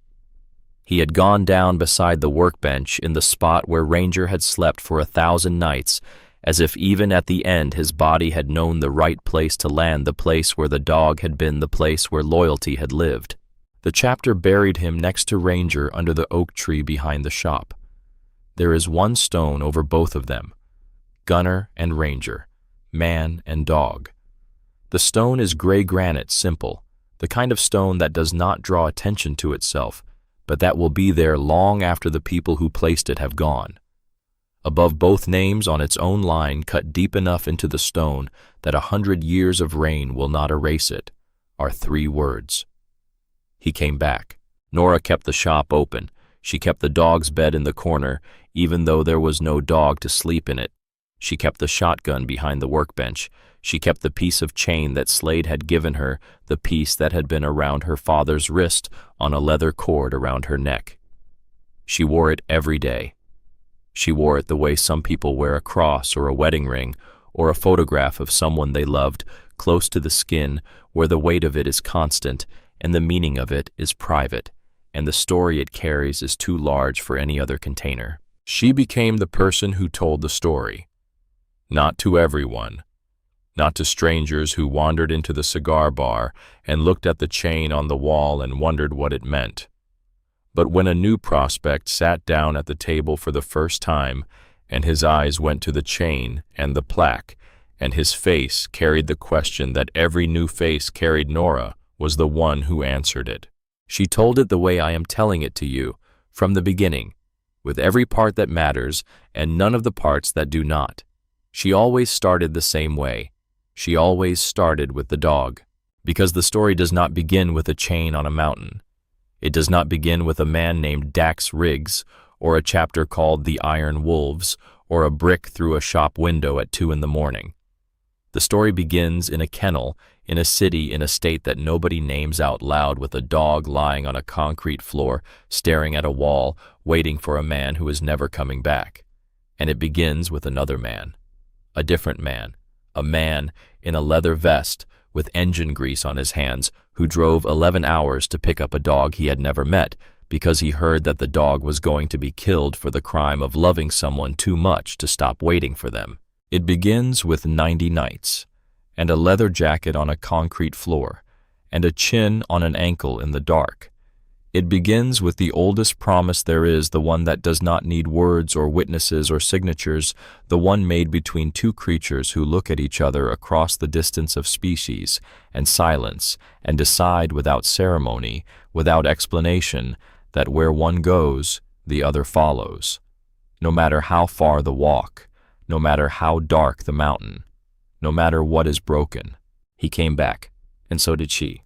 He had gone down beside the workbench in the spot where Ranger had slept for 1,000 nights, as if even at the end his body had known the right place to land, the place where the dog had been, the place where loyalty had lived. The chapter buried him next to Ranger under the oak tree behind the shop. There is one stone over both of them, Gunnar and Ranger, man and dog. The stone is gray granite, simple, the kind of stone that does not draw attention to itself, but that will be there long after the people who placed it have gone. Above both names, on its own line cut deep enough into the stone that 100 years of rain will not erase it, are 3 words. He came back. Nora kept the shop open. She kept the dog's bed in the corner, even though there was no dog to sleep in it. She kept the shotgun behind the workbench. She kept the piece of chain that Slade had given her, the piece that had been around her father's wrist on a leather cord around her neck. She wore it every day. She wore it the way some people wear a cross or a wedding ring or a photograph of someone they loved, close to the skin, where the weight of it is constant and the meaning of it is private, and the story it carries is too large for any other container. She became the person who told the story. Not to everyone. Not to strangers who wandered into the cigar bar and looked at the chain on the wall and wondered what it meant. But when a new prospect sat down at the table for the first time, and his eyes went to the chain and the plaque, and his face carried the question that every new face carried, Nora was the one who answered it. She told it the way I am telling it to you, from the beginning, with every part that matters and none of the parts that do not. She always started the same way. She always started with the dog, because the story does not begin with a chain on a mountain. It does not begin with a man named Dax Riggs, or a chapter called The Iron Wolves, or a brick through a shop window at 2 a.m. The story begins in a kennel, in a city in a state that nobody names out loud, with a dog lying on a concrete floor, staring at a wall, waiting for a man who is never coming back. And it begins with another man. A different man. A man in a leather vest with engine grease on his hands, who drove 11 hours to pick up a dog he had never met because he heard that the dog was going to be killed for the crime of loving someone too much to stop waiting for them. It begins with 90 nights, and a leather jacket on a concrete floor, and a chin on an ankle in the dark. It begins with the oldest promise there is, the one that does not need words or witnesses or signatures, the one made between two creatures who look at each other across the distance of species and silence and decide without ceremony, without explanation, that where one goes, the other follows. No matter how far the walk, no matter how dark the mountain, no matter what is broken. He came back, and so did she.